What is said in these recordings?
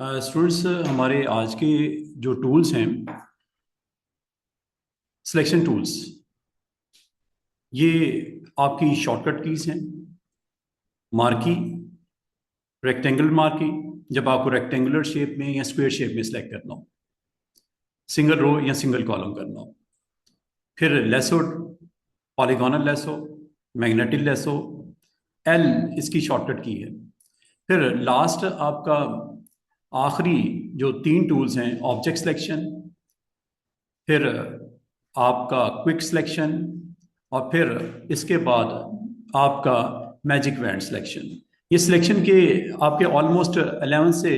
Students, हमारे आज के जो टूल्स हैं, सिलेक्शन टूल्स, ये आपकी शॉर्टकट कीज हैं। मार्की, रेक्टेंगल मार्की, जब आपको रेक्टेंगुलर शेप में या स्क्वायर शेप में सिलेक्ट करना हो, सिंगल रो या सिंगल कॉलम करना हो। फिर lasso, polygonal lasso, magnetic lasso, L इसकी शॉर्टकट की है। फिर लास्ट आपका आखिरी जो तीन टूल्स हैं, ऑब्जेक्ट सिलेक्शन, फिर आपका क्विक सिलेक्शन, और फिर इसके बाद आपका मैजिक बैंड सिलेक्शन। ये सिलेक्शन के आपके ऑलमोस्ट 11 से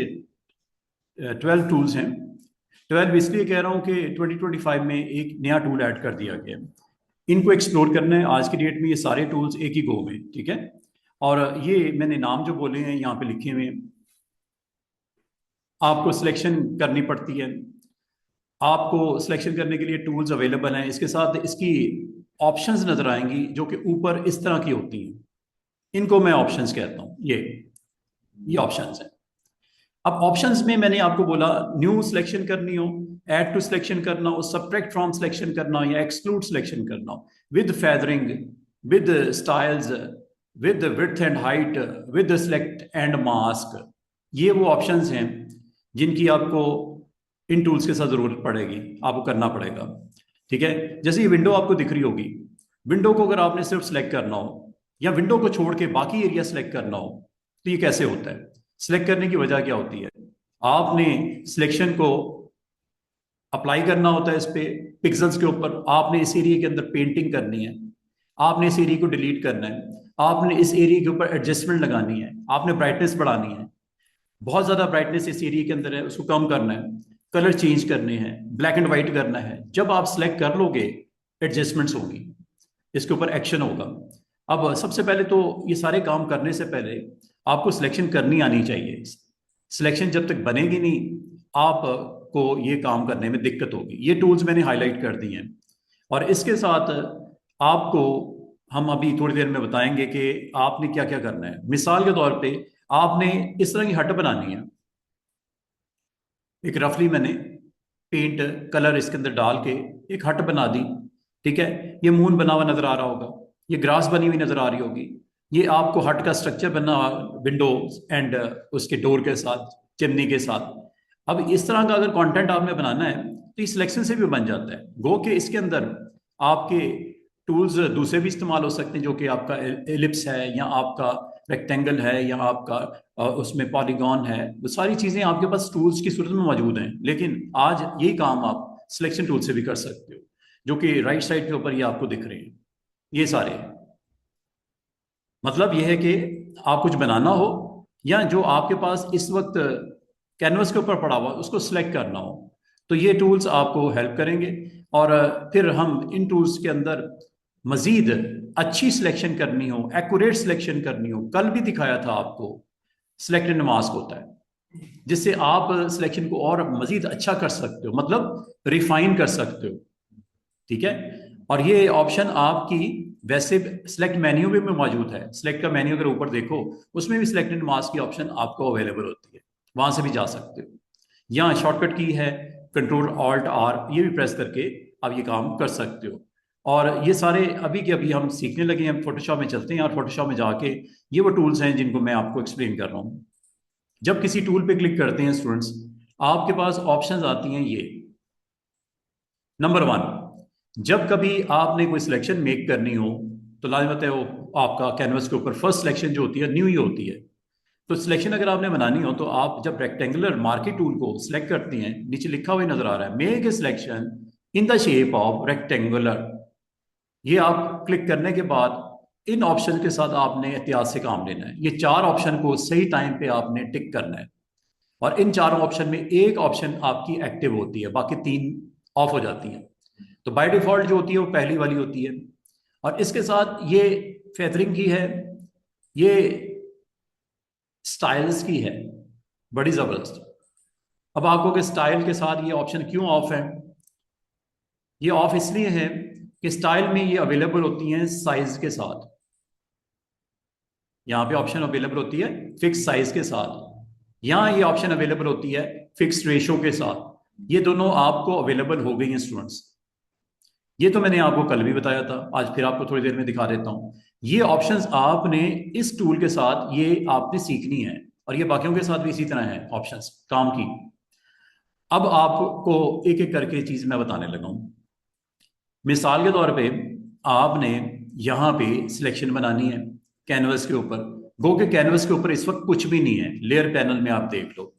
12 टूल्स हैं। 12 इसलिए कह रहा हूँ कि 2025 में एक नया टूल ऐड कर दिया गया है। इनको एक्सप्लोर करना है आज की डेट में, ये सारे टूल्स एक ही गो में, ठीक है। और ये मैंने नाम जो बोले हैं यहाँ पे लिखे हुए हैं। आपको सिलेक्शन करनी पड़ती है, आपको सिलेक्शन करने के लिए टूल्स अवेलेबल हैं। इसके साथ इसकी ऑप्शंस नजर आएंगी जो कि ऊपर इस तरह की होती हैं। इनको मैं ऑप्शंस कहता हूँ। ये ऑप्शंस हैं। अब ऑप्शंस में मैंने आपको बोला, न्यू सिलेक्शन करनी हो, ऐड टू सिलेक्शन करना हो, सब्ट्रैक्ट फ्रॉम सिलेक्शन करना हो, या एक्सक्लूड सिलेक्शन करना हो, with feathering, with styles, with width and height, with select and mask. ये वो ऑप्शंस हैं जिनकी आपको इन टूल्स के साथ जरूरत पड़ेगी, आपको करना पड़ेगा, ठीक है। जैसे ये विंडो आपको दिख रही होगी, विंडो को अगर आपने सिर्फ सिलेक्ट करना हो या विंडो को छोड़ के बाकी एरिया सिलेक्ट करना हो, तो ये कैसे होता है? सिलेक्ट करने की वजह क्या होती है? आपने सिलेक्शन को अप्लाई करना होता है इस पे पिक्सल्स के ऊपर। आपने इस एरिया के अंदर पेंटिंग करनी है, आपने इस एरिया को डिलीट करना है, आपने इस एरिया के ऊपर एडजस्टमेंट लगानी है, आपने ब्राइटनेस बढ़ानी है, बहुत ज्यादा ब्राइटनेस इस एरिया के अंदर है उसको कम करना है, कलर चेंज करने हैं, ब्लैक एंड व्हाइट करना है। जब आप सिलेक्ट कर लोगे, एडजस्टमेंट्स होगी, इसके ऊपर एक्शन होगा। अब सबसे पहले तो ये सारे काम करने से पहले आपको सिलेक्शन करनी आनी चाहिए। सिलेक्शन जब तक बनेगी नहीं, आपको ये काम करने में दिक्कत होगी। ये टूल्स मैंने हाईलाइट कर दिए हैं, और इसके साथ आपको हम अभी थोड़ी देर में बताएंगे कि आपने क्या क्या करना है। मिसाल के तौर पे आपने इस तरह की हट बनानी है। एक रफली मैंने पेंट कलर इसके अंदर डाल के एक हट बना दी, ठीक है। ये मून बना हुआ नजर आ रहा होगा, ये ग्रास बनी हुई नजर आ रही होगी। ये आपको हट का स्ट्रक्चर बना, विंडो एंड उसके डोर के साथ, चिमनी के साथ। अब इस तरह का अगर कंटेंट आपने बनाना है तो इस सिलेक्शन से भी बन जाता है। गो के इसके अंदर आपके टूल्स दूसरे भी इस्तेमाल हो सकते हैं, जो कि आपका एलिप्स है, या आपका रेक्टेंगल है, या आपका उसमें पॉलीगॉन है। वो सारी चीजें आपके पास टूल्स की सूरत में मौजूद हैं। लेकिन आज यही काम आप सिलेक्शन टूल से भी कर सकते हो, जो कि राइट साइड के ऊपर ये आपको दिख रहे हैं। ये सारे मतलब ये है कि आप कुछ बनाना हो, या जो आपके पास इस वक्त कैनवस के ऊपर पड़ा हुआ उसको सिलेक्ट करना हो, तो ये टूल्स आपको हेल्प करेंगे। और फिर हम इन टूल्स के अंदर मजीद अच्छी सिलेक्शन करनी हो, एक्यूरेट सिलेक्शन करनी हो, कल भी दिखाया था आपको, सिलेक्ट एंड मास्क होता है, जिससे आप सिलेक्शन को और मजीद अच्छा कर सकते हो, मतलब रिफाइन कर सकते हो, ठीक है। और ये ऑप्शन आपकी वैसे सिलेक्ट मेन्यू में भी मौजूद है। सिलेक्ट का मेन्यू अगर ऊपर देखो, उसमें भी सिलेक्ट एंड मास्क की ऑप्शन आपको अवेलेबल होती है, वहां से भी जा सकते हो। यहाँ शॉर्टकट की है कंट्रोल ऑल्ट आर, ये भी प्रेस करके आप ये काम कर सकते हो। और ये सारे अभी के अभी हम सीखने लगे हैं। फोटोशॉप में चलते हैं, और फोटोशॉप में जाके ये वो टूल्स हैं जिनको मैं आपको एक्सप्लेन कर रहा हूँ। जब किसी टूल पे क्लिक करते हैं स्टूडेंट्स, आपके पास ऑप्शंस आती हैं ये। नंबर 1, जब कभी आपने कोई सिलेक्शन मेक करनी हो, तो लाजमत है वो आपका कैनवस के ऊपर फर्स्ट सिलेक्शन जो होती है न्यू ही होती है। तो सिलेक्शन अगर आपने बनानी हो, तो आप जब रेक्टेंगुलर मार्की टूल को सिलेक्ट करती हैं, नीचे लिखा हुआ नजर आ रहा है make a selection in the shape of rectangular. ये आप क्लिक करने के बाद इन ऑप्शन के साथ आपने एहतियात से काम लेना है। ये चार ऑप्शन को सही टाइम पे आपने टिक करना है, और इन चारों ऑप्शन में एक ऑप्शन आपकी एक्टिव होती है, बाकी तीन ऑफ हो जाती हैं। तो बाय डिफॉल्ट जो होती है वो पहली वाली होती है। और इसके साथ ये फेदरिंग की है, ये स्टाइल्स की है, बड़ी जबरदस्त। अब आपको कि स्टाइल के साथ ये ऑप्शन क्यों ऑफ है? ये ऑफ इसलिए है कि स्टाइल में ये अवेलेबल होती हैं साइज के साथ। यहाँ पे ऑप्शन अवेलेबल होती है फिक्स साइज के साथ। यहाँ ये ऑप्शन अवेलेबल होती है फिक्स्ड रेशो के साथ। ये दोनों आपको अवेलेबल हो गई हैं स्टूडेंट्स। ये तो मैंने आपको कल भी बताया था, आज फिर आपको थोड़ी देर में दिखा देता हूँ। ये ऑप्शंस आपने इस टूल के साथ ये आपने सीखनी है, और ये बाकियों के साथ भी इसी तरह है ऑप्शंस काम की। अब आपको एक एक करके चीज मैं बताने लगा हूं। मिसाल के तौर पे आपने यहाँ पे सिलेक्शन बनानी है कैनवस के ऊपर। गो के कैनवस के ऊपर इस वक्त कुछ भी नहीं है, लेयर पैनल में आप देख लो,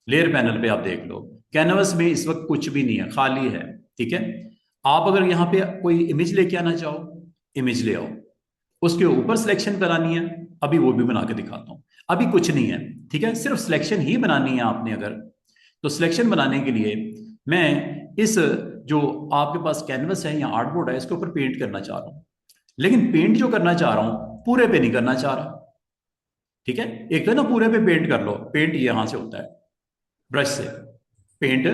लेयर पैनल पे आप देख लो, कैनवस में इस वक्त कुछ भी नहीं है, खाली है। ठीक है, आप अगर यहाँ पे कोई इमेज लेके आना चाहो, इमेज ले आओ, उसके ऊपर सिलेक्शन करानी है, अभी वो भी बना के दिखाता हूं। अभी कुछ नहीं है, ठीक है, सिर्फ सिलेक्शन ही बनानी है आपने। अगर तो सिलेक्शन बनाने के लिए मैं इस जो आपके पास कैनवस है या आर्टबोर्ड है, इसके ऊपर पेंट करना चाह रहा हूं। लेकिन पेंट जो करना चाह रहा हूं पूरे पे नहीं करना चाह रहा। ठीक है, एक तो ना पूरे पे पेंट कर लो, पेंट यहां से होता है ब्रश से, पेंट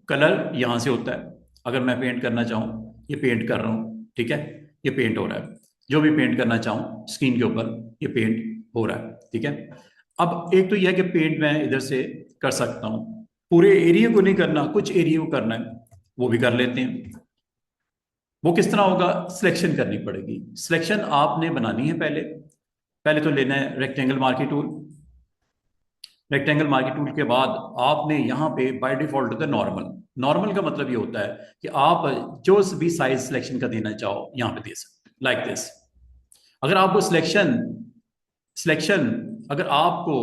कलर यहां से होता है। अगर मैं पेंट करना चाहूं, ये पेंट कर रहा हूं, ठीक है, ये पेंट हो रहा है। जो भी पेंट करना चाहूं स्क्रीन के ऊपर, ये पेंट हो रहा है। ठीक है, अब एक तो यह है कि पेंट मैं इधर से कर सकता हूं, पूरे एरिया को नहीं करना, कुछ एरिया को करना है, वो भी कर लेते हैं। वो किस तरह होगा, सिलेक्शन करनी पड़ेगी। सिलेक्शन आपने बनानी है पहले। पहले तो लेना है rectangle marquee tool. Rectangle marquee tool के बाद आपने यहाँ पे बाय डिफॉल्ट होता है नॉर्मल। नॉर्मल का मतलब ये होता है कि आप जो भी साइज सिलेक्शन का देना चाहो यहाँ पे दे सकते, लाइक दिस। अगर आपको सिलेक्शन सिलेक्शन अगर आपको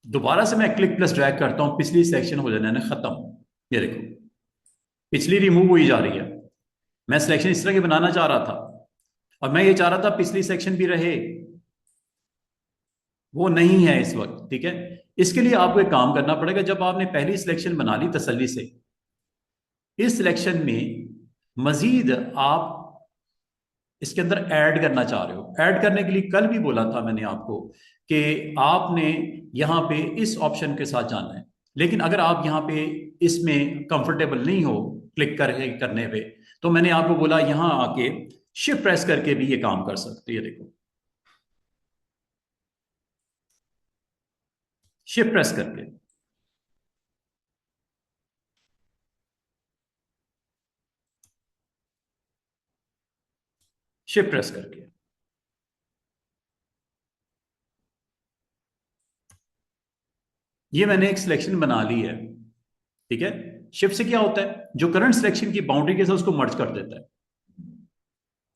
दोबारा से मैं क्लिक प्लस ड्रैग करता हूँ, पिछली सिलेक्शन हो जाना है खत्म। ये देखो, पिछली रिमूव हुई जा रही है। मैं सिलेक्शन इस तरह की बनाना चाह रहा था, और मैं ये चाह रहा था पिछली सेक्शन भी रहे, वो नहीं है इस वक्त। ठीक है, इसके लिए आपको एक काम करना पड़ेगा। जब आपने पहली सिलेक्शन बना ली तसल्ली से, इस सिलेक्शन में मजीद आप इसके अंदर ऐड करना चाह रहे हो। ऐड करने के लिए कल भी बोला था मैंने आपको कि आपने यहाँ पे इस ऑप्शन के साथ जाना है। लेकिन अगर आप यहाँ पे इसमें कंफर्टेबल नहीं हो क्लिक करने पे, तो मैंने आपको बोला यहाँ आके शिफ्ट प्रेस करके भी ये काम कर सकते हैं। ये देखो, शिफ्ट प्रेस करके, शिफ्ट प्रेस करके, ये मैंने एक सिलेक्शन बना ली है। ठीक है, शिफ्ट से क्या होता है, जो करंट सिलेक्शन की बाउंड्री के साथ उसको मर्ज कर देता है,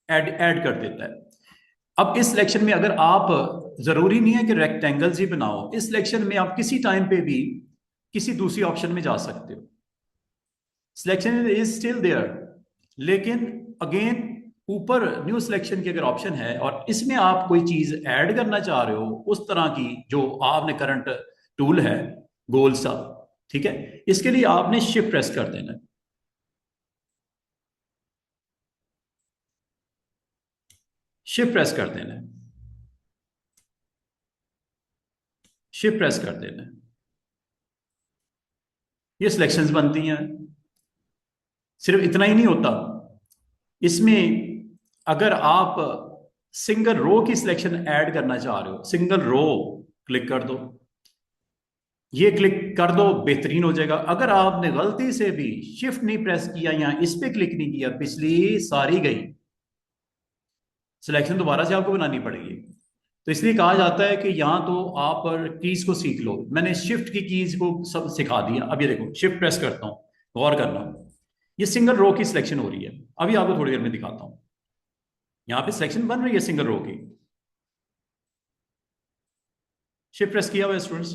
ऐड ऐड कर देता है। अब इस सिलेक्शन में अगर आप, जरूरी नहीं है कि रेक्टेंगल्स ही बनाओ, इस सिलेक्शन में आप किसी टाइम पे भी किसी दूसरी ऑप्शन में जा सकते हो। सिलेक्शन इज स्टिल देयर, लेकिन अगेन ऊपर न्यू सिलेक्शन की अगर ऑप्शन है और इसमें आप कोई चीज ऐड करना चाह रहे हो उस तरह की जो आपने करंट टूल है, गोल सा, ठीक है, इसके लिए आपने शिफ्ट प्रेस कर देना है। शिफ्ट प्रेस कर देना है, शिफ्ट प्रेस कर देना है, ये सिलेक्शंस बनती हैं। सिर्फ इतना ही नहीं होता, इसमें अगर आप सिंगल रो की सिलेक्शन ऐड करना चाह रहे हो, सिंगल रो क्लिक कर दो, ये क्लिक कर दो, बेहतरीन हो जाएगा। अगर आपने गलती से भी शिफ्ट नहीं प्रेस किया या इस पे क्लिक नहीं किया, पिछली सारी गई, सिलेक्शन दोबारा से आपको बनानी पड़ेगी। तो इसलिए कहा जाता है कि यहाँ तो आप कीज को सीख लो। मैंने शिफ्ट की कीज को सब सिखा दिया। अब ये देखो, शिफ्ट प्रेस करता हूँ, गौर करना, ये सिंगल रो की सिलेक्शन हो रही है। अभी आपको थोड़ी देर में दिखाता हूँ, यहाँ पे सिलेक्शन बन रही है सिंगल रो की। शिफ्ट प्रेस किया हुआ स्टूडेंट्स,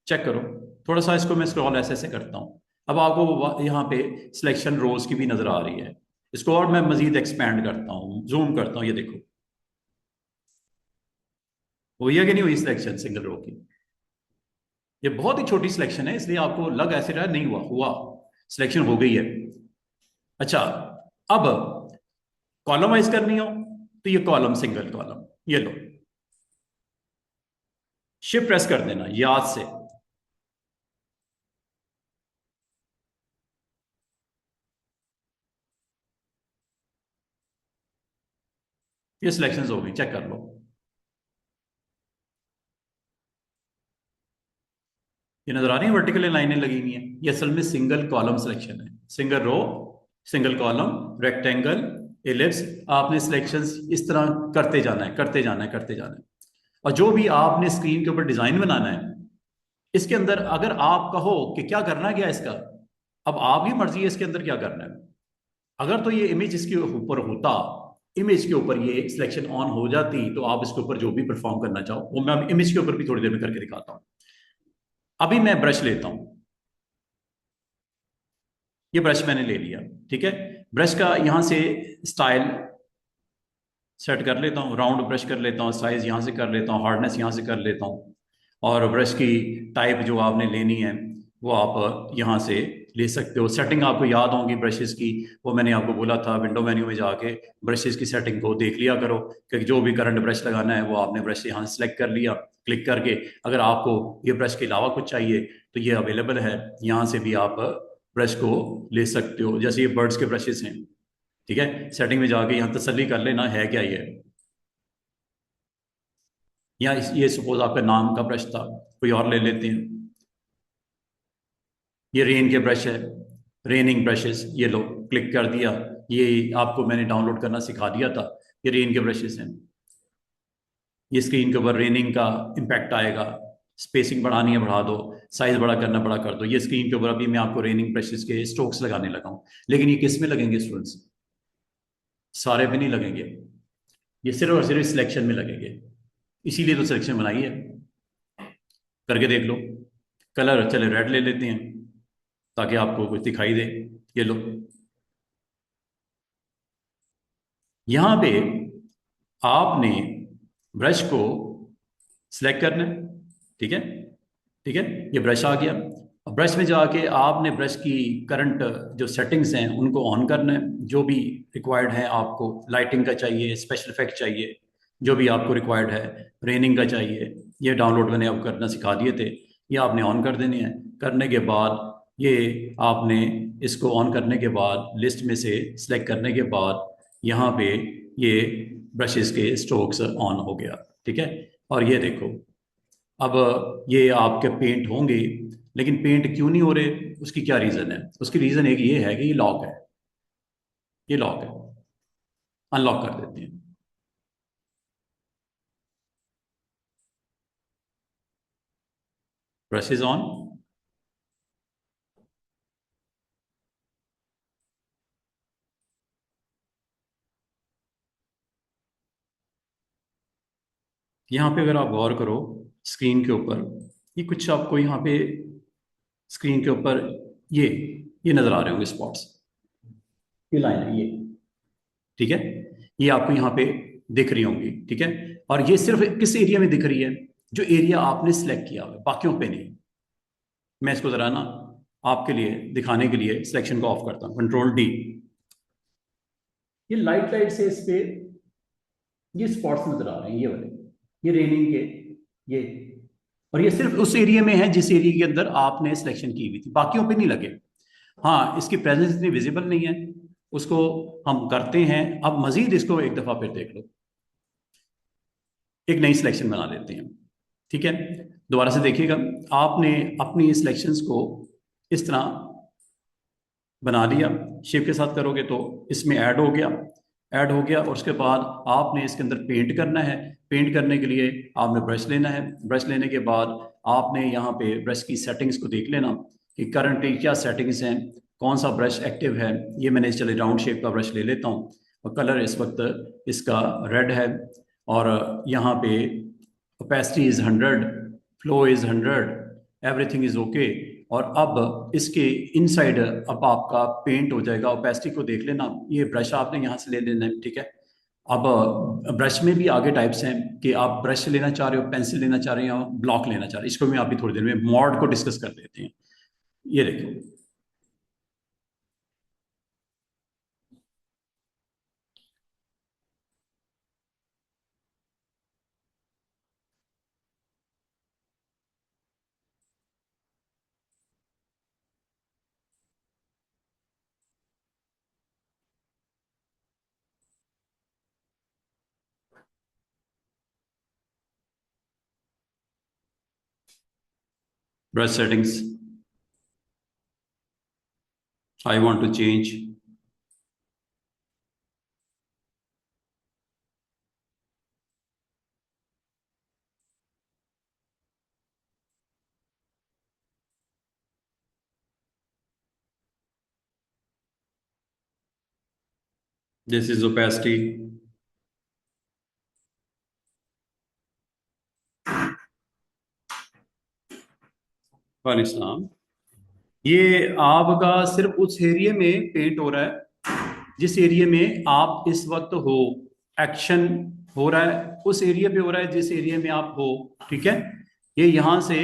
चेक करो। थोड़ा सा इसको मैं स्क्रॉल ऐसे ऐसे करता हूँ, अब आपको यहाँ पे सिलेक्शन रोज की भी नजर आ रही है। इसको और मैं मजीद एक्सपैंड करता हूँ, जूम करता हूँ, ये देखो हुई है कि नहीं हुई सिलेक्शन सिंगल रो की। ये बहुत ही छोटी सिलेक्शन है, इसलिए आपको लग ऐसे रहा है नहीं हुआ, हुआ, सिलेक्शन हो गई है। अच्छा, अब कॉलम वाइज करनी हो तो ये कॉलम, सिंगल कॉलम, ये लो, शिफ्ट प्रेस कर देना याद से, ये सिलेक्शन हो गई, चेक कर लो। ये नजर आ रही है वर्टिकल लाइनें लगी हुई हैं, ये असल में सिंगल कॉलम सिलेक्शन है, single row, single column, rectangle, ellipse. आपने सिलेक्शंस इस तरह करते जाना है, करते जाना है, करते जाना है। और जो भी आपने स्क्रीन के ऊपर डिजाइन बनाना है, इसके अंदर अगर आप कहो कि क्या करना, क्या इसका, अब आपकी मर्जी है इसके अंदर क्या करना है। अगर तो ये इमेज इसके ऊपर होता, इमेज के ऊपर ये सिलेक्शन ऑन हो जाती, तो आप इसके ऊपर जो भी परफॉर्म करना चाहो वो मैं इमेज के ऊपर भी थोड़ी देर में करके दिखाता हूं। अभी मैं ब्रश लेता हूं, ये ब्रश मैंने ले लिया, ठीक है। ब्रश का यहां से स्टाइल सेट कर लेता हूँ, राउंड ब्रश कर लेता हूँ, साइज यहाँ से कर लेता हूँ, हार्डनेस यहाँ से कर लेता हूँ। और ब्रश की टाइप जो आपने लेनी है वो आप यहाँ से ले सकते हो। सेटिंग आपको याद होंगी ब्रशेस की, वो मैंने आपको बोला था विंडो मेन्यू में जाके ब्रशेस की सेटिंग को देख लिया करो कि जो भी करंट ब्रश लगाना है वो आपने ब्रश यहाँ से सेलेक्ट कर लिया क्लिक करके। अगर आपको ये ब्रश के अलावा कुछ चाहिए तो ये अवेलेबल है, यहाँ से भी आप ब्रश को ले सकते हो। जैसे ये बर्ड्स के ब्रशेस हैं, ठीक है। सेटिंग में जाके यहाँ तसल्ली कर लेना है क्या ये, या ये सपोज आपका नाम का ब्रश था, कोई और ले लेते हैं। ये रेन के ब्रश है, रेनिंग ब्रशेस, ये लो क्लिक कर दिया, ये आपको मैंने डाउनलोड करना सिखा दिया था। ये रेन के ब्रशेस हैं, ये स्क्रीन के ऊपर रेनिंग का इम्पैक्ट आएगा। स्पेसिंग बढ़ानी है बढ़ा दो, साइज बड़ा करना बड़ा कर दो। ये स्क्रीन के ऊपर अभी मैं आपको रेनिंग ब्रशेस के स्ट्रोक्स लगाने लगा हूँ, लेकिन ये किस में लगेंगे स्टूडेंट्स, सारे पे नहीं लगेंगे, ये सिर्फ और सिर्फ सिलेक्शन में लगेंगे। इसीलिए तो सिलेक्शन बनाई है, करके देख लो। कलर चले रेड ले लेते हैं ताकि आपको कुछ दिखाई दे। ये लो, यहां पे आपने ब्रश को सिलेक्ट करना है, ठीक है, ठीक है। ये ब्रश आ गया, अब ब्रश में जाके आपने ब्रश की करंट जो सेटिंग्स हैं उनको ऑन करना है। जो भी रिक्वायर्ड है आपको, लाइटिंग का चाहिए, स्पेशल इफेक्ट चाहिए, जो भी आपको रिक्वायर्ड है, रेनिंग का चाहिए, ये डाउनलोड मैंने आपको करना सिखा दिए थे, ये आपने ऑन कर देने हैं। करने के बाद ये आपने इसको ऑन करने के बाद लिस्ट में से सिलेक्ट करने के बाद यहाँ पे ये ब्रशेस के स्ट्रोक्स ऑन हो गया, ठीक है। और ये देखो, अब ये आपके पेंट होंगे, लेकिन पेंट क्यों नहीं हो रहे, उसकी क्या रीज़न है? उसकी रीज़न एक ये है कि ये लॉक है, ये लॉक है। अनलॉक कर देते हैं, ब्रशेज ऑन। यहाँ पे अगर आप गौर करो स्क्रीन के ऊपर, ये कुछ आपको यहाँ पे स्क्रीन के ऊपर ये ये नज़र आ रहे होंगे स्पॉट्स, ये लाइन है ये, ठीक है। ये आपको यहाँ पे दिख रही होंगी, ठीक है। और ये सिर्फ किस एरिया में दिख रही है, जो एरिया आपने सेलेक्ट किया हुआ है, बाकियों पे नहीं। मैं इसको जरा ना आपके लिए दिखाने के लिए सिलेक्शन को ऑफ करता हूँ, कंट्रोल डी। ये लाइट लाइट से इस पे ये स्पॉट्स नजर आ रहे हैं, ये वाले, ये रेनिंग के, ये। और ये सिर्फ उस एरिया में है जिस एरिया के अंदर आपने सिलेक्शन की हुई थी, बाकियों पे नहीं लगे। हाँ, इसकी प्रेजेंस इतनी विजिबल नहीं है, उसको हम करते हैं। अब मजीद इसको एक दफा फिर देख लो, एक नई सिलेक्शन बना लेते हैं, ठीक है। दोबारा से देखिएगा, आपने अपनी सिलेक्शंस को इस तरह बना लिया, शेप के साथ करोगे तो इसमें ऐड हो गया, ऐड हो गया। और उसके बाद आपने इसके अंदर पेंट करना है। पेंट करने के लिए आपने ब्रश लेना है, ब्रश लेने के बाद आपने यहाँ पे ब्रश की सेटिंग्स को देख लेना कि करंटली क्या सेटिंग्स हैं, कौन सा ब्रश एक्टिव है। ये मैंने चले राउंड शेप का ब्रश ले लेता हूँ, और कलर इस वक्त इसका रेड है। और यहाँ पे opacity is 100, flow is 100, everything is okay. और अब इसके इनसाइड अब आपका पेंट हो जाएगा। ओपेसिटी को देख लेना, ये ब्रश आपने यहाँ से ले लेना है, ठीक है। अब ब्रश में भी आगे टाइप्स हैं कि आप ब्रश लेना चाह रहे हो, पेंसिल लेना चाह रहे हो, या ब्लॉक लेना चाह रहे हो। इसको मैं अभी थोड़ी देर में मॉड को डिस्कस कर देते हैं। ये देखो, brush settings, I want to change. This is opacity. For इस्लाम, ये आपका सिर्फ उस एरिया में पेंट हो रहा है जिस एरिया में आप इस वक्त हो, एक्शन हो रहा है उस एरिया पे हो रहा है जिस एरिया में आप हो। ठीक है, ये यहाँ से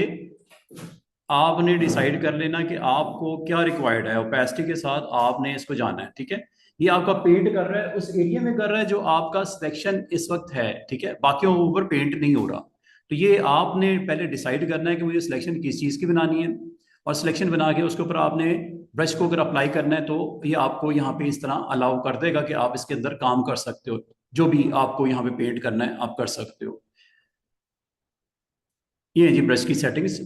आपने डिसाइड कर लेना कि आपको क्या रिक्वायर्ड है, ओपेसिटी के साथ आपने इसको जाना है। ठीक है, ये आपका पेंट कर रहा है उस एरिया में कर रहा है जो आपका सिलेक्शन इस वक्त है। ठीक है, बाकियों के ऊपर पेंट नहीं हो रहा। तो ये आपने पहले डिसाइड करना है कि मुझे सिलेक्शन किस चीज़ की बनानी है, और सिलेक्शन बना के उसके ऊपर आपने ब्रश को अगर अप्लाई करना है तो ये आपको यहाँ पे इस तरह अलाउ कर देगा कि आप इसके अंदर काम कर सकते हो, जो भी आपको यहाँ पे पेंट करना है आप कर सकते हो। ये है जी ब्रश की सेटिंग्स,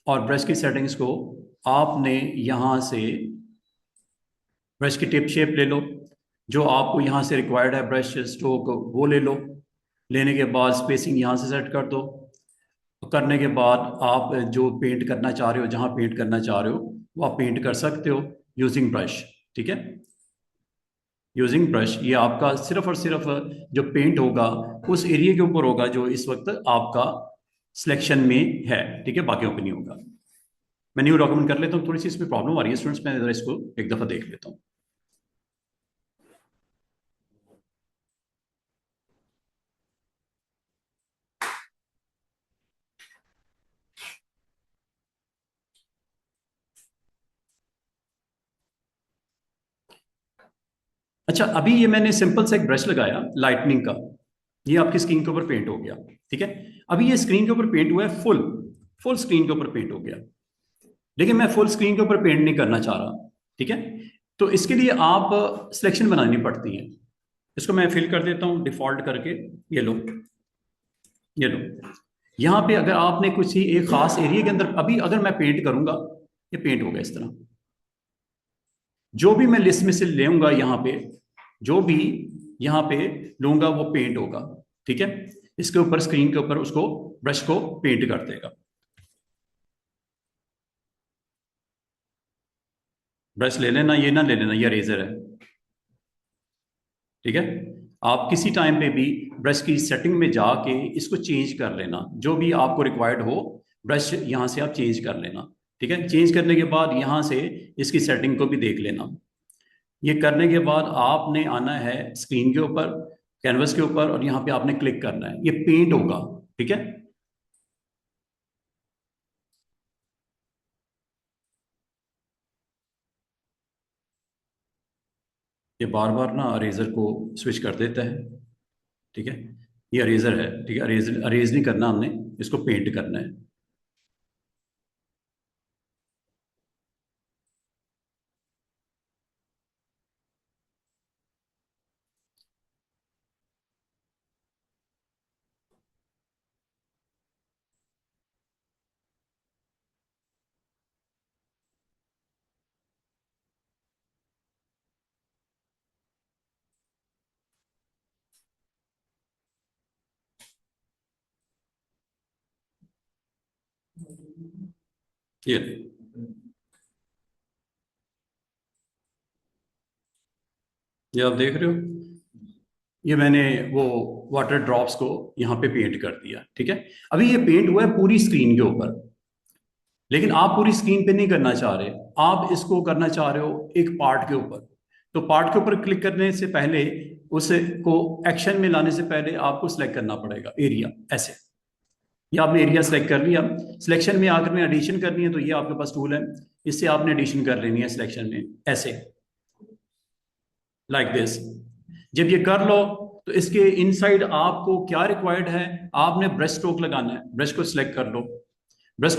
और ब्रश की सेटिंग्स को आपने यहाँ से ब्रश की टिप शेप ले लो, जो आपको यहाँ से रिक्वायर्ड है ब्रश स्ट्रोक वो ले लो। लेने के बाद स्पेसिंग यहाँ से सेट कर दो। करने के बाद आप जो पेंट करना चाह रहे हो, जहाँ पेंट करना चाह रहे हो वो आप पेंट कर सकते हो यूजिंग ब्रश। ठीक है, यूजिंग ब्रश ये आपका सिर्फ और सिर्फ जो पेंट होगा उस एरिया के ऊपर होगा जो इस वक्त आपका सिलेक्शन में है। ठीक है, बाकियों पे नहीं होगा। मैं न्यू डॉक्यूमेंट कर लेता हूँ, थोड़ी सी इसमें प्रॉब्लम आ रही है स्टूडेंट्स, मैं जरा इसको एक दफ़ा देख लेता हूँ। अच्छा, अभी ये मैंने सिंपल सा एक ब्रश लगाया लाइटनिंग का, ये आपकी स्क्रीन के ऊपर पेंट हो गया। ठीक है, अभी ये स्क्रीन के ऊपर पेंट हुआ है, फुल फुल स्क्रीन के ऊपर पेंट हो गया, लेकिन मैं फुल स्क्रीन के ऊपर पेंट नहीं करना चाह रहा। ठीक है, तो इसके लिए आप सिलेक्शन बनानी पड़ती है। इसको मैं फिल कर देता हूँ डिफॉल्ट करके। ये लो, ये लो, यहाँ पे अगर आपने कुछ ही एक खास एरिया के अंदर, अभी अगर मैं पेंट करूंगा ये पेंट होगा इस तरह। जो भी मैं लिस्ट में से लेऊंगा यहाँ पे, जो भी यहाँ पे लूंगा वो पेंट होगा। ठीक है, इसके ऊपर स्क्रीन के ऊपर उसको ब्रश को पेंट कर देगा। ब्रश ले लेना, ये ना ले लेना, ये रेजर है। ठीक है, आप किसी टाइम पे भी ब्रश की सेटिंग में जाके इसको चेंज कर लेना, जो भी आपको रिक्वायर्ड हो ब्रश यहाँ से आप चेंज कर लेना। ठीक है, चेंज करने के बाद यहाँ से इसकी सेटिंग को भी देख लेना। ये करने के बाद आपने आना है स्क्रीन के ऊपर, कैनवस के ऊपर, और यहाँ पे आपने क्लिक करना है, ये पेंट होगा। ठीक है, ये बार बार ना अरेजर को स्विच कर देता है। ठीक है, ये अरेजर है। ठीक है, अरेजर अरेज नहीं करना हमने, इसको पेंट करना है। ये ये आप देख रहे हो, ये मैंने वो वाटर ड्रॉप्स को यहाँ पे पेंट कर दिया। ठीक है, अभी ये पेंट हुआ है पूरी स्क्रीन के ऊपर, लेकिन आप पूरी स्क्रीन पे नहीं करना चाह रहे, आप इसको करना चाह रहे हो एक पार्ट के ऊपर। तो पार्ट के ऊपर क्लिक करने से पहले, उसे को एक्शन में लाने से पहले आपको सिलेक्ट करना पड़ेगा एरिया, ऐसे। ये आपने एरिया सेलेक्ट कर लिया, सिलेक्शन में आकर में एडिशन करनी है तो ये आपके पास टूल है, इससे आपने एडिशन कर लेनी है सिलेक्शन में, ऐसे लाइक दिस। जब ये कर लो तो इसके इनसाइड आपको क्या रिक्वायर्ड है, आपने ब्रश स्ट्रोक लगाना है, ब्रश को सिलेक्ट कर लो। ब्रश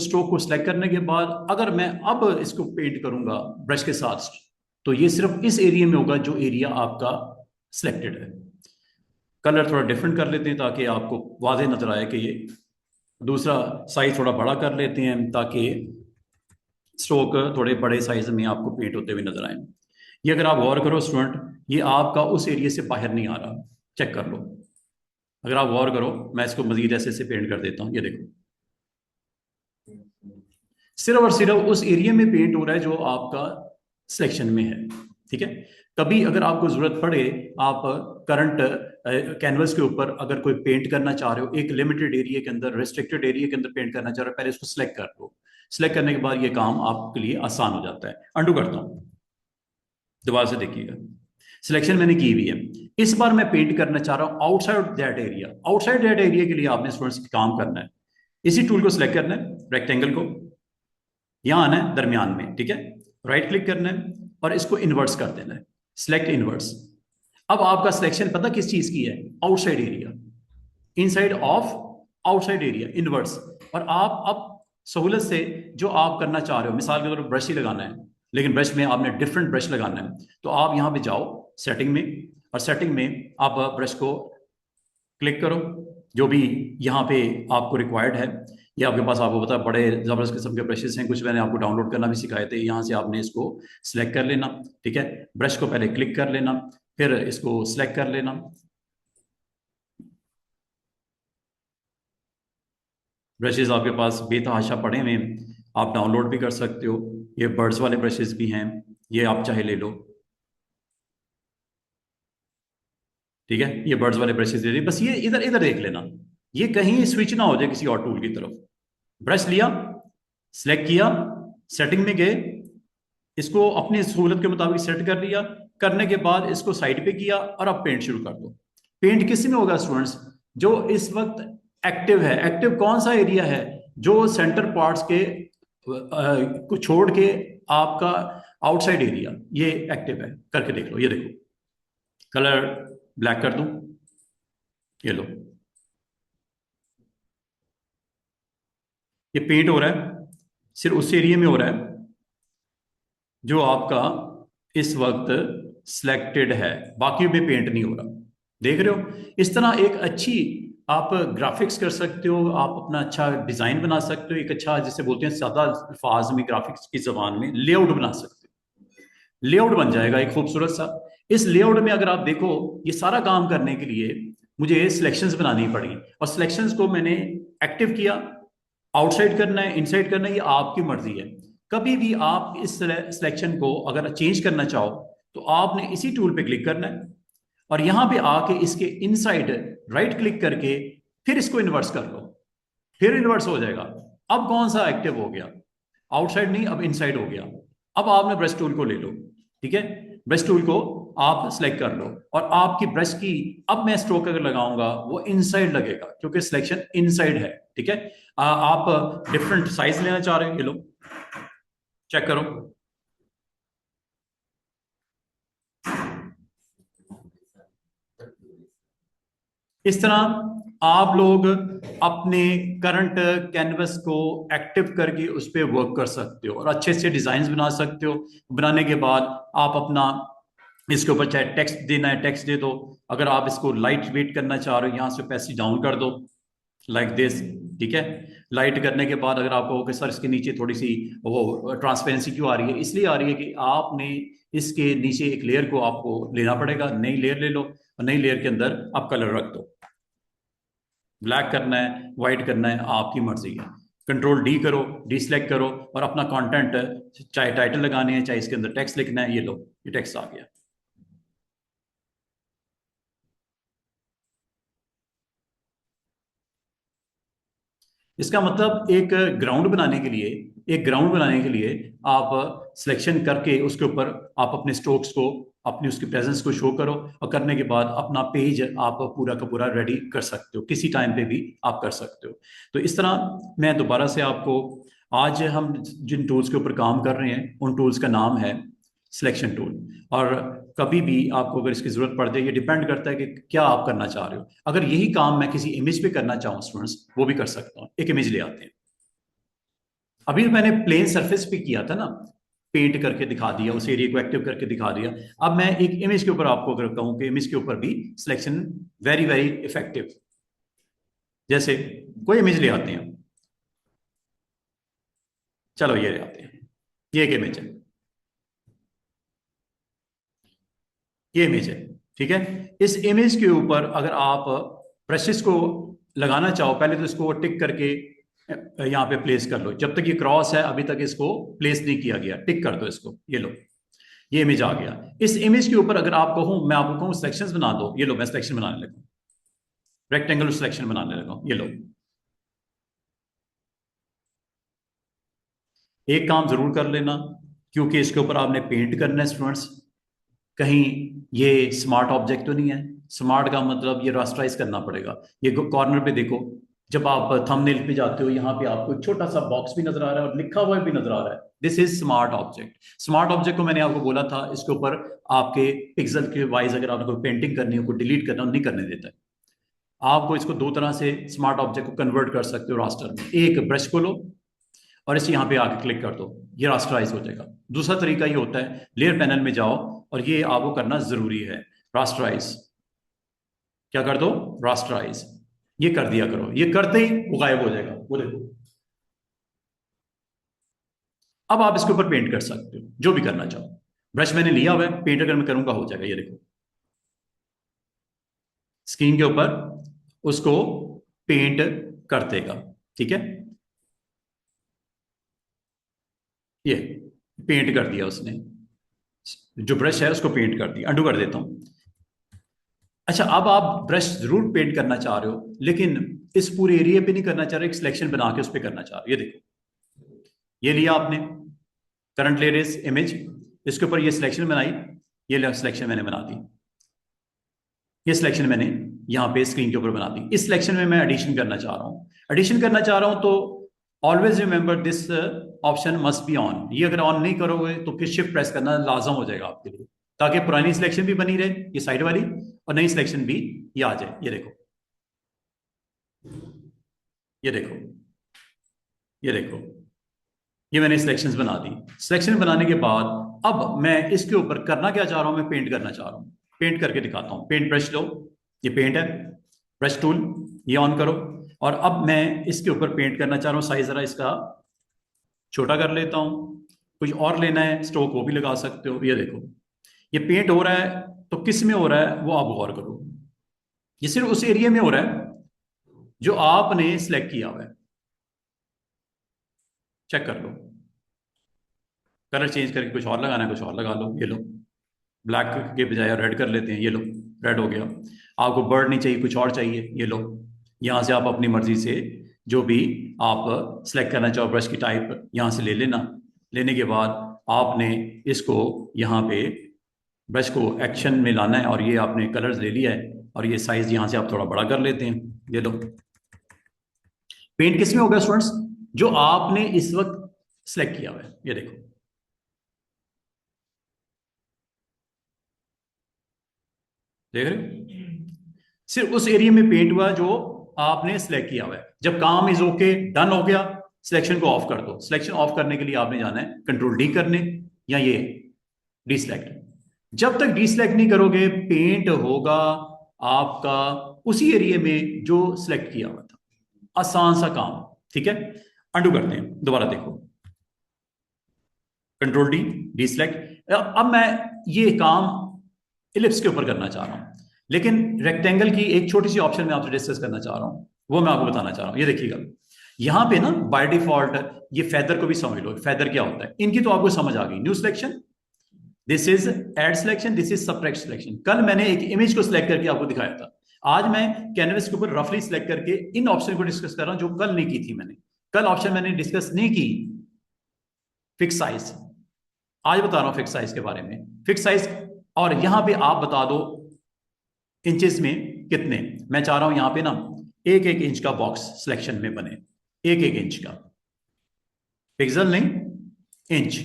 स्ट्रोक को सिलेक्ट करने के बाद अगर मैं अब इसको पेंट करूंगा ब्रश के साथ, तो ये सिर्फ इस एरिया में होगा जो एरिया आपका सिलेक्टेड है। कलर थोड़ा डिफरेंट कर लेते हैं ताकि आपको वाज़ेह नजर आए कि ये दूसरा साइज थोड़ा बड़ा कर लेते हैं ताकि स्ट्रोक थोड़े बड़े साइज में आपको पेंट होते हुए नजर आए। ये अगर आप गौर करो स्टूडेंट, ये आपका उस एरिया से बाहर नहीं आ रहा, चेक कर लो। अगर आप गौर करो, मैं इसको मजीद ऐसे से पेंट कर देता हूँ, ये देखो, सिर्फ और सिर्फ उस एरिया में पेंट हो रहा है जो आपका सिलेक्शन में है। ठीक है, कभी अगर आपको जरूरत पड़े, आप करंट कैनवस के ऊपर अगर कोई पेंट करना चाह रहे हो, एक लिमिटेड एरिया के अंदर, रिस्ट्रिक्टेड एरिया के अंदर पेंट करना चाह रहे हो, पहले इसको सिलेक्ट कर लो। सिलेक्ट करने के बाद ये काम आपके लिए आसान हो जाता है। अंडू करता हूँ, दोबारा से देखिएगा, सिलेक्शन मैंने की हुई है। इस बार मैं पेंट करना चाह रहा हूं outside that area. Outside that area के लिए आपने स्टूडेंट्स काम करना है, इसी टूल को सिलेक्ट करना है, रेक्टेंगल को, यहां आना है दरमियान में, ठीक है, राइट क्लिक करना है और इसको इन्वर्ट्स कर देना है, सिलेक्ट इन्वर्ट्स। अब आपका सिलेक्शन पता किस चीज की है? Outside area, inside of outside area, inverts. और आप अब सहूलत से जो आप करना चाह रहे हो, मिसाल के तौर पर ब्रश ही लगाना है, लेकिन ब्रश में आपने डिफरेंट ब्रश लगाना है, तो आप यहां पे जाओ सेटिंग में, और सेटिंग में आप ब्रश को क्लिक करो, जो भी यहाँ पे आपको रिक्वायर्ड है। ये आपके पास, आपको पता है, बड़े ज़बरदस्त किस्म के ब्रशेस हैं, कुछ मैंने आपको डाउनलोड करना भी सिखाए थे। यहाँ से आपने इसको सिलेक्ट कर लेना, ठीक है, ब्रश को पहले क्लिक कर लेना, फिर इसको सिलेक्ट कर लेना। ब्रशेस आपके पास बेतहाशा पड़े हुए हैं, आप डाउनलोड भी कर सकते हो। ये बर्ड्स वाले ब्रशेस भी हैं, ये आप चाहे ले लो, ठीक है, ये बर्ड्स वाले ब्रशेस दे दिए। बस ये इधर इधर देख लेना, ये कहीं स्विच ना हो जाए किसी और टूल की तरफ। ब्रश लिया, सिलेक्ट किया, सेटिंग में गए, इसको अपनी सहूलत के मुताबिक सेट कर लिया, करने के बाद इसको साइड पे किया और अब पेंट शुरू कर दो। पेंट किस में होगा स्टूडेंट्स? जो इस वक्त एक्टिव है। एक्टिव कौन सा एरिया है? जो सेंटर पार्ट्स के को छोड़ के आपका आउटसाइड एरिया, ये एक्टिव है। करके देख लो, ये देखो, कलर ब्लैक कर दूं, ये लो, ये पेंट हो रहा है, सिर्फ उस एरिया में हो रहा है जो आपका इस वक्त सिलेक्टेड है, बाकी में पेंट नहीं हो रहा। देख रहे हो? इस तरह एक अच्छी आप ग्राफिक्स कर सकते हो, आप अपना अच्छा डिजाइन बना सकते हो, एक अच्छा, जिसे बोलते हैं सादा अल्फाज में, ग्राफिक्स की जबान में लेआउट बना सकते हो। लेआउट बन जाएगा एक खूबसूरत सा। इस लेआउट में अगर आप देखो, ये सारा काम करने के लिए मुझे सिलेक्शंस बनानी पड़ी, और सिलेक्शंस को मैंने एक्टिव किया। आउटसाइड करना है, इनसाइड करना है, ये आपकी मर्जी है। कभी भी आप इस सिलेक्शन को अगर चेंज करना चाहो तो आपने इसी टूल पे क्लिक करना है, और यहां पे आके इसके इनसाइड राइट क्लिक करके फिर इसको इन्वर्स कर लो, फिर इन्वर्स हो जाएगा। अब कौन सा एक्टिव हो गया? आउटसाइड नहीं, अब इनसाइड हो गया। अब आपने ब्रश टूल को ले लो, ठीक है, ब्रश टूल को आप सिलेक्ट कर लो, और आपकी ब्रश की, अब मैं स्ट्रोक अगर लगाऊंगा वो इनसाइड लगेगा क्योंकि सिलेक्शन इनसाइड है, ठीक है। आप डिफरेंट साइज लेना चाह रहे हैं, ये लो, चेक करो। इस तरह आप लोग अपने करंट कैनवस को एक्टिव करके उस पर वर्क कर सकते हो और अच्छे से डिजाइन बना सकते हो। बनाने के बाद आप अपना इसके ऊपर चाहे टेक्स्ट देना है, टेक्स्ट दे दो। अगर आप इसको लाइट वेट करना चाह रहे हो, यहाँ से पैसे डाउन कर दो, लाइक दिस, ठीक है। लाइट करने के बाद अगर आपको कि सर इसके नीचे थोड़ी सी वो ट्रांसपेरेंसी क्यों आ रही है, इसलिए आ रही है कि आपने इसके नीचे एक लेयर को आपको लेना पड़ेगा। नई लेयर ले लो, और नई लेयर के अंदर आप कलर रख दो। ब्लैक करना है, वाइट करना है, आपकी मर्जी है। कंट्रोल डी करो, डी सिलेक्ट करो, और अपना कंटेंट, चाहे टाइटल लगाने हैं, चाहे इसके अंदर टेक्स्ट लिखना है, ये लो, ये टेक्स्ट आ गया। इसका मतलब एक ग्राउंड बनाने के लिए आप सिलेक्शन करके उसके ऊपर आप अपने स्ट्रोक्स को, अपनी उसकी प्रेजेंस को शो करो, और करने के बाद अपना पेज आप पूरा का पूरा रेडी कर सकते हो, किसी टाइम पे भी आप कर सकते हो। तो इस तरह मैं दोबारा से आपको, आज हम जिन टूल्स के ऊपर काम कर रहे हैं उन टूल्स का नाम है सिलेक्शन टूल। और कभी भी आपको अगर इसकी जरूरत पड़ जाए, ये डिपेंड करता है कि क्या आप करना चाह रहे हो। अगर यही काम मैं किसी इमेज पे करना चाहूँ स्टूडेंट्स, वो भी कर सकता हूँ। एक इमेज ले आते हैं, अभी मैंने प्लेन सरफेस पे किया था ना, पेंट करके दिखा दिया, उस एरिया को एक्टिव करके दिखा दिया। अब मैं एक इमेज के ऊपर आपको अगर कहूँ कि इमेज के ऊपर भी सिलेक्शन वेरी वेरी इफेक्टिव, जैसे कोई इमेज ले आते हैं, चलो ये ले आते हैं, ये एक इमेज है, ये इमेज है, ठीक है। इस इमेज के ऊपर अगर आप ब्रशेस को लगाना चाहो, पहले तो इसको टिक करके यहाँ पे प्लेस कर लो। जब तक ये क्रॉस है अभी तक इसको प्लेस नहीं किया गया, टिक कर दो इसको, ये लो, ये इमेज आ गया। इस इमेज के ऊपर अगर आप कहूं, मैं आपको कहूं सिलेक्शंस बना दो, ये लो मैं सिलेक्शन बनाने लगा, रेक्टेंगल सिलेक्शन बनाने लगा, ये लो। एक काम जरूर कर लेना, क्योंकि इसके ऊपर आपने पेंट करना है स्टूडेंट्स, कहीं ये स्मार्ट ऑब्जेक्ट तो नहीं है। स्मार्ट का मतलब ये रास्टराइज करना पड़ेगा। ये कॉर्नर पे देखो, जब आप थंबनेल पे जाते हो, यहाँ पे आपको एक छोटा सा बॉक्स भी नजर आ रहा है और लिखा हुआ भी नजर आ रहा है, this is smart object. Smart object को मैंने आपको बोला था, इसके ऊपर आपके पिक्सल के वाइज अगर आपको पेंटिंग करनी हो, कोई डिलीट करना हो, नहीं करने देता है। आपको इसको दो तरह से स्मार्ट ऑब्जेक्ट को कन्वर्ट कर सकते हो रास्टर में। एक, ब्रश को लो और इसे यहाँ पे आके क्लिक कर दो, ये रास्टराइज हो जाएगा। दूसरा तरीका ये होता है, लेयर पैनल में जाओ और ये आपको करना जरूरी है, रास्टराइज। क्या कर दो? रास्टराइज। ये कर दिया करो, ये करते ही वो गायब हो जाएगा, वो देखो। अब आप इसके ऊपर पेंट कर सकते हो जो भी करना चाहो। ब्रश मैंने लिया हुआ है, पेंट अगर मैं करूंगा हो जाएगा, ये देखो स्क्रीन के ऊपर उसको पेंट कर देगा, ठीक है। ये पेंट कर दिया उसने, जो ब्रश है उसको पेंट कर दिया। अंडू कर देता हूं। अच्छा, अब आप ब्रश जरूर पेंट करना चाह रहे हो, लेकिन इस पूरे एरिया पे नहीं करना चाह रहे, एक सिलेक्शन बना के उस पर करना चाह रहे हो। ये देखो, ये लिया आपने करंट लेयर इज इमेज, इसके ऊपर ये सिलेक्शन बनाई, ये सिलेक्शन मैंने बना दी, ये सिलेक्शन मैंने यहाँ पे स्क्रीन के ऊपर बना दी। इस सिलेक्शन में मैं एडिशन करना चाह रहा हूँ, एडिशन करना चाह रहा हूँ, तो always remember this option must be on. ये अगर ऑन नहीं करोगे तो फिर शिफ्ट प्रेस करना लाजम हो जाएगा आपके लिए, ताकि पुरानी सिलेक्शन भी बनी रहे, ये साइड वाली, और नई सिलेक्शन भी ये आ जाए। ये देखो, ये देखो, ये देखो, ये मैंने सिलेक्शंस बना दी। सिलेक्शन बनाने के बाद अब मैं इसके ऊपर करना क्या चाह रहा हूं, मैं पेंट करना चाह रहा हूं। पेंट करके दिखाता हूं। पेंट ब्रश लो, ये पेंट है, ब्रश टूल ये ऑन करो, और अब मैं इसके ऊपर पेंट करना चाह रहा हूं। साइज जरा इसका छोटा कर लेता हूं। कुछ और लेना है स्ट्रोक, वो भी लगा सकते हो। ये देखो, ये पेंट हो रहा है, तो किस में हो रहा है वो आप गौर करो। ये सिर्फ उस एरिया में हो रहा है जो आपने सिलेक्ट किया हुआ है। चेक कर लो, कलर चेंज करके कुछ और लगाना है, कुछ और लगा लो। ये लो, ब्लैक के बजाय रेड कर लेते हैं, ये लो रेड हो गया। आपको बर्ड नहीं चाहिए, कुछ और चाहिए, ये लो। यहाँ से आप अपनी मर्जी से जो भी आप सेलेक्ट करना चाहो ब्रश की टाइप यहाँ से ले लेना। लेने के बाद आपने इसको यहाँ पे ब्रश को एक्शन में लाना है, और ये आपने कलर्स ले लिया है, और ये साइज यहाँ से आप थोड़ा बड़ा कर लेते हैं। ये लो, पेंट किस में होगा स्टूडेंट्स? जो आपने इस वक्त सेलेक्ट किया हुआ है। ये देखो, देख रहे हो, सिर्फ उस एरिया में पेंट हुआ जो आपने सिलेक्ट किया हुआ है। जब काम इज ओके, डन हो गया, सिलेक्शन को ऑफ कर दो। सिलेक्शन ऑफ करने के लिए आपने जाना है कंट्रोल डी करने, या ये डीसिलेक्ट। जब तक डीसिलेक्ट नहीं करोगे, पेंट होगा आपका उसी एरिया में जो सिलेक्ट किया हुआ था। आसान सा काम, ठीक है। अंडू करते हैं, दोबारा देखो, कंट्रोल डी, डीसिलेक्ट। अब मैं ये काम इलिप्स के ऊपर करना चाह रहा हूं, लेकिन रेक्टेंगल की एक छोटी सी ऑप्शन में आपसे डिस्कस करना चाह रहा हूं, वो मैं आपको बताना चाह रहा हूं। ये देखिएगा, यहां पे ना बाय डिफॉल्ट ये फेदर को भी समझ लो, फेदर क्या होता है। इनकी तो आपको समझ आ गई, new selection, this is add selection, this is subtract selection. कल मैंने एक इमेज को सिलेक्ट करके आपको दिखाया था, आज मैं कैनवस के ऊपर रफली सिलेक्ट करके इन ऑप्शन को डिस्कस कर रहा हूं, जो कल नहीं की थी मैंने। कल ऑप्शन मैंने डिस्कस नहीं की, फिक्स साइज। आज बता रहा हूं फिक्स साइज के बारे में, फिक्स साइज। और यहां पे आप बता दो इंचेस में कितने। मैं चाह रहा हूं यहां पे ना 1-1 इंच का बॉक्स सिलेक्शन में बने, 1-1 इंच का, पिक्सल नहीं इंच।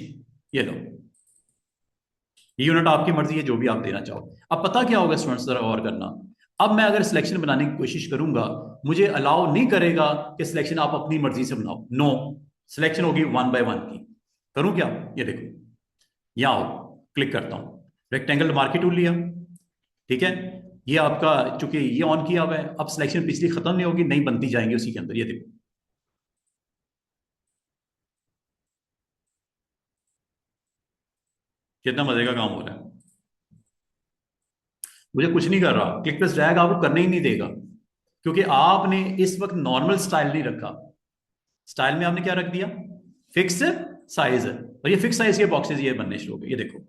ये लो, ये यूनिट आपकी मर्जी है, जो भी आप देना चाहो। अब पता क्या होगा स्टूडेंट्स, जरा गौर करना। अब मैं अगर सिलेक्शन बनाने की कोशिश करूंगा, मुझे अलाउ नहीं करेगा कि सिलेक्शन आप अपनी मर्जी से बनाओ। नो, सिलेक्शन होगी 1 by 1 की। करूं क्या? ये देखो, यहां आओ, क्लिक करता हूं, रेक्टेंगल मार्की टूल लिया, ठीक है। ये आपका चूंकि ये ऑन किया हुआ है, अब सिलेक्शन पिछली खत्म नहीं होगी, नई बनती जाएंगी उसी के अंदर। ये देखो, कितना मजे का काम हो रहा है। मुझे कुछ नहीं कर रहा, क्लिक प्रेस ड्रैग आपको करने ही नहीं देगा, क्योंकि आपने इस वक्त नॉर्मल स्टाइल नहीं रखा। स्टाइल में आपने क्या रख दिया, फिक्स साइज। और ये फिक्स साइज के बॉक्सेस ये बनने शुरू हो गए। ये देखो,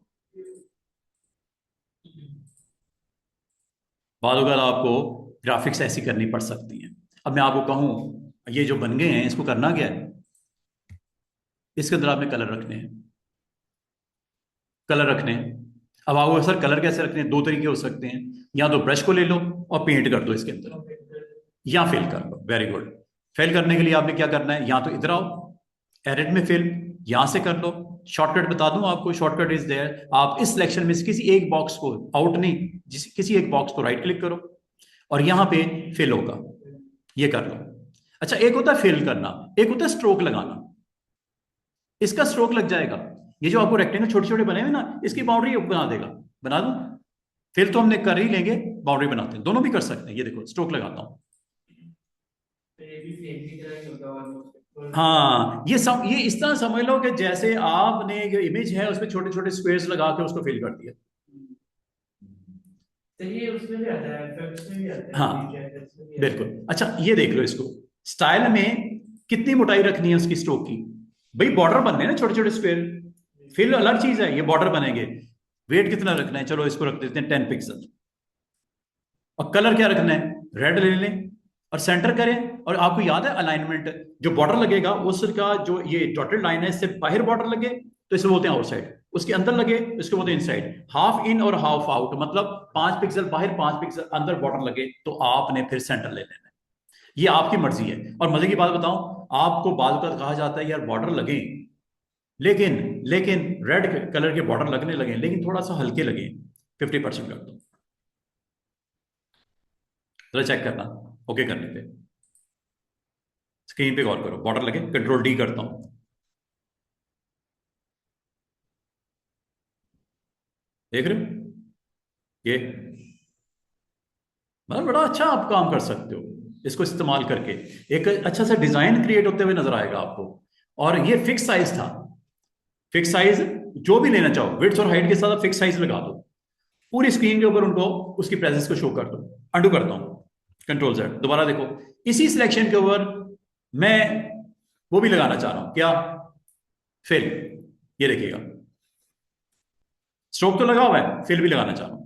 बाद अगर आपको ग्राफिक्स ऐसी करनी पड़ सकती है। अब मैं आपको कहूं, ये जो बन गए हैं इसको करना क्या है, इसके अंदर आपने कलर रखने हैं, कलर रखने हैं। अब आपको सर कलर कैसे रखने हैं, दो तरीके हो सकते हैं, या तो ब्रश को ले लो और पेंट कर दो इसके अंदर, या फिल कर लो। Very good. फिल करने के लिए आपने क्या करना है, या तो इधर आओ, एडिट में फिल, यहां से कर लो। शॉर्टकट बता दूं आपको, शॉर्टकट इज देयर। आप इस सिलेक्शन में से किसी एक बॉक्स को, आउट नहीं, किसी एक बॉक्स को राइट क्लिक करो और यहां पे फिल होगा, ये कर लो। अच्छा, एक होता है फिल करना, एक होता है स्ट्रोक लगाना। इसका स्ट्रोक लग जाएगा, ये जो आपको रेक्टेंगल छोटे छोटे बने हुए ना, इसकी बाउंड्री बना देगा। बना दूं, फिल तो हमने कर ही लेंगे, बाउंड्री बनाते हैं, दोनों भी कर सकते हैं। ये देखो, स्ट्रोक लगाता हूं। हाँ, ये इस तरह समझ लो कि जैसे आपने जो इमेज है उसमें छोटे छोटे स्क्वेयर्स लगा के उसको फिल कर दिया। तो ये उसमें भी आता है, इफेक्ट्स में भी आता है। हाँ बिल्कुल। अच्छा, ये देख लो, इसको स्टाइल में कितनी मोटाई रखनी है उसकी स्ट्रोक की। भाई बॉर्डर बनने ना छोटे छोटे स्क्वेयर, फिल अलग चीज है, ये बॉर्डर बनेंगे। वेट कितना रखना है, चलो इसको रख देते हैं 10 पिक्सल। और कलर क्या रखना है, रेड ले लें और सेंटर करें। और आपको याद है अलाइनमेंट, जो बॉर्डर लगेगा उसका जो ये डॉटेड लाइन है, इससे बाहर बॉर्डर लगे तो इसे बोलते हैं आउटसाइड, उसके अंदर लगे इसको बोलते हैं इनसाइड। हाफ इन और हाफ आउट, मतलब 5 पिक्सल बाहर 5 पिक्सल अंदर बॉर्डर लगे तो आपने फिर सेंटर ले लेना है। ये आपकी मर्जी है। और मजे की बात बताऊं, आपको बाल का कहा जाता है यार बॉर्डर लगे, लेकिन लेकिन रेड कलर के बॉर्डर लगने लगे, लेकिन थोड़ा सा हल्के लगे, 50% कर दो। जरा चेक करना, ओके करने पे स्क्रीन पे गौर करो, बॉर्डर लगे, कंट्रोल डी करता हूं, देख रहे हो ये, मतलब बड़ा अच्छा आप काम कर सकते हो इसको इस्तेमाल करके। एक अच्छा सा डिजाइन क्रिएट होते हुए नजर आएगा आपको। और ये फिक्स साइज था, फिक्स साइज जो भी लेना चाहो, विड्थ और हाइट के साथ फिक्स साइज लगा दो, पूरी स्क्रीन के ऊपर उनको उसकी प्रेजेंस को शो कर दो। अंडू करता हूं, कंट्रोल जेड, दोबारा देखो, इसी सिलेक्शन के ऊपर मैं वो भी लगाना चाह रहा हूं, क्या, फिल। ये देखिएगा, स्ट्रोक तो लगा हुआ है, फिल भी लगाना चाह रहा हूं।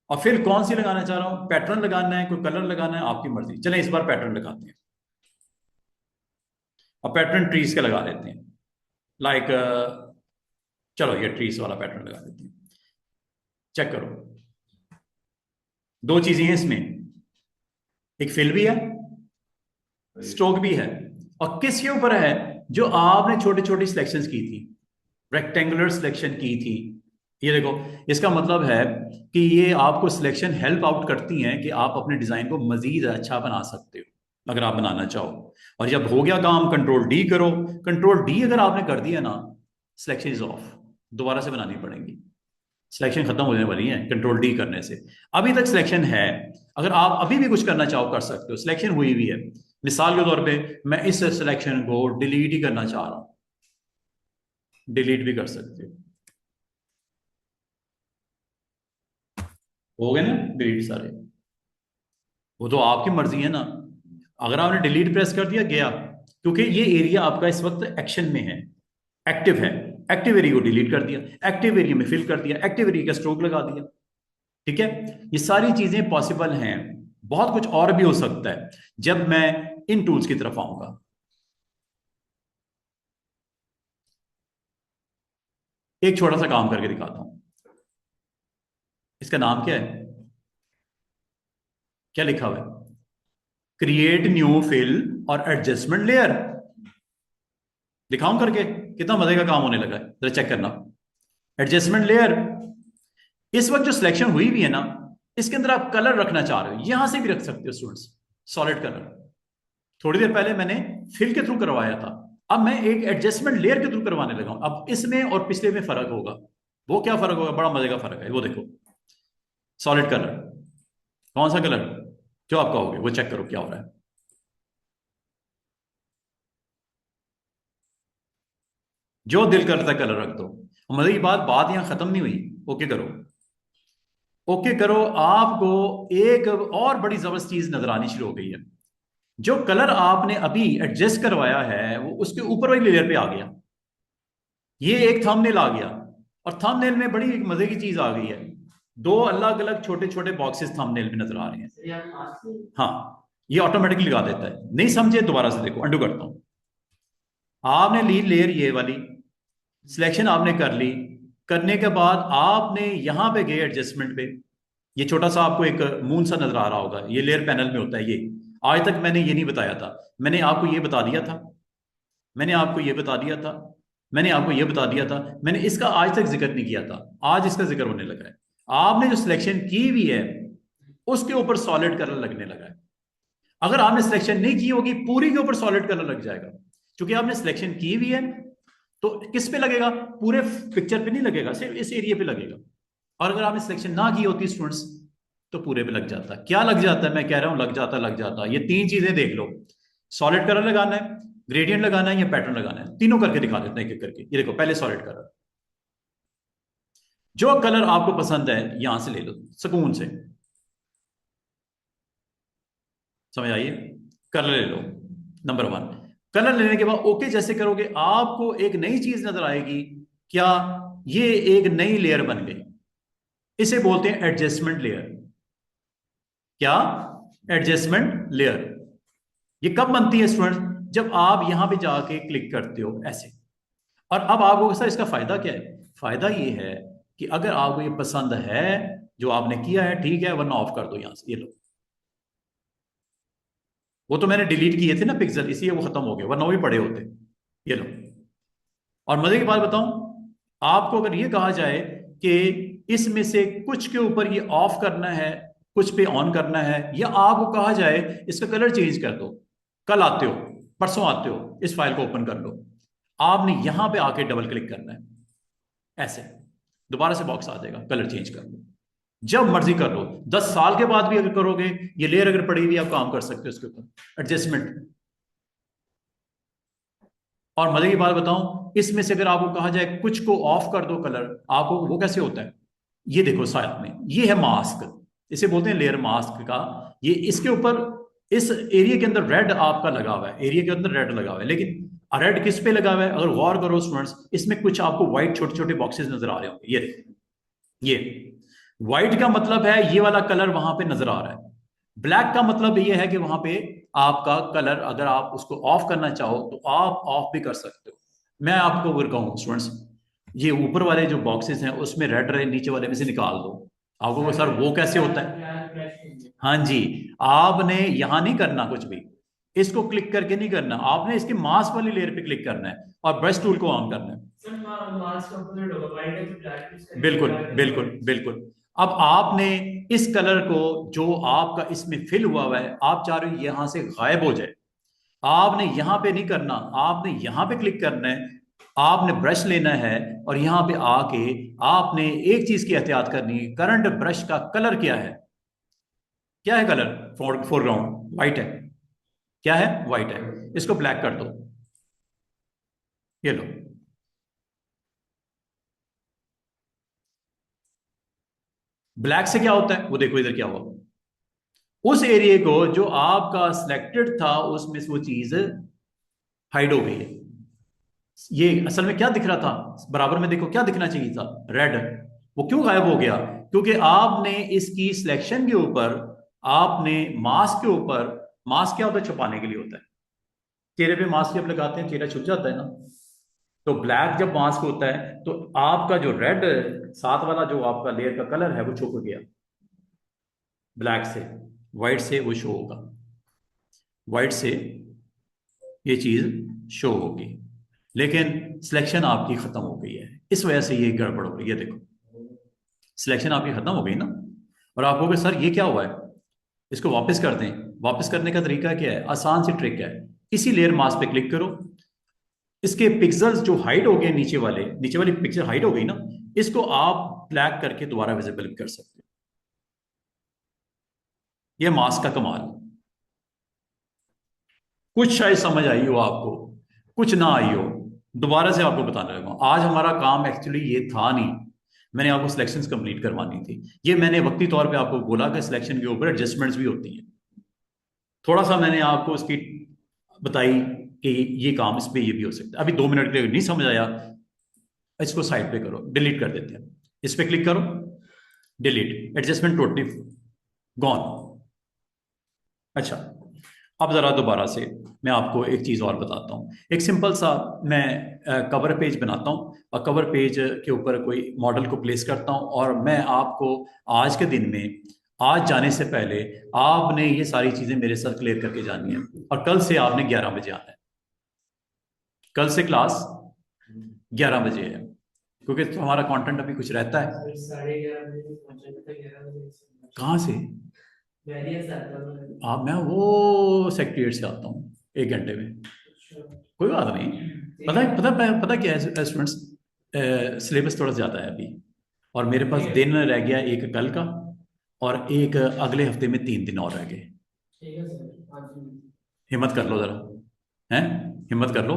और फिर कौन सी लगाना चाह रहा हूं, पैटर्न लगाना है, कोई कलर लगाना है, आपकी मर्जी। चलें इस बार पैटर्न लगाते हैं, और पैटर्न ट्रीज का लगा लेते हैं। लाइक चलो ये ट्रीज वाला पैटर्न लगा देते हैं। चेक करो, दो चीजें हैं इसमें, एक फिल भी है, स्ट्रोक भी है। और किसके ऊपर है, जो आपने छोटी छोटी सिलेक्शंस की थी, रेक्टेंगुलर सिलेक्शन की थी। ये देखो, इसका मतलब है कि ये आपको सिलेक्शन हेल्प आउट करती हैं कि आप अपने डिजाइन को मजीद अच्छा बना सकते हो अगर आप बनाना चाहो। और जब हो गया काम, कंट्रोल डी करो। कंट्रोल डी अगर आपने कर दिया ना, सिलेक्शन इज ऑफ, दोबारा से बनानी पड़ेगी। सिलेक्शन खत्म होने वाली है कंट्रोल डी करने से। अभी तक सिलेक्शन है, अगर आप अभी भी कुछ करना चाहो कर सकते हो, सिलेक्शन हुई हुई है। मिसाल के तौर पे मैं इस सिलेक्शन को डिलीट ही करना चाह रहा हूं, डिलीट भी कर सकते हो। हो गए ना डिलीट सारे, वो तो आपकी मर्जी है ना। अगर आपने डिलीट प्रेस कर दिया, गया, क्योंकि ये एरिया आपका इस वक्त एक्शन में है, एक्टिव है। एक्टिव एरिया को डिलीट कर दिया, एक्टिव एरिया में फिल कर दिया, एक्टिव एरिया का स्ट्रोक लगा दिया। ठीक है, ये सारी चीजें पॉसिबल हैं। बहुत कुछ और भी हो सकता है जब मैं इन टूल्स की तरफ आऊंगा। एक छोटा सा काम करके दिखाता हूं, इसका नाम क्या है, क्या लिखा हुआ है, क्रिएट न्यू फिल और एडजस्टमेंट लेयर। दिखाऊं करके, कितना मजे का काम होने लगा है, जरा चेक करना। एडजस्टमेंट लेयर, इस वक्त जो सिलेक्शन हुई भी है ना, इसके अंदर आप कलर रखना चाह रहे हो, यहां से भी रख सकते हो स्टूडेंट्स, सॉलिड कलर। थोड़ी देर पहले मैंने फिल के थ्रू करवाया था, अब मैं एक एडजस्टमेंट लेयर के थ्रू करवाने लगा हूं। अब इसमें और पिछले में फर्क होगा। वो क्या फर्क होगा, बड़ा मजे का फर्क है, वो देखो। सॉलिड कलर, कौन सा कलर जो आप कहोगे वो चेक करो क्या हो रहा है। जो दिल करता है कलर रख दो। मतलब ये बात यहां खत्म नहीं हुई। ओके करो, ओके करो। आपको एक और बड़ी जबरदस्त चीज नजर आनी शुरू हो गई है। जो कलर आपने अभी एडजस्ट करवाया है वो उसके ऊपर वाली लेयर पे आ गया। ये एक थंबनेल आ गया, और थंबनेल में बड़ी एक मजे की चीज आ गई है। दो अलग अलग छोटे छोटे बॉक्सेस थंबनेल में नजर आ रहे हैं। हाँ, ये ऑटोमेटिकली लगा देता है। नहीं समझे दोबारा से देखो, अंडू करता हूं। आपने ली लेयर ये वाली, सिलेक्शन आपने कर ली। करने के बाद आपने यहां पे गए एडजस्टमेंट पे। ये छोटा सा आपको एक मून सा नजर आ रहा होगा, ये लेयर पैनल में होता है ये। आज तक मैंने ये नहीं बताया था, मैंने आपको ये बता दिया था। मैंने आपको ये बता दिया था। मैंने आपको ये बता दिया था। मैंने इसका आज तक जिक्र नहीं किया था, आज इसका जिक्र होने लगा है। आपने जो सिलेक्शन की हुई है उसके ऊपर सॉलिड कलर लगने लगा है। अगर आपने सिलेक्शन नहीं की होगी पूरी के ऊपर सॉलिड कलर लग जाएगा। क्योंकि आपने सिलेक्शन की हुई है तो किस पे लगेगा? पूरे पिक्चर पे नहीं लगेगा, सिर्फ इस एरिया पे लगेगा। और अगर आपने सिलेक्शन ना की होती स्टूडेंट्स तो पूरे पे लग जाता। क्या लग जाता है? मैं कह रहा हूं लग जाता। ये तीन चीजें देख लो, सॉलिड कलर लगाना है, ग्रेडियंट लगाना है या पैटर्न लगाना है। तीनों करके दिखा देते हैं एक एक करके। ये देखो, पहले सॉलिड कलर, जो कलर आपको पसंद है यहां से ले लो सुकून से। समझ आइए, कलर ले लो। नंबर वन, कलर लेने के बाद ओके जैसे करोगे आपको एक नई चीज नजर आएगी। क्या? ये एक नई लेयर बन गई, इसे बोलते हैं एडजस्टमेंट लेयर। क्या? Adjustment layer. ये कब बनती है स्टूडेंट? जब आप यहां पे जाके क्लिक करते हो ऐसे। और अब आपको सर इसका फायदा क्या है? फायदा ये है कि अगर आपको ये पसंद है जो आपने किया है, ठीक है, वरना ऑफ कर दो यहां से। ये लो, वो तो मैंने डिलीट किए थे ना पिक्सल, इसलिए वो खत्म हो गए, वरना वो भी पड़े होते। ये लो। और मजे की बात बताऊं, आपको अगर ये कहा जाए कि इसमें से कुछ के ऊपर ये ऑफ करना है, कुछ पे ऑन करना है, या आपको कहा जाए इसका कलर चेंज कर दो, कल आते हो, परसों आते हो, इस फाइल को ओपन कर लो, आपने यहां पे आके डबल क्लिक करना है ऐसे, दोबारा से बॉक्स आ जाएगा, कलर चेंज कर लो। जब मर्जी कर लो, 10 साल के बाद भी अगर करोगे, ये लेयर अगर पड़ी हुई आप काम कर सकते हो इसके ऊपर एडजस्टमेंट। और मजे की बात बताऊं, इसमें से अगर आपको कहा जाए कुछ को ऑफ कर दो कलर, आपको वो कैसे होता है? ये देखो साथ में, ये है मास्क, इसे बोलते हैं लेयर मास्क का। ये इसके ऊपर इस एरिया के अंदर रेड आपका लगा हुआ है, एरिया के अंदर रेड लगा हुआ है, लेकिन रेड किस पे लगा हुआ है? अगर गौर करो स्टूडेंट्स, इसमें कुछ आपको व्हाइट छोटे छोटे बॉक्सेस नजर आ रहे होंगे। ये देखो, ये व्हाइट का मतलब है ये वाला कलर वहां पे नजर आ रहा है। ब्लैक का मतलब ये है कि वहां पे आपका कलर, अगर आप उसको ऑफ करना चाहो तो आप ऑफ भी कर सकते हो। मैं आपको अगर कहूँ स्टूडेंट्स, ये ऊपर वाले जो बॉक्सेस हैं उसमें रेड रहे, नीचे वाले में से निकाल दो। आपको वो सर वो कैसे होता है? हाँ जी, आपने यहां नहीं करना कुछ भी, इसको क्लिक करके नहीं करना, आपने इसके मास्क वाली लेयर पे क्लिक करना है और ब्रश टूल को ऑन करना है। बिल्कुल बिल्कुल बिल्कुल। अब आपने इस कलर को जो आपका इसमें फिल हुआ है, आप चाह रहे हो यहां से गायब हो जाए, आपने यहां पे नहीं करना, आपने यहां पे क्लिक करना है। आपने ब्रश लेना है और यहां पे आके आपने एक चीज की एहतियात करनी है, करंट ब्रश का कलर क्या है? क्या है कलर? फोरग्राउंड व्हाइट है। क्या है? व्हाइट है। इसको ब्लैक कर दो। ये लो, ब्लैक से क्या होता है वो देखो, इधर क्या हुआ, उस एरिया को जो आपका सिलेक्टेड था उसमें से वो चीज हाइड हो गई है। ये असल में क्या दिख रहा था बराबर में? देखो क्या दिखना चाहिए था, रेड। वो क्यों गायब हो गया? क्योंकि आपने इसकी सिलेक्शन के ऊपर, आपने मास्क के ऊपर, मास्क क्या होता है? छुपाने के लिए होता है। चेहरे पे मास्क जब लगाते हैं चेहरा छुप जाता है ना। तो ब्लैक जब मास्क होता है तो आपका जो रेड साथ वाला जो आपका लेयर का कलर है वो छुप गया, ब्लैक से। व्हाइट से वो शो होगा, व्हाइट से ये चीज शो होगी। लेकिन सिलेक्शन आपकी खत्म हो गई है, इस वजह से ये गड़बड़ हो गई है। देखो, सिलेक्शन आपकी खत्म हो गई ना। और आप कहोगे सर ये क्या हुआ है, इसको वापस कर दें। वापस करने का तरीका क्या है? आसान सी ट्रिक है। इसी लेयर मास्क पे क्लिक करो, इसके पिक्सल्स जो हाइड हो गए नीचे वाले, नीचे वाली पिक्चर हाइड हो गई ना, इसको आप ब्लैक करके दोबारा विजिबल कर सकते हो। ये मास का कमाल। कुछ शायद समझ आई हो आपको, कुछ ना आई हो, दोबारा से आपको बताने लगा हूं। आज हमारा काम एक्चुअली ये था नहीं, मैंने आपको सिलेक्शंस कंप्लीट करवानी थी। ये मैंने वक्ती तौर पे आपको बोला कि सिलेक्शन के ऊपर एडजस्टमेंट्स भी होती हैं। थोड़ा सा मैंने आपको उसकी बताई कि ये काम इस पे ये भी हो सकता है। अभी 2 मिनट के लिए नहीं समझ आया, इसको साइड पे करो, डिलीट कर देते हैं। इस पे क्लिक करो, डिलीट, एडजस्टमेंट टोटली गॉन। अच्छा, अब जरा दोबारा से मैं आपको एक चीज और बताता हूँ। एक सिंपल सा मैं कवर पेज बनाता हूँ और कवर पेज के ऊपर कोई मॉडल को प्लेस करता हूँ, और मैं आपको आज के दिन में, आज जाने से पहले आपने ये सारी चीजें मेरे साथ क्लियर करके जानी है। और कल से आपने 11 बजे आना है। कल से क्लास 11 बजे है, क्योंकि तो हमारा कंटेंट अभी कुछ रहता है। 11:30 कहाँ से? आप, मैं वो सेक्रेटरीट से आता हूँ 1 घंटे में। कोई बात नहीं। पता क्या है स्टूडेंट्स, सिलेबस थोड़ा ज़्यादा है अभी, और मेरे पास दिन रह गया एक कल का, और एक अगले हफ्ते में 3 दिन और रह गए। हिम्मत कर लो ज़रा, हैं, हिम्मत कर लो,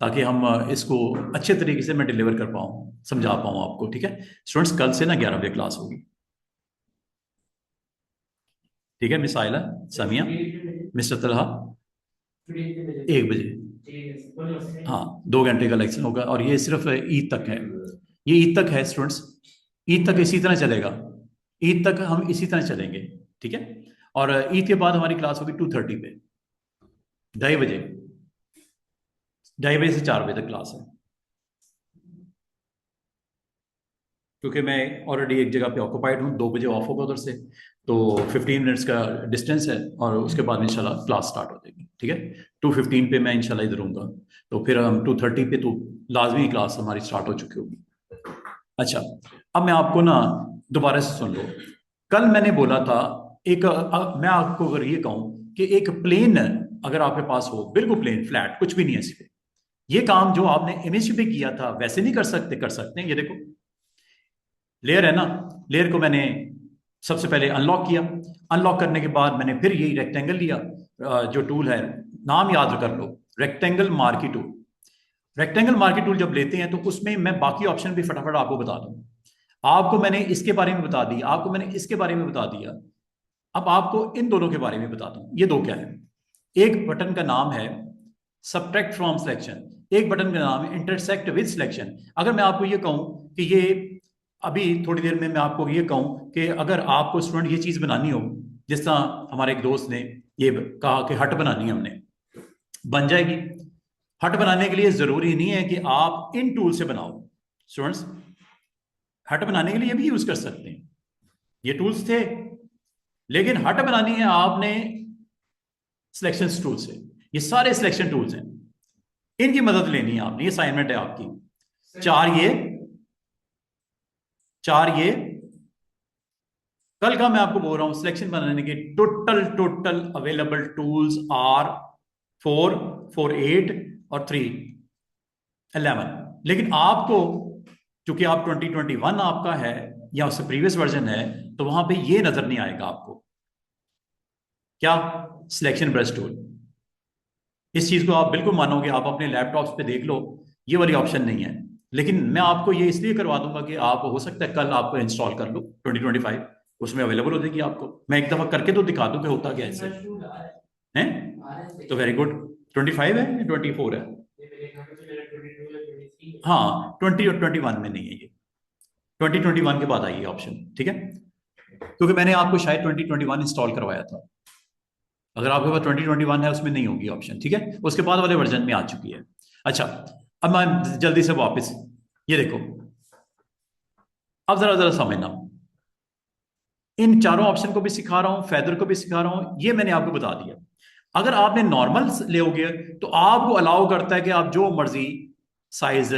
ताकि हम इसको अच्छे तरीके से मैं डिलीवर कर पाऊँ, समझा पाऊँ आपको। ठीक है स्टूडेंट्स, कल से ना 11 बजे क्लास होगी। ठीक है मिस आयला, समिया, मिस्टर तलहा, 1 बजे। हाँ, 2 घंटे का लेक्चर होगा, और ये सिर्फ ईद तक है। ये ईद तक है स्टूडेंट्स, ईद तक इसी तरह चलेगा। ईद तक हम इसी तरह चलेंगे। ठीक है, और ईद के बाद हमारी क्लास होगी 2:30 पे, 2:30 बजे, 2:30 बजे से 4 बजे तक क्लास है। क्योंकि मैं ऑलरेडी एक जगह पे ऑक्यूपाइड हूँ, 2 बजे ऑफ होगा उधर से, तो 15 मिनट्स का डिस्टेंस है, और उसके बाद इंशाल्लाह क्लास स्टार्ट हो जाएगी। ठीक है, 2:15 पे मैं इंशाल्लाह इधर हूँगा, तो फिर हम 2:30 पे तो लाजमी क्लास हमारी स्टार्ट हो चुकी होगी। अच्छा, अब मैं आपको ना दोबारा से सुन लो। कल मैंने बोला था, एक मैं आपको अगर ये कहूँ कि एक प्लेन अगर आपके पास हो, बिल्कुल प्लेन फ्लैट, कुछ भी नहीं है इस पे, ये काम जो आपने इमेज पे किया था वैसे नहीं कर सकते? कर सकते हैं। ये देखो लेयर है ना, लेयर को मैंने सबसे पहले अनलॉक किया। अनलॉक करने के बाद मैंने फिर यही रेक्टेंगल लिया, जो टूल है, नाम याद कर लो, rectangle marquee tool. Rectangle marquee tool जब लेते हैं तो उसमें मैं बाकी ऑप्शन भी फटाफट आपको बता दूं। आपको मैंने इसके बारे में बता दिया, आपको मैंने इसके बारे में बता दिया, अब आपको इन दोनों के बारे में बता दूं। ये दो क्या है? एक बटन का नाम है सब्ट्रैक्ट फ्रॉम सिलेक्शन, एक बटन का नाम है इंटरसेक्ट विद सिलेक्शन। अगर मैं आपको ये कहूं कि ये, अभी थोड़ी देर में मैं आपको ये कहूं कि अगर आपको स्टूडेंट ये चीज बनानी हो, जिस तरह हमारे एक दोस्त ने ये कहा कि हट बनानी है, हमने बन जाएगी। हट बनाने के लिए जरूरी नहीं है कि आप इन टूल से बनाओ स्टूडेंट्स, हट बनाने के लिए भी यूज कर सकते हैं, ये टूल्स थे। लेकिन हट बनानी है आपने सिलेक्शन टूल से। ये सारे सिलेक्शन टूल्स हैं, इनकी मदद लेनी है आपने, ये असाइनमेंट है आपकी। चार ये कल का मैं आपको बोल रहा हूं, सिलेक्शन बनाने के total total available tools are 4, 4, 8 और 3, 11। लेकिन आपको, चूंकि आप 2021 आपका है या उससे प्रीवियस वर्जन है, तो वहां पे ये नजर नहीं आएगा आपको। क्या? Selection brush tool. इस चीज को आप बिल्कुल मानोगे, आप अपने लैपटॉप्स पे देख लो, ये वाली ऑप्शन नहीं है। लेकिन मैं आपको ये इसलिए करवा दूंगा कि आप, हो सकता है कल आपको इंस्टॉल कर लो 2025, उसमें अवेलेबल हो जाएगी आपको। मैं एक दफा करके तो दिखा दूं कि होता क्या है तो वेरी गुड। 25 है या 24 है? हाँ, 20 और 21 में नहीं है ये, 2021 के बाद आई है ऑप्शन। ठीक है, क्योंकि मैंने आपको शायद 2021 इंस्टॉल करवाया था। अगर आपके पास 2021 है उसमें नहीं होगी ऑप्शन। ठीक है, उसके बाद वाले वर्जन में आ चुकी है। अच्छा, अब मैं जल्दी से वापस, ये देखो, अब जरा जरा समझना, इन चारों ऑप्शन को भी सिखा रहा हूं, फेदर को भी सिखा रहा हूं, ये मैंने आपको बता दिया। अगर आपने नॉर्मल लोगे तो आपको अलाउ करता है कि आप जो मर्जी साइज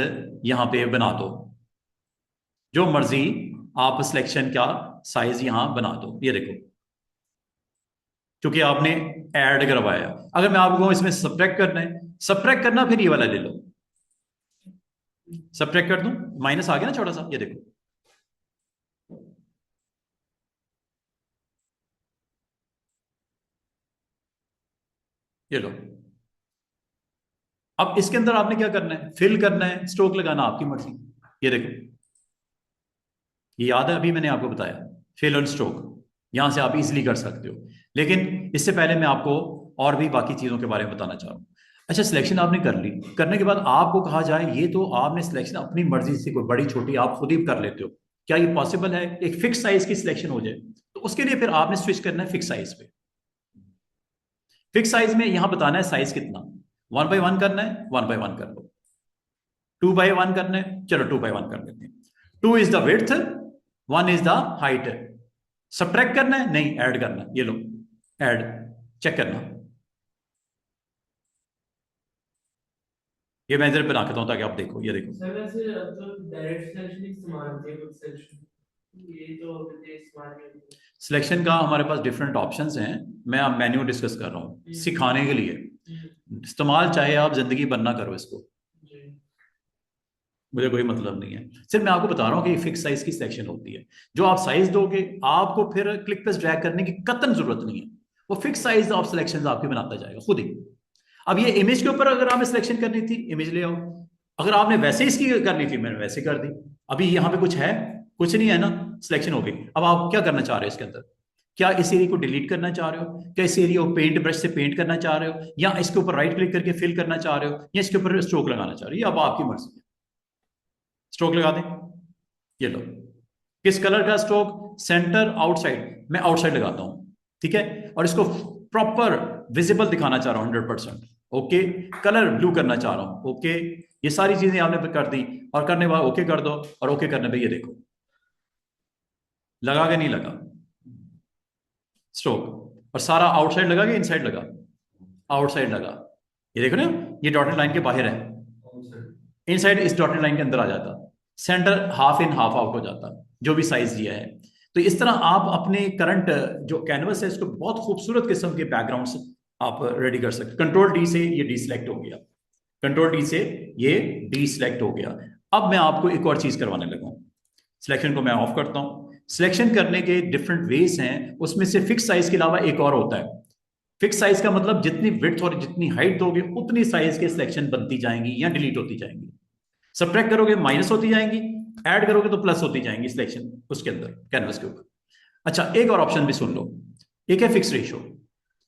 यहां पे बना दो, जो मर्जी आप सिलेक्शन का साइज यहां बना दो। ये देखो, क्योंकि आपने ऐड करवाया। अगर मैं आपको इसमें सब्ट्रैक्ट करना है, सब्ट्रैक्ट करना, फिर ये वाला ले लो, सब्ट्रैक्ट कर दूं, माइनस आ गया ना छोटा सा, ये देखो। ये लो। अब इसके अंदर आपने क्या करना है, फिल करना है, स्ट्रोक लगाना आपकी मर्जी। ये देखो, ये याद है अभी मैंने आपको बताया, फिल और स्ट्रोक यहां से आप इजीली कर सकते हो। लेकिन इससे पहले मैं आपको और भी बाकी चीजों के बारे में बताना चाह रहा हूँ। अच्छा, सिलेक्शन आपने कर ली, करने के बाद आपको कहा जाए ये तो आपने सिलेक्शन अपनी मर्जी से, कोई बड़ी छोटी आप खुद ही कर लेते हो, क्या ये पॉसिबल है एक फिक्स साइज की सिलेक्शन हो जाए? तो उसके लिए फिर आपने स्विच करना है फिक्स साइज पे। फिक्स साइज में यहां बताना है साइज कितना, 1 बाय 1 करना है, 1 बाय 1 कर लो। 2 बाय 1 करना है, चलो 2 बाय 1 कर लेते हैं। 2 is the width, 1 is the height. Subtract करना है? नहीं, ऐड करना है। ये लो, ऐड, चेक करना। ये मैं इधर बना के हूं ताकि आप देखो। ये देखो सर वैसे तो डायरेक्ट सिलेक्शन इस्तेमाल होती है, कुछ सिलेक्शन ये तो मुझे इस्तेमाल नहीं होती। सिलेक्शन का हमारे पास डिफरेंट ऑप्शंस हैं, मैं अब मेन्यू डिस्कस कर रहा हूँ सिखाने के लिए। इस्तेमाल चाहे आप जिंदगी बनना करो इसको, जी। मुझे कोई मतलब नहीं है, सिर्फ मैं आपको बता रहा हूँ कि फिक्स साइज की सिलेक्शन होती है। जो आप साइज दोगे आपको फिर क्लिक पे ड्रैग करने की कतई जरूरत नहीं है, वो फिक्स साइज ऑफ सिलेक्शन आपकी बनाता जाएगा खुद ही। अब ये इमेज के ऊपर अगर आपने सिलेक्शन करनी थी, इमेज ले आओ। अगर आपने वैसे इसकी करनी थी, मैंने वैसे कर दी। अभी यहाँ पे कुछ है? कुछ नहीं है ना, सिलेक्शन हो गई। अब आप क्या करना चाह रहे हो इसके अंदर? क्या इस एरिया को डिलीट करना चाह रहे हो, क्या इस एरिया को पेंट ब्रश से पेंट करना चाह रहे हो, या इसके ऊपर राइट क्लिक करके फिल करना चाह रहे हो, या इसके ऊपर स्ट्रोक लगाना चाह रहे हो? ये अब आपकी मर्जी है। स्ट्रोक लगा दें, ये लो। किस कलर का स्ट्रोक? सेंटर आउटसाइड, मैं आउटसाइड लगाता हूं, ठीक है। और इसको प्रॉपर विजिबल दिखाना चाह रहा हूं 100%। ओके, कलर ब्लू करना चाह रहा हूं, ओके। ये सारी चीजें आपने कर दी, और करने के बाद ओके कर दो। और ओके करने पे ये देखो लगा के नहीं लगा स्ट्रोक, और सारा आउटसाइड लगा कि इनसाइड लगा? आउटसाइड लगा। ये देखो ना, ये डॉटेड लाइन के बाहर है, इनसाइड इस डॉटेड लाइन के अंदर आ जाता, centre half in half out हो जाता, जो भी साइज दिया है। तो इस तरह आप अपने करंट जो कैनवस है इसको बहुत खूबसूरत किस्म के बैकग्राउंड से आप रेडी कर सकते। कंट्रोल डी से ये डी सिलेक्ट हो गया, कंट्रोल डी से ये डी सिलेक्ट हो गया। अब मैं आपको एक और चीज करवाने लगा हूं, सिलेक्शन को मैं ऑफ करता हूं। सिलेक्शन करने के डिफरेंट वेज हैं, उसमें से फिक्स साइज के अलावा एक और होता है। फिक्स साइज का मतलब जितनी विड्थ और जितनी हाइट दोगे उतनी साइज के सिलेक्शन बनती जाएंगी या डिलीट होती जाएंगी। सब्ट्रैक्ट करोगे माइनस होती जाएंगी, ऐड करोगे तो प्लस होती जाएंगी सिलेक्शन उसके अंदर कैनवस के ऊपर। अच्छा, एक और ऑप्शन भी सुन लो, एक है फिक्स रेशियो।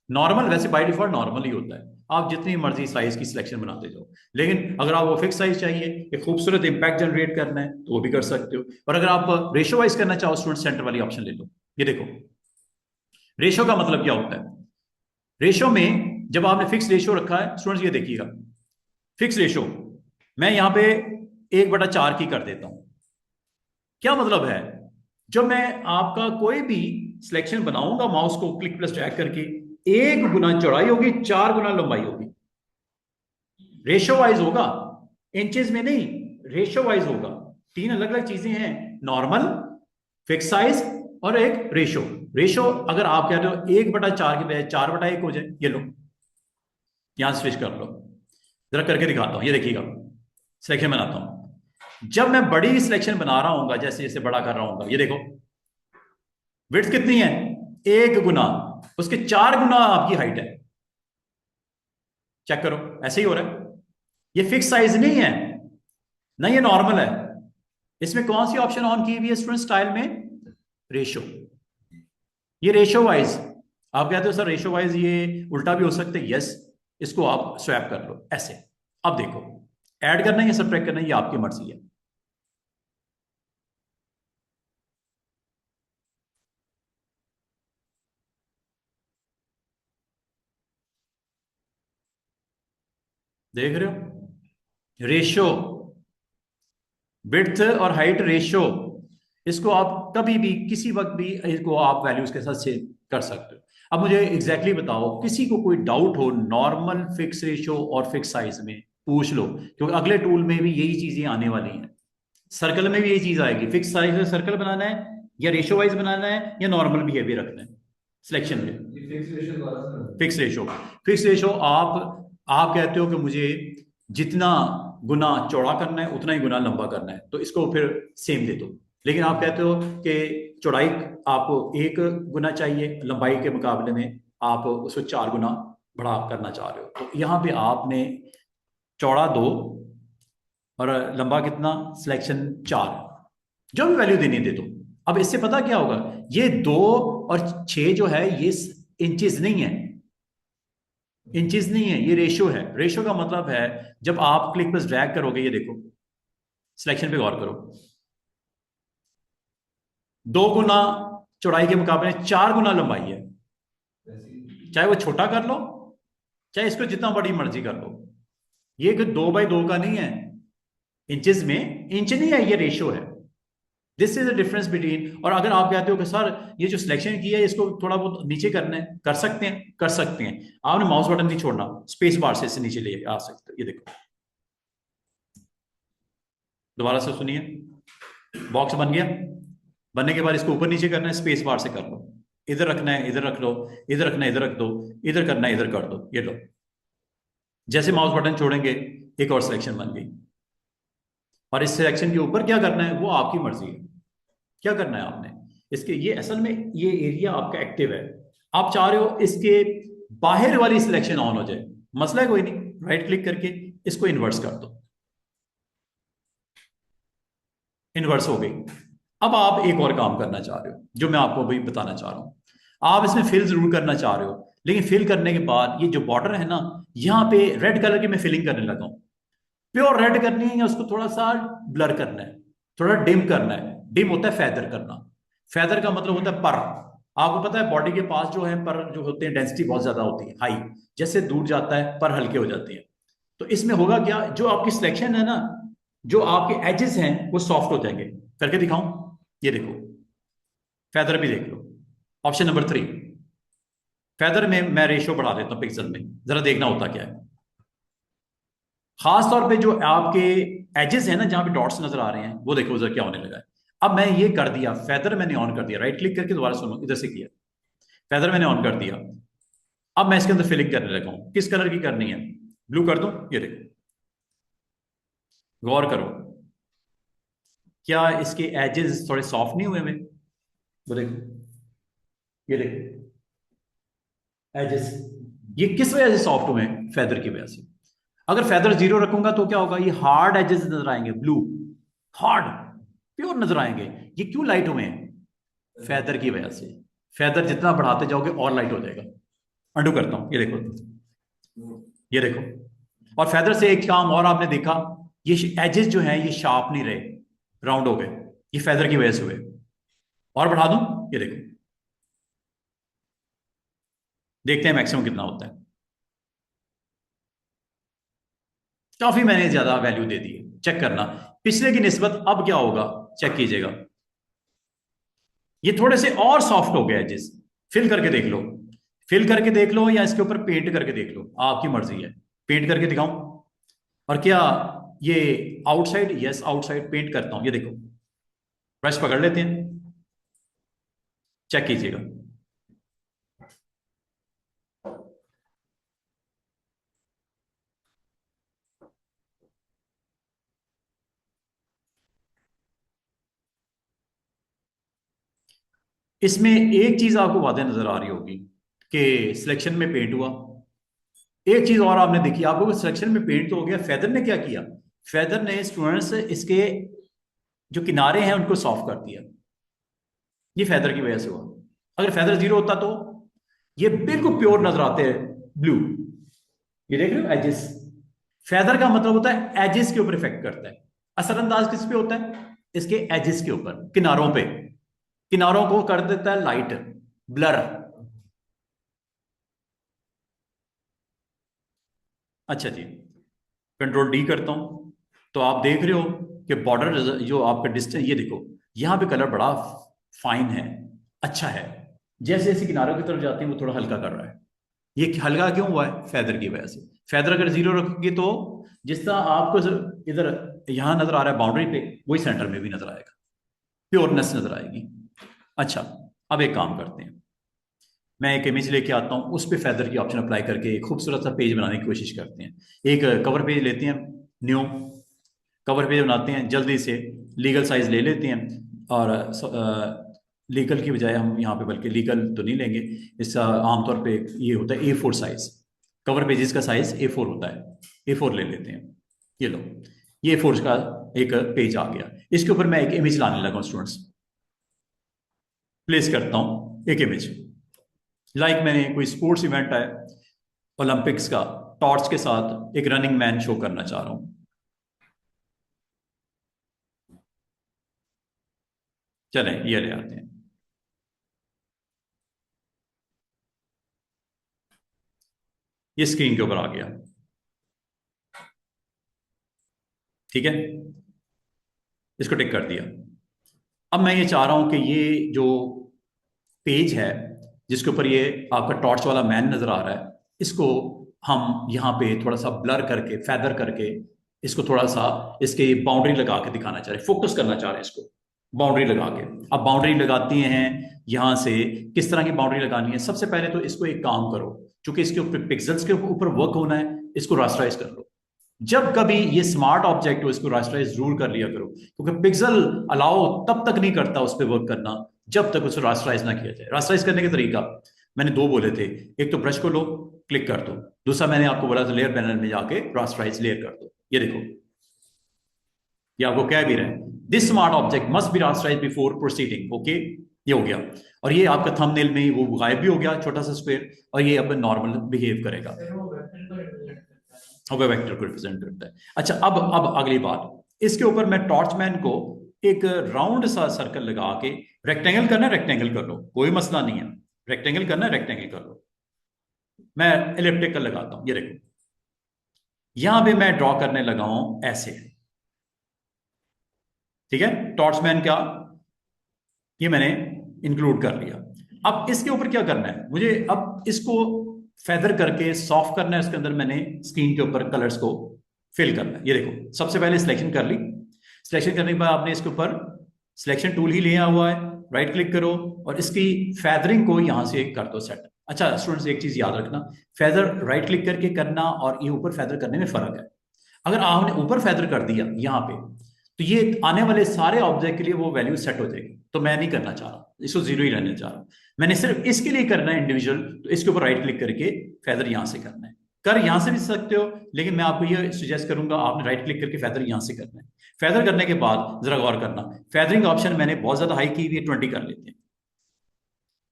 नॉर्मल वैसे बाय डिफॉल्ट नॉर्मल ही होता है, आप जितनी मर्जी साइज की सिलेक्शन बनाते जाओ। लेकिन अगर आप वो फिक्स साइज चाहिए, एक खूबसूरत इंपैक्ट जनरेट करना है, तो वो भी कर सकते हो। और अगर आप रेशियो वाइज करना चाहो, स्टूडेंट सेंटर वाली ऑप्शन ले लो। ये देखो, रेशियो का मतलब क्या होता है? रेशियो में जब आपने फिक्स रेशियो रखा है, स्टूडेंट्स ये देखिएगा, फिक्स रेशियो मैं यहां पे 1/4 की कर देता हूं। क्या मतलब है? जब मैं आपका कोई भी सिलेक्शन बनाऊंगा, माउस को क्लिक प्लस ड्रैग करके, 1 गुना चौड़ाई होगी, 4 गुना लंबाई होगी। रेशियो वाइज होगा, इंचेस में नहीं, रेशियो वाइज होगा। 3 अलग अलग चीजें हैं, नॉर्मल, फिक्स साइज और एक रेशियो। रेशियो अगर आप कहते हो 1/4 के बजाय 4/1 हो जाए, ये लो, यहां स्विच कर लो। जरा करके दिखाता हूं, ये देखिएगा, सिलेक्शन बनाता हूं। जब मैं बड़ी सिलेक्शन बना रहा हूँ, जैसे जैसे बड़ा कर रहा हूँ, ये देखो विड्थ कितनी है, 1 गुना, उसके 4 गुना आपकी हाइट है। चेक करो, ऐसे ही हो रहा है। ये फिक्स साइज नहीं है ना, ये नॉर्मल है। इसमें कौन सी ऑप्शन ऑन की हुई है स्टूडेंट स्टाइल में? रेशियो। ये रेशियो वाइज, आप कहते हो सर रेशियो वाइज ये उल्टा भी हो सकते हैं, यस। इसको आप स्वैप कर लो ऐसे। अब देखो, ऐड करना है या सब्ट्रैक्ट करना है, ये आपकी मर्जी है। देख रहे हो, रेशियो, विड्थ और हाइट रेशियो, इसको आप कभी भी किसी वक्त भी इसको आप वैल्यूज के साथ सेव कर सकते हो। अब मुझे एग्जैक्टली बताओ, किसी को कोई डाउट हो नॉर्मल, फिक्स रेशियो और फिक्स साइज में, पूछ लो, क्योंकि अगले टूल में भी यही चीजें आने वाली हैं। सर्कल में भी यही चीज आएगी, फिक्स साइज में सर्कल बनाना है या रेशियो वाइज बनाना है या नॉर्मल बिहेवियर रखना है सिलेक्शन में। फिक्स रेशियो, फिक्स रेशियो आप कहते हो कि मुझे जितना गुना चौड़ा करना है उतना ही गुना लंबा करना है, तो इसको फिर सेम दे दो। लेकिन आप कहते हो कि चौड़ाई आपको 1 गुना चाहिए, लंबाई के मुकाबले में आप उसको 4 गुना बड़ा करना चाह रहे हो, तो यहाँ पे आपने चौड़ा 2 और लंबा कितना, सिलेक्शन 4, जो भी वैल्यू देनी दे दो। अब इससे पता क्या होगा, ये 2 और 6 जो है ये इंचेस नहीं है, इंचेस नहीं है, ये रेशियो है। रेशियो का मतलब है जब आप क्लिक पर ड्रैग करोगे, ये देखो सिलेक्शन पे गौर करो, 2 गुना चौड़ाई के मुकाबले 4 गुना लंबाई है। चाहे वो छोटा कर लो, चाहे इसको जितना बड़ी मर्जी कर लो, ये 2x2 का नहीं है, इंचेस में इंच नहीं है, ये रेशियो है। This is the difference between. और अगर आप कहते हो कि सर ये जो सिलेक्शन किया है इसको थोड़ा बहुत नीचे करना है, कर सकते हैं, कर सकते हैं। आपने माउस बटन नहीं छोड़ना, स्पेस बार से इससे नीचे ले आ सकते हो। ये देखो, दोबारा से सुनिए, बॉक्स बन गया, बनने के बाद इसको ऊपर नीचे करना है, स्पेस बार से कर लो, इधर रखना है इधर रख लो, इधर रखना है इधर रख दो, इधर करना है इधर कर दो, ये लो। जैसे माउस बटन छोड़ेंगे एक और सिलेक्शन बन गई। और इस सिलेक्शन के ऊपर क्या करना है वो आपकी मर्जी है, क्या करना है आपने इसके। ये असल में ये एरिया आपका एक्टिव है, आप चाह रहे हो इसके बाहर वाली सिलेक्शन ऑन हो जाए, मसला है कोई नहीं, राइट क्लिक करके इसको इन्वर्स कर दो, इन्वर्स हो गई। अब आप एक और काम करना चाह रहे हो जो मैं आपको अभी बताना चाह रहा हूं। आप इसमें फिल जरूर करना चाह रहे हो, लेकिन फिल करने के बाद ये जो बॉर्डर है ना, यहां पे रेड कलर की मैं फिलिंग करने लगा हूं। प्योर रेड करनी है या उसको थोड़ा सा ब्लर करना है, थोड़ा डिम करना है। डिम होता है फेदर करना, फेदर का मतलब होता है पर। आपको पता है बॉडी के पास जो है पर जो होते हैं डेंसिटी बहुत ज्यादा होती है, हाई, जैसे दूर जाता है पर हल्के हो जाते हैं। तो इसमें होगा क्या, जो आपकी सिलेक्शन है ना, जो आपके एजेस हैं वो सॉफ्ट हो जाएंगे। करके दिखाऊं, ये देखो, फेदर भी देख लो, ऑप्शन नंबर 3, फेदर में मैं रेशियो बढ़ा देता हूं पिक्सल में, जरा देखना होता क्या है। खास तौर पे जो आपके एजेस है ना, जहां पे डॉट्स नजर आ रहे हैं, वो देखो उधर क्या होने लगा है। अब मैं ये कर दिया, फेदर मैंने ऑन कर दिया, राइट क्लिक करके दोबारा सुनो, इधर से किया, फेदर मैंने ऑन कर दिया। अब मैं इसके अंदर फिलिंग करने लगा हूं, किस कलर की करनी है, ब्लू कर दूं, ये देखो, गौर करो, क्या इसके एजेस थोड़े सॉफ्ट नहीं हुए में, वो देखो, ये देखो एजेस, ये किस वजह से सॉफ्ट हुए हैं, फेदर की वजह से। अगर फेदर 0 रखूंगा तो क्या होगा, ये हार्ड एजेस नजर आएंगे, ब्लू हार्ड प्योर नजर आएंगे। ये क्यों लाइट हुए हैं, फेदर की वजह से। फेदर जितना बढ़ाते जाओगे और लाइट हो जाएगा। अंडू करता हूं, ये देखो, ये देखो। और फेदर से एक काम और आपने देखा, ये एजेस जो हैं ये शार्प नहीं रहे, राउंड हो गए, ये फेदर की वजह से हुए। और बढ़ा दूं, ये देखो, देखते हैं मैक्सिमम कितना होता है। काफी मैंने ज्यादा वैल्यू दे दी है, चेक करना पिछले की निस्बत अब क्या होगा, चेक कीजिएगा। ये थोड़े से और सॉफ्ट हो गए एजेस, फिल करके देख लो, फिल करके देख लो या इसके ऊपर पेंट करके देख लो, आपकी मर्जी है। पेंट करके दिखाऊं, और क्या ये आउटसाइड, यस आउटसाइड पेंट करता हूं, ये देखो, ब्रश पकड़ लेते हैं, चेक कीजिएगा। इसमें एक चीज आपको वादे नजर आ रही होगी कि सिलेक्शन में पेंट हुआ। एक चीज और आपने देखी, आपको सिलेक्शन में पेंट तो हो गया, फेदर ने क्या किया, फेदर ने स्टूडेंट्स इसके जो किनारे हैं उनको सॉफ्ट कर दिया, ये फेदर की वजह से हुआ। अगर फेदर 0 होता तो ये बिल्कुल प्योर नजर आते हैं, ब्लू। ये देख रहे हो एजेस, फेदर का मतलब होता है एजेस के ऊपर इफेक्ट करता है। असरअंदाज किस पे होता है, इसके एजेस के ऊपर, किनारों पे, किनारों को कर देता है लाइट, ब्लर। अच्छा जी, कंट्रोल डी करता हूं, तो आप देख रहे हो कि बॉर्डर जो आपका डिस्टेंस, ये देखो यहां पे कलर बड़ा फाइन है, अच्छा है। जैसे जैसे किनारों की तरफ जाते हैं वो थोड़ा हल्का कर रहा है। ये हल्का क्यों हुआ है, फेदर की वजह से। फेदर अगर 0 रखोगे तो जिस तरह आपको इधर यहां नजर आ रहा है बाउंड्री पे, वही सेंटर में भी नजर आएगा, प्योरनेस नजर आएगी। अच्छा, अब एक काम करते हैं, मैं एक इमेज लेके आता हूँ, उस पर फेदर की ऑप्शन अप्लाई करके एक खूबसूरत सा पेज बनाने की कोशिश करते हैं। एक कवर पेज लेते हैं, न्यू कवर पेज बनाते हैं जल्दी से, लीगल साइज ले लेते हैं, और लीगल की बजाय हम यहाँ पे बल्कि लीगल तो नहीं लेंगे, इसका आमतौर पे ये होता है A4 साइज। कवर पेजेस का साइज A4 होता है, A4 ले लेते हैं। ये लो, ये A4 का एक पेज आ गया। इसके ऊपर मैं एक इमेज लाने लगा स्टूडेंट्स, प्लेस करता हूं एक इमेज। लाइक मैंने कोई स्पोर्ट्स इवेंट है ओलंपिक्स का, टॉर्च के साथ एक रनिंग मैन शो करना चाह रहा हूं। चलें ये ले आते हैं। ये स्क्रीन के ऊपर आ गया, ठीक है, इसको टिक कर दिया। अब मैं ये चाह रहा हूं कि ये जो पेज है जिसके ऊपर ये आपका टॉर्च वाला मैन नजर आ रहा है, इसको हम यहाँ पे थोड़ा सा ब्लर करके, फेदर करके, इसको थोड़ा सा इसके बाउंड्री लगा के दिखाना चाह रहे हैं, फोकस करना चाह रहे हैं इसको बाउंड्री लगा के। अब बाउंड्री लगाती हैं यहां से, किस तरह की बाउंड्री लगानी है? सबसे पहले तो इसको एक काम करो, चूंकि इसके ऊपर पिक्सल्स के ऊपर वर्क होना है, इसको रास्टराइज कर लो। जब कभी ये स्मार्ट ऑब्जेक्ट हो, इसको रास्टराइज जरूर कर लिया करो, क्योंकि पिक्सल अलाउ तब तक नहीं करता उस पर वर्क करना जब तक उसे रास्टराइज ना किया जाए। रास्टराइज करने के तरीका मैंने दो बोले थे, एक तो ब्रश को लो, क्लिक कर दो, दूसरा मैंने आपको बोला था लेयर पैनल में जाके रास्टराइज लेयर कर दो। ये देखो, ये आपको कह भी रहे हैं, this smart object must be rasterise before proceeding. Okay, ये हो गया। और ये आपका थंबनेल में वो गायब भी हो गया, छोटा सा स्क्वायर, और ये अब नॉर्मल बिहेव करेगा, और वेक्टर को रिप्रेजेंट करता है। अच्छा, अब अगली बात, इसके ऊपर मैं टॉर्चमैन को एक राउंड सा सर्कल लगा के, रेक्टेंगल करना है रेक्टेंगल कर लो, कोई मसला नहीं है, रेक्टेंगल करना है रेक्टेंगल कर लो। मैं एलिप्टिकल लगाता हूं, ये देखो, यहां पे मैं ड्रॉ करने लगा हूं ऐसे, ठीक है। टॉर्चमैन क्या, ये मैंने इंक्लूड कर लिया। अब इसके ऊपर क्या करना है मुझे, अब इसको फेदर करके सॉफ्ट करना है, इसके अंदर मैंने स्क्रीन के ऊपर कलर्स को फिल करना है। ये देखो, सबसे पहले सिलेक्शन कर ली, सिलेक्शन करने के बाद आपने इसके ऊपर सिलेक्शन टूल ही लिया हुआ है, राइट क्लिक करो और इसकी फेदरिंग को यहां से कर दो सेट। अच्छा स्टूडेंट्स, एक चीज याद रखना, फेदर राइट क्लिक करके करना और ये ऊपर फेदर करने में फर्क है। अगर आपने ऊपर फेदर कर दिया यहाँ पे, तो ये आने वाले सारे ऑब्जेक्ट के लिए वो वैल्यू सेट हो जाएगी, तो मैं नहीं करना चाह रहा, इसको जीरो ही रहने चाह रहा हूं। मैंने सिर्फ इसके लिए करना है इंडिविजुअल, तो इसके ऊपर राइट क्लिक करके फेदर यहां से करना है। कर यहां से भी सकते हो, लेकिन मैं आपको ये सजेस्ट करूंगा आपने राइट क्लिक करके फेदर यहां से करना है। फेदर करने के बाद जरा गौर करना, फेदरिंग ऑप्शन मैंने बहुत ज्यादा हाई की हुई है, 20 कर लेते हैं,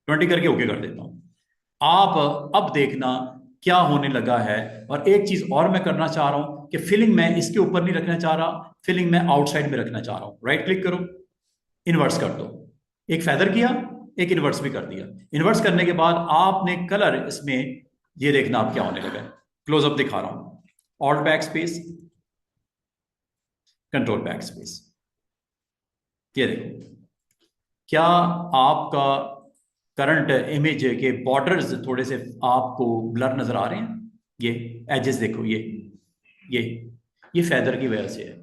20 करके ओके कर देता हूं। आप अब देखना क्या होने लगा है। और एक चीज और मैं करना चाह रहा हूं कि फिलिंग मैं इसके ऊपर नहीं रखना चाह रहा, फिलिंग मैं आउटसाइड में रखना चाह रहा हूं। राइट क्लिक करो, इन्वर्स कर दो, एक फेदर किया, एक इन्वर्स भी कर दिया। इन्वर्स करने के बाद आपने कलर इसमें, ये देखना आप क्या होने लगा है, क्लोजअप दिखा रहा हूं, alt back space, control back space. ये देखो, क्या आपका करंट इमेज के बॉर्डर्स थोड़े से आपको ब्लर नजर आ रहे हैं? ये एजेस देखो, ये ये फेदर की वजह से है,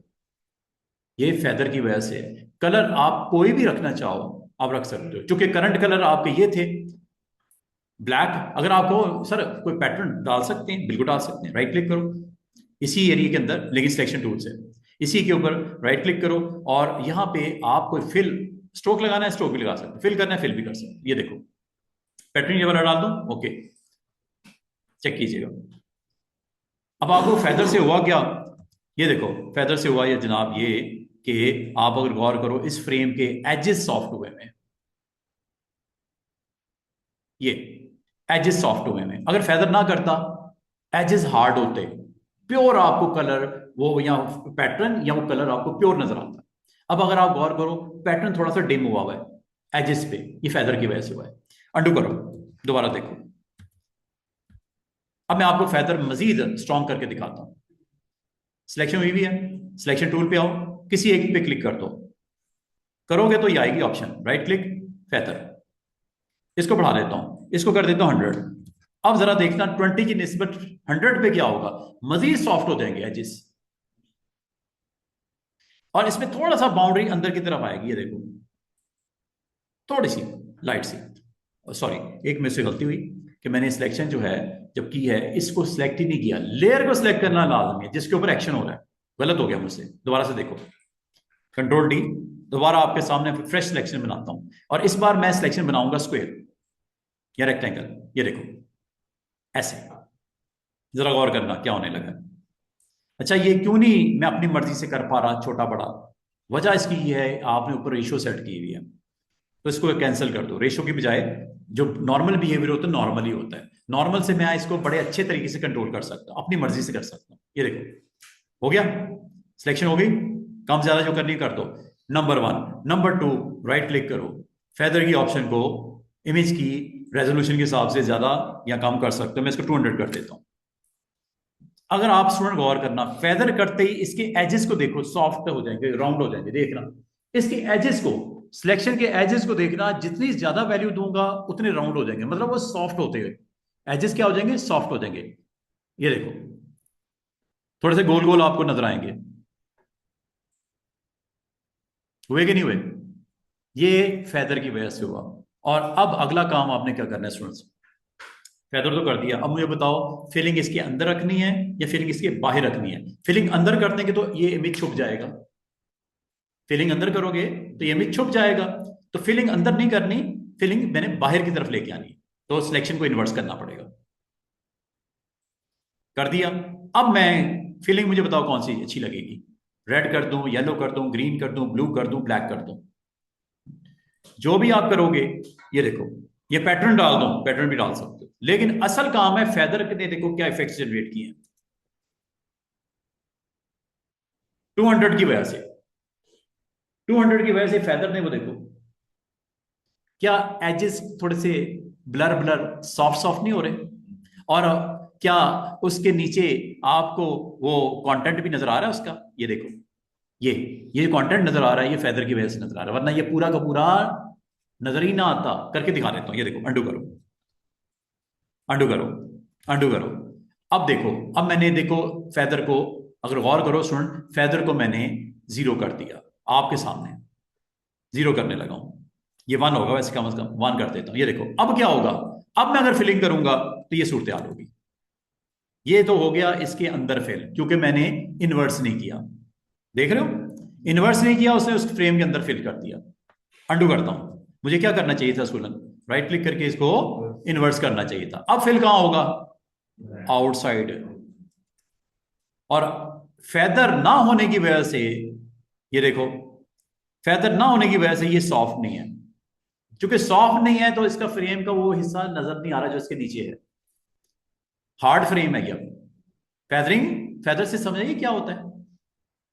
ये फेदर की वजह से है। कलर आप कोई भी रखना चाहो आप रख सकते हो, क्योंकि करंट कलर आपके ये थे ब्लैक। अगर आपको सर कोई पैटर्न डाल सकते हैं, बिल्कुल डाल सकते हैं। राइट क्लिक करो इसी एरिया के अंदर, लेकिन सिलेक्शन टूल से इसी के ऊपर राइट क्लिक करो और यहां पे आप कोई फिल स्ट्रोक लगाना है, स्ट्रोक भी लगा सकते हैं, फिल करना है फिल भी कर सकते हैं। ये देखो, पैटर्न ये वाला डाल दो, ओके, चेक कीजिएगा। अब आपको फेदर से हुआ क्या, ये देखो फेदर से हुआ ये जनाब, ये कि आप अगर गौर करो इस फ्रेम के एजेस सॉफ्ट हुए में, ये एजेस सॉफ्ट हुए में, अगर फेदर ना करता एजेस हार्ड होते, प्योर आपको कलर वो या पैटर्न या वो कलर आपको प्योर नजर आता। अब अगर आप गौर करो पैटर्न थोड़ा सा डिम हुआ हुआ है एजेस पे, ये फेदर की वजह से हुआ है। अंडू करो, दोबारा देखो। अब मैं आपको फेदर मजीद स्ट्रॉन्ग करके दिखाता हूं। सिलेक्शन हुई भी है, सिलेक्शन टूल पे आओ, किसी एक पे क्लिक कर दो, करोगे तो ये आएगी ऑप्शन, राइट क्लिक फेदर। इसको बढ़ा देता हूं, इसको कर देता हूं 100। अब जरा देखना 20 की निस्बत 100 पे क्या होगा, मजीद सॉफ्ट हो जाएंगे एजेस, और इसमें थोड़ा सा बाउंड्री अंदर की तरफ आएगी। ये देखो थोड़ी सी लाइट सी, सॉरी एक मेरे से गलती हुई कि मैंने सिलेक्शन जो है जब की है इसको सिलेक्ट ही नहीं किया, लेयर को सिलेक्ट करना लाजमी है जिसके ऊपर एक्शन हो रहा है। गलत हो गया मुझसे, दोबारा से देखो, कंट्रोल डी, दोबारा आपके सामने फ्रेश सिलेक्शन बनाता हूं और इस बार मैं सिलेक्शन बनाऊंगा स्क्वायर या रेक्टेंगल। ये देखो ऐसे, जरा गौर करना क्या होने लगा। अच्छा, ये क्यों नहीं मैं अपनी मर्जी से कर पा रहा छोटा बड़ा? वजह इसकी ये है, आपने ऊपर रेशो सेट की हुई है, तो इसको कैंसिल कर दो। रेशो की बजाय जो नॉर्मल बिहेवियर होता है नॉर्मल ही होता है। नॉर्मल से मैं इसको बड़े अच्छे तरीके से कंट्रोल कर सकता हूं, अपनी मर्जी से कर सकता हूं। ये देखो, हो गया, सिलेक्शन हो गई। कम ज्यादा जो करनी कर दो। नंबर 1। नंबर 2, राइट क्लिक करो, फेदर की ऑप्शन को इमेज की रेजोल्यूशन के हिसाब से ज्यादा या कम कर सकते हो। मैं इसको 200 कर देता हूं। अगर आप स्टूडेंट गौर करना, फेदर करते ही इसके एजेस को देखो, सॉफ्ट हो जाएंगे, राउंड हो जाएंगे। देखना इसके एजेस को, सिलेक्शन के एजेस को देखना, जितनी ज्यादा वैल्यू दूंगा उतने राउंड हो जाएंगे, मतलब वो सॉफ्ट होते हुए एजेस क्या हो जाएंगे, सॉफ्ट हो जाएंगे। ये देखो, थोड़े से गोल गोल आपको नजर आएंगे। हुए कि नहीं हुए? ये फेदर की वजह से हुआ। और अब अगला काम आपने क्या करना है स्टूडेंट्स, फेदर तो कर दिया, अब मुझे बताओ फिलिंग इसके अंदर रखनी है या फिलिंग इसके बाहर रखनी है? फिलिंग अंदर कर देंगे तो ये इमेज छुप जाएगा। फिलिंग अंदर करोगे तो ये इमेज छुप जाएगा। तो फिलिंग अंदर नहीं करनी, फिलिंग मैंने बाहर की तरफ लेके आनी, तो सिलेक्शन को इन्वर्स करना पड़ेगा। कर दिया। अब मैं फिलिंग, मुझे बताओ कौन सी अच्छी लगेगी? रेड कर दूं, येलो कर दूं, ग्रीन कर दूं, ब्लू कर दूं, ब्लैक कर दूं? जो भी आप करोगे, ये देखो, ये पैटर्न डाल दो, पैटर्न भी डाल सकते हो, लेकिन असल काम है फेदर ने देखो क्या इफेक्ट्स जनरेट किए हैं 200 की वजह से। 200 की वजह से फेदर ने वो देखो क्या एजेस थोड़े से ब्लर ब्लर सॉफ्ट सॉफ्ट नहीं हो रहे, और क्या उसके नीचे आपको वो कंटेंट भी नजर आ रहा है उसका? ये देखो, ये कंटेंट नजर आ रहा है, ये फेदर की वजह से नजर आ रहा है, वरना ये पूरा का पूरा नजर ही ना आता। करके दिखा देता हूं, ये देखो, अंडू करो, अंडू करो, अंडू करो। अब देखो, अब मैंने देखो फेदर को, अगर गौर करो स्टूडेंट, फेदर को मैंने 0 कर दिया आपके सामने, 0 करने लगा हूं। ये 1 होगा वैसे, कम से कम 1 कर देता हूं। ये देखो अब क्या होगा, अब मैं अगर फिलिंग करूंगा तो ये सूरत हाल होगी। ये तो हो गया इसके अंदर फिल, क्योंकि मैंने इन्वर्स नहीं किया। देख रहे हो, इन्वर्स नहीं किया, उसने उस फ्रेम के अंदर फिल कर दिया। अंडू करता हूं, मुझे क्या करना चाहिए था स्टूडेंट, राइट क्लिक करके इसको इन्वर्स करना चाहिए था। अब फिल कहां होगा, आउटसाइड। और फेदर ना होने की वजह से, ये देखो, फेदर ना होने की वजह से ये सॉफ्ट नहीं है। क्योंकि सॉफ्ट नहीं है तो इसका फ्रेम का वो हिस्सा नजर नहीं आ रहा जो इसके नीचे है। हार्ड फ्रेम है ये। फेदरिंग, फेदर से समझिए क्या होता है,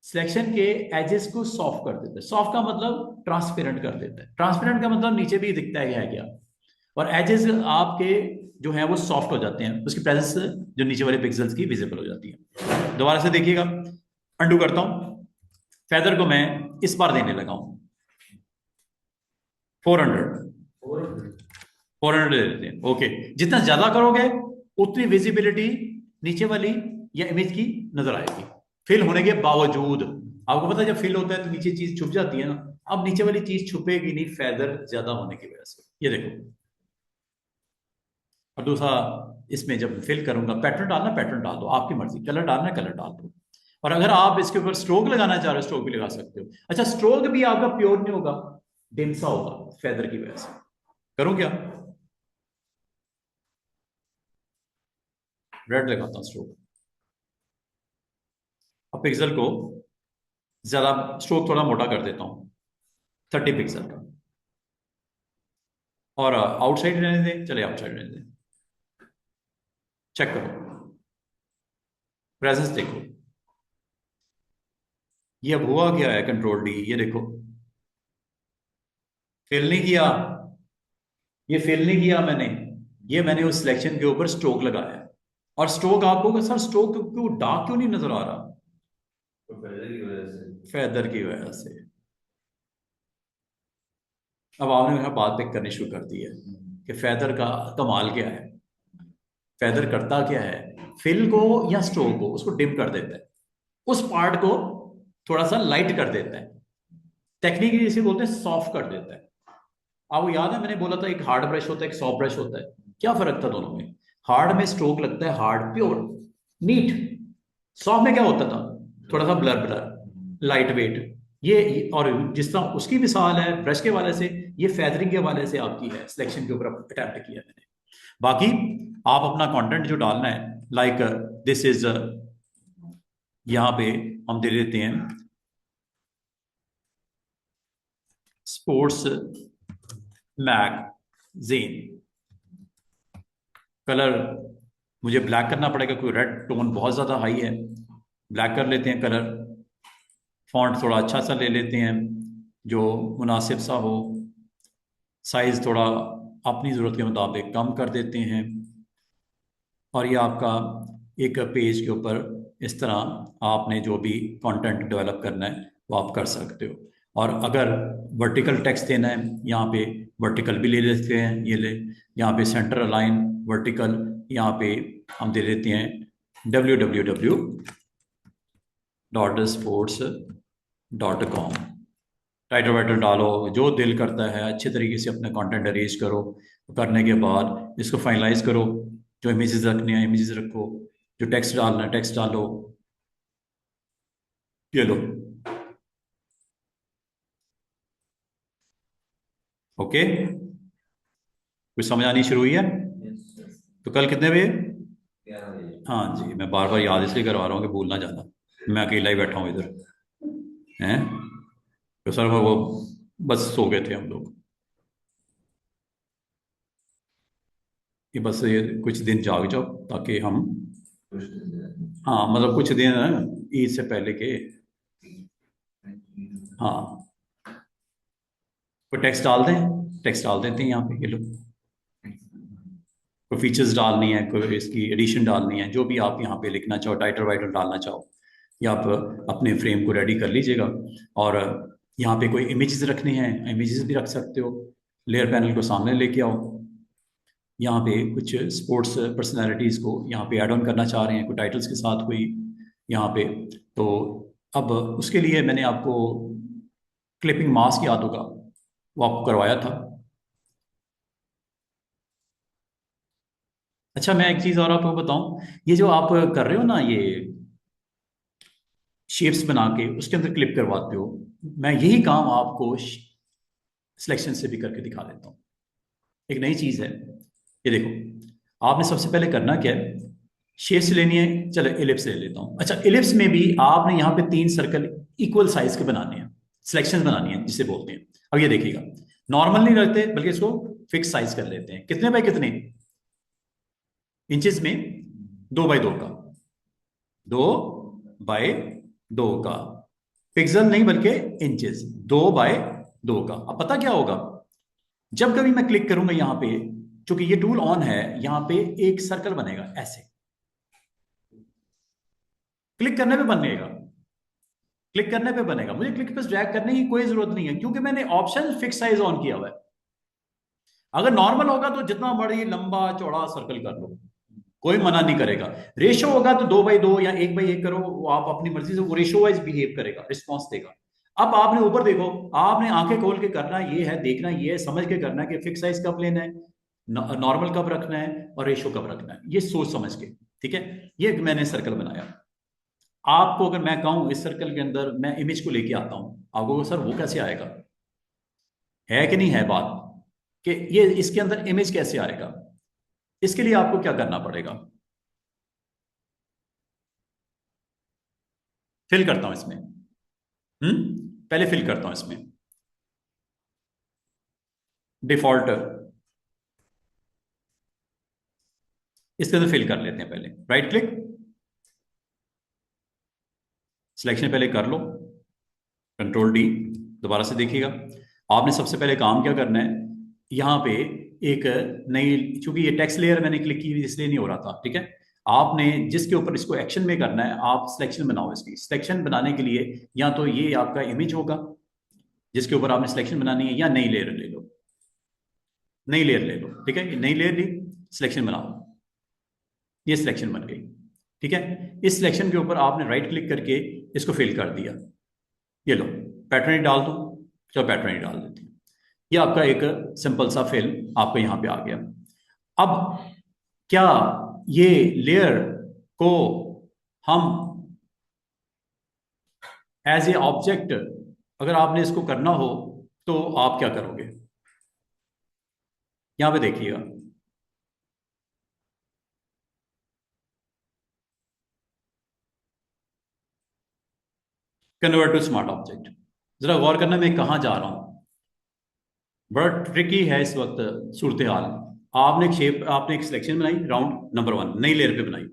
सिलेक्शन के एजेस को सॉफ्ट कर देता है। सॉफ्ट का मतलब ट्रांसपेरेंट कर देता है, ट्रांसपेरेंट का मतलब नीचे भी दिखता है क्या, और एजेस आपके जो है वो सॉफ्ट हो जाते हैं, उसकी प्रेजेंस जो नीचे वाले पिक्सल्स की विजिबल हो जाती है। दोबारा से देखिएगा, अंडू करता हूं, फेदर को मैं इस बार देने लगा हूं 400, 400 दे देते हैं। ओके, जितना ज्यादा करोगे उतनी विजिबिलिटी नीचे वाली या इमेज की नजर आएगी, फिल होने के बावजूद। आपको पता है जब फिल होता है तो नीचे चीज छुप जाती है ना, अब नीचे वाली चीज छुपेगी नहीं फेदर ज्यादा होने की वजह से। ये देखो, और दूसरा, इसमें जब फिल करूंगा, पैटर्न डालना पैटर्न डाल दो, आपकी मर्जी, कलर डालना कलर डाल दो। और अगर आप इसके ऊपर स्ट्रोक लगाना चाह रहे हो, स्ट्रोक भी लगा सकते हो। अच्छा, स्ट्रोक भी आपका प्योर नहीं होगा, डिम सा होगा फेदर की वजह से। करूं क्या, रेड लगाता हूं स्ट्रोक। अब पिक्सल को ज्यादा, स्ट्रोक थोड़ा मोटा कर देता हूं 30 पिक्सल का, और आउटसाइड रहने दें, चले आउटसाइड रहने दें। चेक करो, प्रेजेंस देखो, ये अब हुआ क्या है, कंट्रोल डी, ये देखो, फिल नहीं किया, ये फिल नहीं किया मैंने, ये मैंने उस सिलेक्शन के ऊपर स्ट्रोक लगाया है। और स्ट्रोक आपको सर, स्ट्रोक क्यों डार्क क्यों नहीं नजर आ रहा? तो फेदर की वजह से, फेदर की वजह से। अब आपने मेरा बात पिक करनी शुरू कर दी है कि फेदर का कमाल क्या है। फेदर करता क्या है, फिल को या स्ट्रोक को उसको डिम कर देता है, उस पार्ट को थोड़ा सा लाइट कर देता है, टेक्निकली इसे बोलते हैं सॉफ्ट कर देता है। आपको याद है मैंने बोला था एक हार्ड ब्रश होता है, एक सॉफ्ट ब्रश होता है, क्या फर्क था दोनों में? हार्ड में स्ट्रोक लगता है हार्ड, प्योर, नीट। सॉफ्ट में क्या होता था, थोड़ा सा ब्लर ब्लर, लाइट वेट। ये और जिस तरह उसकी मिसाल है ब्रश के वाले से, ये फेदरिंग के वाले से आपकी है, सिलेक्शन के ऊपर अटेम्प्ट किया मैंने। बाकी आप अपना कंटेंट जो डालना है, लाइक दिस इज यहाँ पे हम दे देते हैं स्पोर्ट्स मैगजीन। कलर मुझे ब्लैक करना पड़ेगा क्योंकि रेड टोन बहुत ज़्यादा हाई है, ब्लैक कर लेते हैं कलर। फॉन्ट थोड़ा अच्छा सा ले लेते हैं जो मुनासिब सा हो, साइज़ थोड़ा अपनी ज़रूरत के मुताबिक कम कर देते हैं। और ये आपका एक पेज के ऊपर इस तरह आपने जो भी कंटेंट डेवलप करना है वो आप कर सकते हो। और अगर वर्टिकल टेक्स्ट देना है यहाँ पे वर्टिकल भी ले लेते हैं, ये ले यहाँ पे सेंटर अलाइन वर्टिकल, यहाँ पे हम दे देते हैं www.sports.com। टाइटल वाइटल डालो, जो दिल करता है अच्छे तरीके से अपना कंटेंट अरेंज करो। करने के बाद इसको फाइनलाइज करो, जो इमेजेस रखने हैं इमेजेस रखो, जो टेक्स्ट डालना है टेक्स्ट डालो। ये लो, ओके, कुछ समझ आनी शुरू हुई है? तो कल कितने बजे? 11 बजे। हाँ जी, मैं बार बार याद इसलिए करवा रहा हूँ कि भूलना जाना, मैं अकेला ही बैठा हूँ इधर हैं। तो सर वो बस सो गए थे हम लोग, कि बस ये कुछ दिन जाग जाओ ताकि हम, कुछ दिन हाँ मतलब कुछ दिन ईद से पहले के, हाँ कोई टेक्स्ट डाल दें, टेक्स्ट डाल देते हैं यहाँ पे। ये लो, कोई फीचर्स डालनी है, कोई इसकी एडिशन डालनी है, जो भी आप यहाँ पे लिखना चाहो, टाइटल वाइटल डालना चाहो, या आप अपने फ्रेम को रेडी कर लीजिएगा। और यहाँ पे कोई इमेजेस रखने हैं, इमेजेस भी रख सकते हो। लेयर पैनल को सामने लेके आओ, यहाँ पे कुछ स्पोर्ट्स पर्सनैलिटीज़ को यहाँ पे ऐड ऑन करना चाह रहे हैं, कोई टाइटल्स के साथ कोई यहाँ पे। तो अब उसके लिए मैंने आपको क्लिपिंग मास्क याद होगा, वो आपको करवाया था। अच्छा, मैं एक चीज़ और आपको बताऊं, ये जो आप कर रहे हो ना, ये शेप्स बना के उसके अंदर क्लिप करवाते हो, मैं यही काम आपको सिलेक्शन से भी करके दिखा देता हूँ। एक नई चीज़ है, ये देखो, आपने सबसे पहले करना क्या है, शेप्स लेनी है। चलो एलिप्स ले लेता हूँ। अच्छा, एलिप्स में भी आपने यहाँ पे 3 सर्कल इक्वल साइज के बनाने हैं, सिलेक्शन बनानी है जिसे बोलते हैं। अब ये देखिएगा, नॉर्मल नहीं रखते बल्कि इसको फिक्स साइज कर लेते हैं। कितने बाय कितने इंचेस में? 2 बाय 2 का, 2 बाय 2 का, पिक्सल नहीं बल्कि इंचेस, 2 बाय 2 का। अब पता क्या होगा, जब कभी मैं क्लिक करूंगा यहाँ पे, चूंकि ये टूल ऑन है, यहाँ पे एक सर्कल बनेगा ऐसे, क्लिक करने पे बनेगा, क्लिक करने पे बनेगा। मुझे क्लिक पे ड्रैग करने की कोई जरूरत नहीं है क्योंकि मैंने ऑप्शन फिक्स साइज ऑन किया हुआ है। अगर नॉर्मल होगा तो जितना बड़ी लंबा चौड़ा सर्कल कर लो, कोई मना नहीं करेगा। रेशो होगा तो 2 बाय 2 या 1 बाय 1 करो, वो आप अपनी मर्जी से, वो रेशो वाइज बिहेव करेगा, रिस्पॉन्स देगा। अब आपने ऊपर देखो, आपने आंखें खोल के करना ये है, देखना ये है, समझ के करना है कि फिक्स साइज कब लेना है, नॉर्मल कब रखना है और रेशो कब रखना है, ये सोच समझ के। ठीक है, ये मैंने सर्कल बनाया। आपको अगर मैं कहूं इस सर्कल के अंदर मैं इमेज को लेके आता हूं, आपको सर वो कैसे आएगा, है कि नहीं है बात, कि ये इसके अंदर इमेज कैसे आएगा? इसके लिए आपको क्या करना पड़ेगा, फिल करता हूं इसमें। पहले फिल करता हूं इसमें डिफॉल्ट, इसके अंदर फिल कर लेते हैं। पहले राइट क्लिक, सिलेक्शन पहले कर लो, कंट्रोल D, दोबारा से देखिएगा। आपने सबसे पहले काम क्या करना है, यहाँ पे एक नई, चूंकि ये टेक्स्ट लेयर मैंने क्लिक की इसलिए नहीं हो रहा था, ठीक है। आपने जिसके ऊपर इसको एक्शन में करना है, आप सिलेक्शन बनाओ। इसकी सिलेक्शन बनाने के लिए या तो ये आपका इमेज होगा जिसके ऊपर आपने सिलेक्शन बनानी है, या नई लेयर ले लो, नई लेयर ले लो, ठीक है। नई लेयर ली, सिलेक्शन बनाओ, ये सिलेक्शन बन गई, ठीक है। इस सिलेक्शन के ऊपर आपने राइट क्लिक करके इसको फिल कर दिया। ये लो, पैटर्न ही डाल दो, चलो पैटर्न ही डाल देती हूँ। ये आपका एक सिंपल सा फिल आपको यहाँ पे आ गया। अब क्या ये लेयर को हम एज ए ऑब्जेक्ट, अगर आपने इसको करना हो तो आप क्या करोगे, यहां पे देखिएगा। Convert to smart object. जरा गौर करना मैं कहाँ जा रहा हूँ, बड़ा ट्रिकी है इस वक्त सूरत हाल। आपने एक सिलेक्शन बनाई, राउंड नंबर 1 नई लेयर पे बनाई,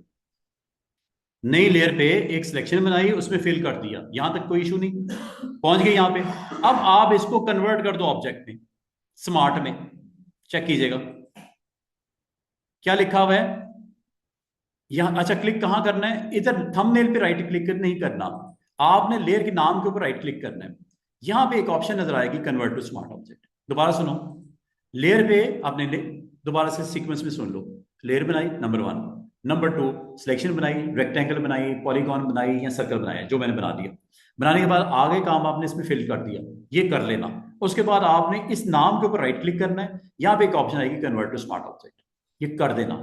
नई लेयर पे एक सिलेक्शन बनाई, उसमें फिल कर दिया, यहां तक कोई इशू नहीं, पहुंच गए यहां पे। अब आप इसको कन्वर्ट कर दो ऑब्जेक्ट में, स्मार्ट में। चेक कीजिएगा क्या लिखा हुआ है यहां। अच्छा, क्लिक कहां करना है? इधर थंबनेल पे राइट क्लिक नहीं करना, आपने लेयर के नाम के ऊपर राइट क्लिक करना है। यहां पे एक ऑप्शन नजर आएगी कन्वर्ट टू स्मार्ट ऑब्जेक्ट। दोबारा सुनो, लेयर पे आपने दोबारा से सीक्वेंस में सुन लो। लेयर बनाई नंबर 1, नंबर 2 सिलेक्शन बनाई, रेक्टेंगल बनाई, पॉलीगॉन बनाई या सर्कल बनाया, जो मैंने बना दिया। बनाने के बाद आगे काम आपने इसमें फिल कर दिया, ये कर लेना। उसके बाद आपने इस नाम के ऊपर राइट क्लिक करना है, यहां पे एक ऑप्शन आएगी कन्वर्ट टू स्मार्ट ऑब्जेक्ट, ये कर देना।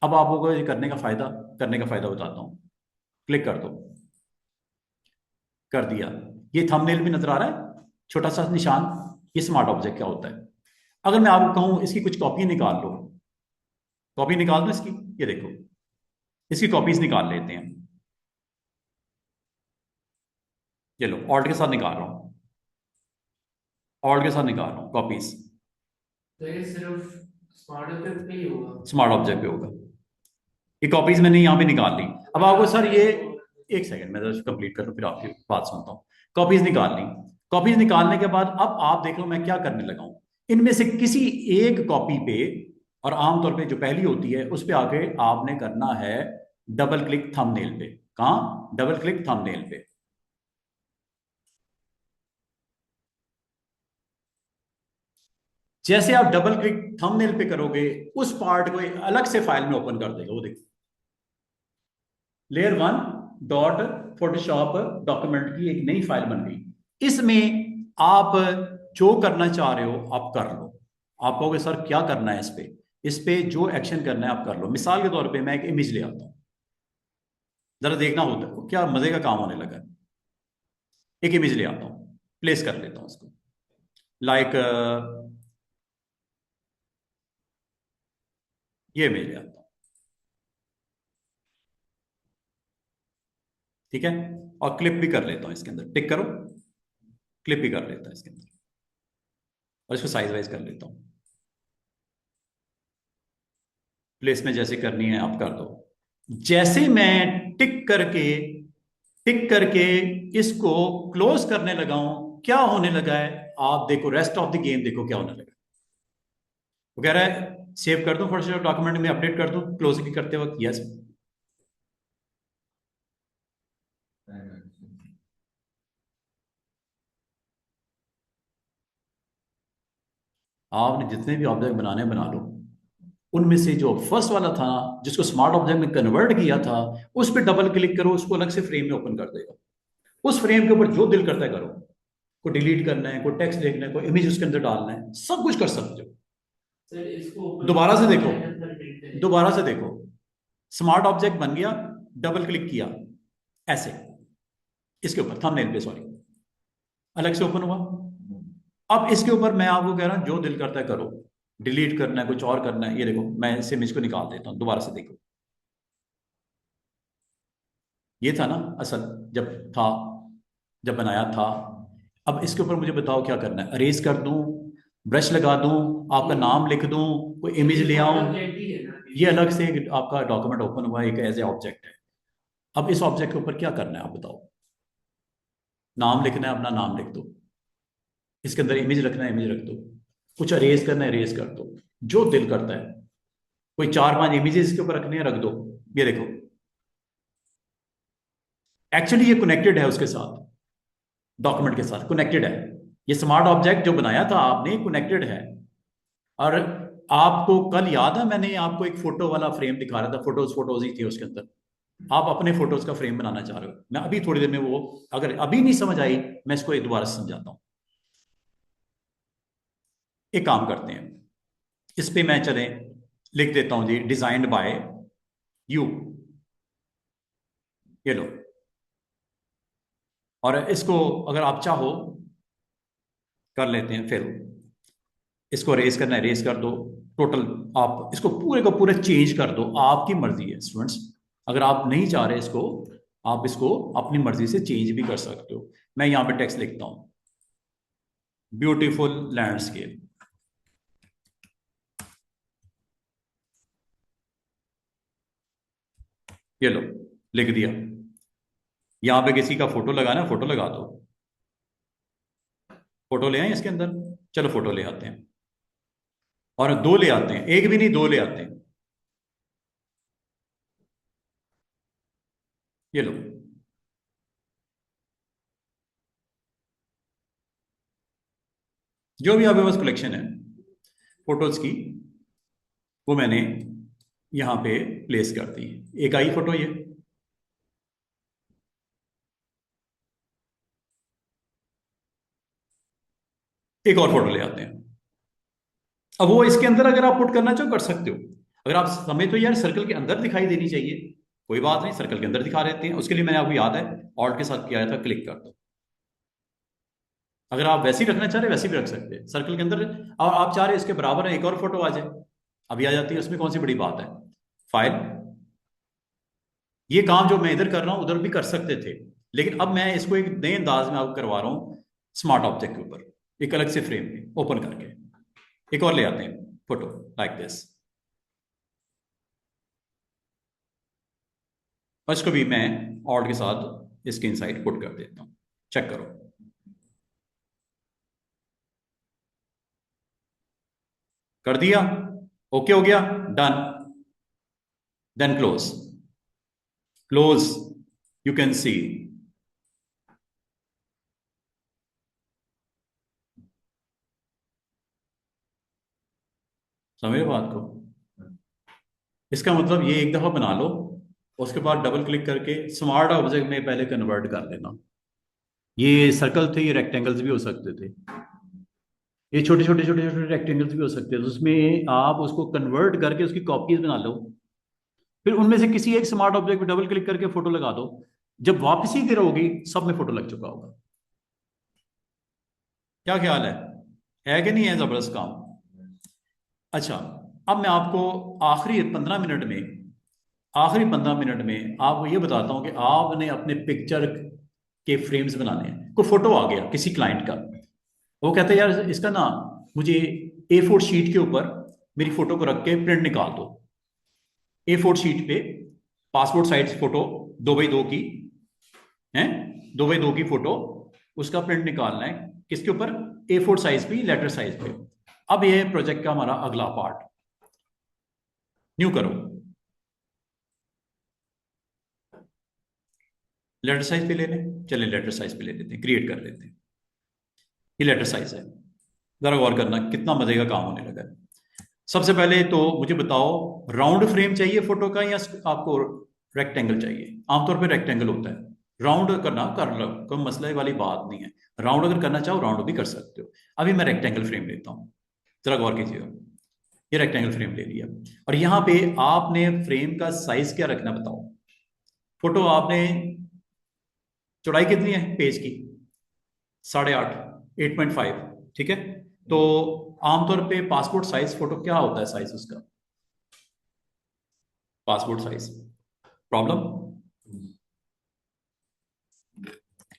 अब आपको ये करने का फायदा बताता हूं। क्लिक कर दो, कर दिया। ये थंबनेल भी नजर आ रहा है, छोटा सा निशान, ये स्मार्ट ऑब्जेक्ट क्या होता है। अगर मैं आपको कहूं इसकी कुछ कॉपी निकाल लो, कॉपी निकाल दो इसकी, ये देखो इसकी कॉपीज निकाल लेते हैं। ये लो, ऑल्ट के साथ निकाल रहा हूं, ऑल्ट के साथ निकाल रहा हूं कॉपीज। तो ये सिर्फ स्मार्ट ऑब्जेक्ट पे ही होगा। स्मार्ट ऑब्जेक्ट पे होगा, ये कॉपीज मैंने यहां पे निकाल ली। अब आपको सर ये, एक सेकंड मैं कंप्लीट कर लूं फिर आपकी बात सुनता हूं। कॉपीज निकाल ली, कॉपीज निकालने के बाद अब आप देख लो मैं क्या करने लगा हूं। इनमें से किसी एक कॉपी पे, और आमतौर पे जो पहली होती है उस पे आके आपने करना है डबल क्लिक थंबनेल पे। कहां? डबल क्लिक थंबनेल पे। जैसे आप डबल क्लिक थंबनेल पे करोगे, उस पार्ट को एक अलग से फाइल में ओपन कर देगा। वो देखो, लेयर 1 डॉट फोटोशॉप डॉक्यूमेंट की एक नई फाइल बन गई। इसमें आप जो करना चाह रहे हो आप कर लो। आप कहोगे सर क्या करना है इस पे जो एक्शन करना है आप कर लो। मिसाल के तौर पे मैं एक इमेज ले आता हूं, जरा देखना होता है क्या मजे का काम होने लगा है। एक इमेज ले आता हूं, प्लेस कर लेता हूं उसको, लाइक ये इमेज ले आता हूं, ठीक है। और क्लिप भी कर लेता हूं इसके अंदर, टिक करो, क्लिप भी कर लेता हूं इसके अंदर, और इसको साइज वाइज कर लेता हूं। प्लेस में जैसे करनी है आप कर दो। जैसे मैं टिक करके इसको क्लोज करने लगा हूं, क्या होने लगा है आप देखो, रेस्ट ऑफ द गेम देखो क्या होने लगा। वो कह रहा है सेव कर दो फोटोशॉप डॉक्यूमेंट में, अपडेट कर दो क्लोज की करते वक्त। यस, आपने जितने भी ऑब्जेक्ट बनाने बना लो, उनमें से जो फर्स्ट वाला था जिसको स्मार्ट ऑब्जेक्ट में कन्वर्ट किया था, उस पर डबल क्लिक करो, उसको अलग से फ्रेम में ओपन कर देगा। उस फ्रेम के ऊपर जो दिल करता है करो, को डिलीट करना है, को टेक्स्ट देखना है, को इमेज उसके अंदर डालना है, सब कुछ कर सकते हो। सर इसको दोबारा से देखो, देखो, दोबारा से देखो, स्मार्ट ऑब्जेक्ट बन गया, डबल क्लिक किया ऐसे इसके ऊपर थंबनेल पे, सॉरी, अलग से ओपन हुआ। अब इसके ऊपर मैं आपको कह रहा हूं जो दिल करता है करो, डिलीट करना है, कुछ और करना है, ये देखो मैं इस इमेज को निकाल देता हूं, दोबारा से देखो। ये था ना असल, जब बनाया था। अब इसके ऊपर मुझे बताओ क्या करना है। अरेज कर दूं, ब्रश लगा दूं, आपका नाम लिख दूं, कोई इमेज ले आऊं, ये अलग से आपका डॉक्यूमेंट ओपन हुआ, एक एज ए ऑब्जेक्ट है। अब इस ऑब्जेक्ट के ऊपर क्या करना है आप बताओ। नाम लिखना है, अपना नाम लिख दो, इसके अंदर इमेज रखना है, इमेज रख दो, कुछ अरेज करना है, अरेज कर दो, जो दिल करता है। कोई 4-5 इमेजेस इसके ऊपर रखने हैं, रख दो। ये देखो एक्चुअली ये कनेक्टेड है उसके साथ, डॉक्यूमेंट के साथ कनेक्टेड है। ये स्मार्ट ऑब्जेक्ट जो बनाया था आपने कनेक्टेड है। और आपको कल याद है मैंने आपको एक फोटो वाला फ्रेम दिखा रहा था, फोटोज ही थे उसके अंदर। आप अपने फोटोज का फ्रेम बनाना चाह रहे हो, मैं अभी थोड़ी देर में वो, अगर अभी नहीं समझ आई मैं इसको एक दोबारा समझाता हूं। एक काम करते हैं, इस पे मैं चले लिख देता हूं जी, डिजाइन्ड बाय यू, ये लो। और इसको अगर आप चाहो कर लेते हैं, फिर इसको रेस करना है, रेस कर दो टोटल। आप इसको पूरे को पूरे चेंज कर दो, आपकी मर्जी है स्टूडेंट्स। अगर आप नहीं चाह रहे इसको आप इसको अपनी मर्जी से चेंज भी कर सकते हो। मैं यहाँ पे टेक्स्ट लिखता हूँ, ब्यूटीफुल लैंडस्केप। ये लो, लिख दिया। यहाँ पे किसी का फोटो लगाना, फोटो लगा दो। फोटो ले आए इसके अंदर, चलो फोटो ले आते हैं, और दो ले आते हैं, एक भी नहीं दो ले आते हैं। ये लो, जो भी आपके पास कलेक्शन है फोटोज की, वो मैंने यहां पे प्लेस कर दी। एक आई फोटो ये, एक और फोटो ले आते हैं। अब वो इसके अंदर अगर आप पुट करना चाहो कर सकते हो। अगर आप समझ तो यार सर्कल के अंदर दिखाई देनी चाहिए, कोई बात नहीं, सर्कल के अंदर दिखा देते हैं। उसके लिए मैंने आपको याद है ऑल्ट के साथ किया था, क्लिक कर दो। अगर आप वैसे ही रखना चाह रहे वैसे भी रख सकते हैं सर्कल के अंदर, और आप चाह रहे इसके बराबर है एक और फोटो आ जाए, अभी आ जाती है, उसमें कौन सी बड़ी बात है। फाइल, ये काम जो मैं इधर कर रहा हूं उधर भी कर सकते थे, लेकिन अब मैं इसको एक नए अंदाज में आपको करवा रहा हूं, स्मार्ट ऑब्जेक्ट के ऊपर एक अलग से फ्रेम में ओपन करके। एक और ले आते हैं फोटो लाइक दिस, और इसको भी मैं ऑल्ट के साथ इसके इनसाइड पुट कर देता हूं। चेक करो, कर दिया, ओके हो गया, done. Then close, close, you can see. समझे बात को? इसका मतलब ये एक दफा बना लो, उसके बाद डबल क्लिक करके स्मार्ट ऑब्जेक्ट में पहले कन्वर्ट कर देना। ये सर्कल थे, ये रेक्टेंगल्स भी हो सकते थे, ये छोटे छोटे छोटे छोटे रेक्टेंगल्स भी हो सकते थे, तो उसमें आप उसको कन्वर्ट करके उसकी कॉपीज बना लो, फिर उनमें से किसी एक स्मार्ट ऑब्जेक्ट पे डबल क्लिक करके फोटो लगा दो। जब वापसी करोगी सब में फोटो लग चुका होगा। क्या ख्याल है कि नहीं है? जबरदस्त काम। अच्छा, अब मैं आपको आखिरी 15 मिनट में आपको ये बताता हूं कि आपने अपने पिक्चर के फ्रेम्स बनाने हैं। कोई फोटो आ गया किसी क्लाइंट का, वो कहता है यार इसका ना मुझे A4 शीट के ऊपर मेरी फोटो को रख के प्रिंट निकाल दो। A4 शीट पे पासपोर्ट साइज फोटो 2x2 की है, 2x2 की फोटो, उसका प्रिंट निकालना है किसके ऊपर? A4 साइज पे, लेटर साइज पे। अब ये प्रोजेक्ट का हमारा अगला पार्ट, न्यू करो, लेटर साइज पे ले लें। चलिए लेटर साइज पे ले लेते हैं, क्रिएट कर लेते हैं। ये लेटर साइज है, जरा गौर करना कितना मजे का काम होने लगा है। सबसे पहले तो मुझे बताओ, राउंड फ्रेम चाहिए फोटो का या आपको रेक्टेंगल चाहिए? आमतौर पे रेक्टेंगल होता है, राउंड करना कर लो, कोई मसले वाली बात नहीं है। राउंड अगर करना चाहो राउंड भी कर सकते हो। अभी मैं रेक्टेंगल फ्रेम लेता हूँ, जरा गौर कीजिएगा। ये रेक्टेंगल फ्रेम ले लिया, और यहाँ पे आपने फ्रेम का साइज क्या रखना बताओ। फोटो आपने, चौड़ाई कितनी है पेज की? 8.5, 8.5, ठीक है। तो आमतौर पे पासपोर्ट साइज फोटो क्या होता है साइज उसका? Passport size problem?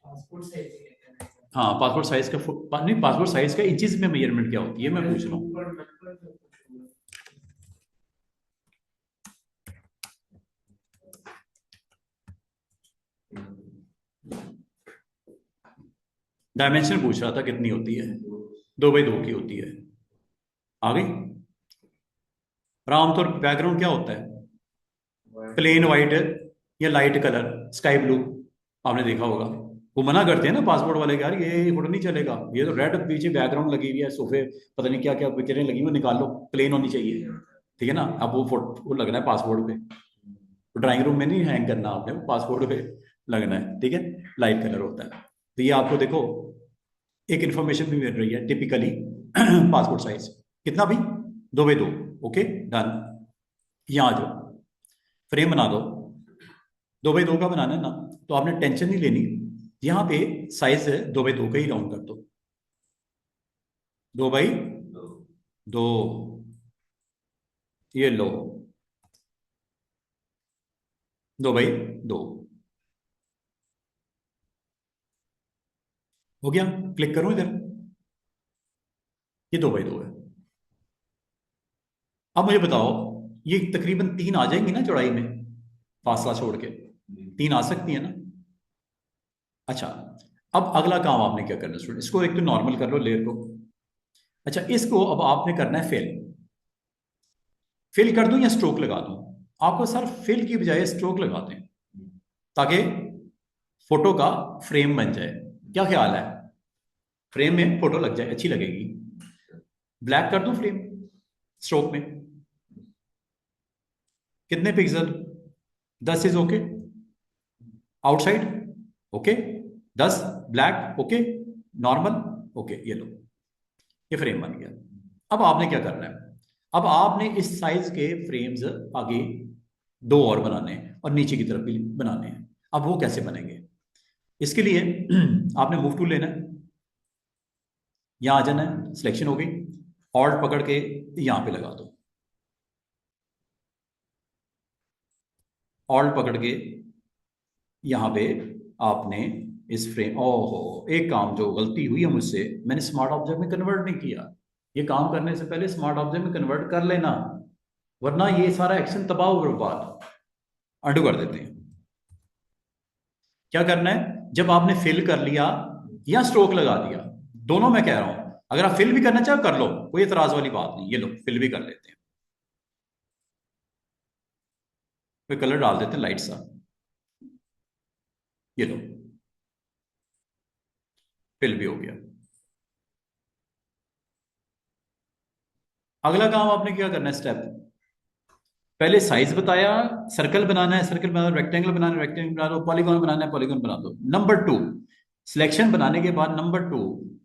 Passport size है। हाँ, पासपोर्ट साइज का नहीं, पासपोर्ट साइज का इंचेस में मेजरमेंट क्या होती है मैं पूछ रहा हूँ। डायमेंशन पूछ रहा था कितनी होती है? 2x2 की होती है। आ गई? और आमतौर पर बैकग्राउंड क्या होता है? प्लेन वाइट या लाइट कलर, स्काई ब्लू, आपने देखा होगा। वो मना करते हैं ना पासपोर्ट वाले, यार ये फोटो नहीं चलेगा, ये तो रेड पीछे बैकग्राउंड लगी हुई है, सोफे पता नहीं क्या क्या पिक्चरें लगी हुई, निकाल लो, प्लेन होनी चाहिए, ठीक है ना। अब वो फोटो वो लगना है पासपोर्ट पे, तो ड्राइंग रूम में नहीं हैंग करना आपने, वो पासपोर्ट पे लगना है, ठीक है। लाइट कलर होता है। तो ये आपको देखो एक इन्फॉर्मेशन भी मिल रही है टिपिकली। पासपोर्ट साइज कितना भी? 2x2, okay done. यहाँ आ जाओ, फ्रेम बना दो। 2x2 का बनाना है ना, तो आपने टेंशन नहीं लेनी। यहाँ पे साइज है 2x2 का ही, राउंड कर दो। 2x2, ये लो, 2x2, हो गया, क्लिक करूं इधर, ये 2x2 है। अब मुझे बताओ, ये तकरीबन 3 आ जाएंगी ना चौड़ाई में, फासला छोड़ के 3 आ सकती है ना। अच्छा, अब अगला काम आपने क्या करना है स्टूडेंट, इसको एक तो नॉर्मल कर लो लेयर को। अच्छा, इसको अब आपने करना है फिल। फिल कर दूं या स्ट्रोक लगा दूं? आपको सर फिल की बजाय स्ट्रोक लगा दें, ताकि फोटो का फ्रेम बन जाए। क्या ख्याल है? फ्रेम में फोटो लग जाए, अच्छी लगेगी। ब्लैक कर दूं फ्रेम स्ट्रोक में? कितने pixel? 10 is okay. Outside okay, 10 black okay, normal okay. ये लो, ये फ्रेम बन गया। अब आपने क्या करना है, अब आपने इस साइज के फ्रेम्स आगे 2 और बनाने हैं और नीचे की तरफ भी बनाने हैं। अब वो कैसे बनेंगे? इसके लिए आपने मूव टूल लेना है, यहां आ जाना है, सिलेक्शन हो गई, ऑल्ट पकड़ के यहां पे लगा दो, ऑल्ट पकड़ के यहां पे आपने इस फ्रेम, ओहो एक काम जो गलती हुई है मुझसे, मैंने स्मार्ट ऑब्जेक्ट में कन्वर्ट नहीं किया। ये काम करने से पहले स्मार्ट ऑब्जेक्ट में कन्वर्ट कर लेना, वरना ये सारा एक्शन तबाह हो बर्बाद। अंडू कर देते हैं। क्या करना है, जब आपने फिल कर लिया या स्ट्रोक लगा दिया, दोनों मैं कह रहा हूं, अगर आप फिल भी करना चाहो कर लो, कोई एतराज वाली बात नहीं। ये लो, फिल भी कर लेते हैं, कोई कलर डाल देते हैं लाइट सा। ये लो, फिल भी हो गया। अगला काम आपने क्या करना है स्टेप, पहले साइज बताया, सर्कल बनाना है सर्कल बना दो, रेक्टेंगल बनाना है रेक्टेंगल बना दो, पॉलीगॉन बनाना है पॉलीगॉन बना दो। नंबर 2, सिलेक्शन बनाने के बाद नंबर 2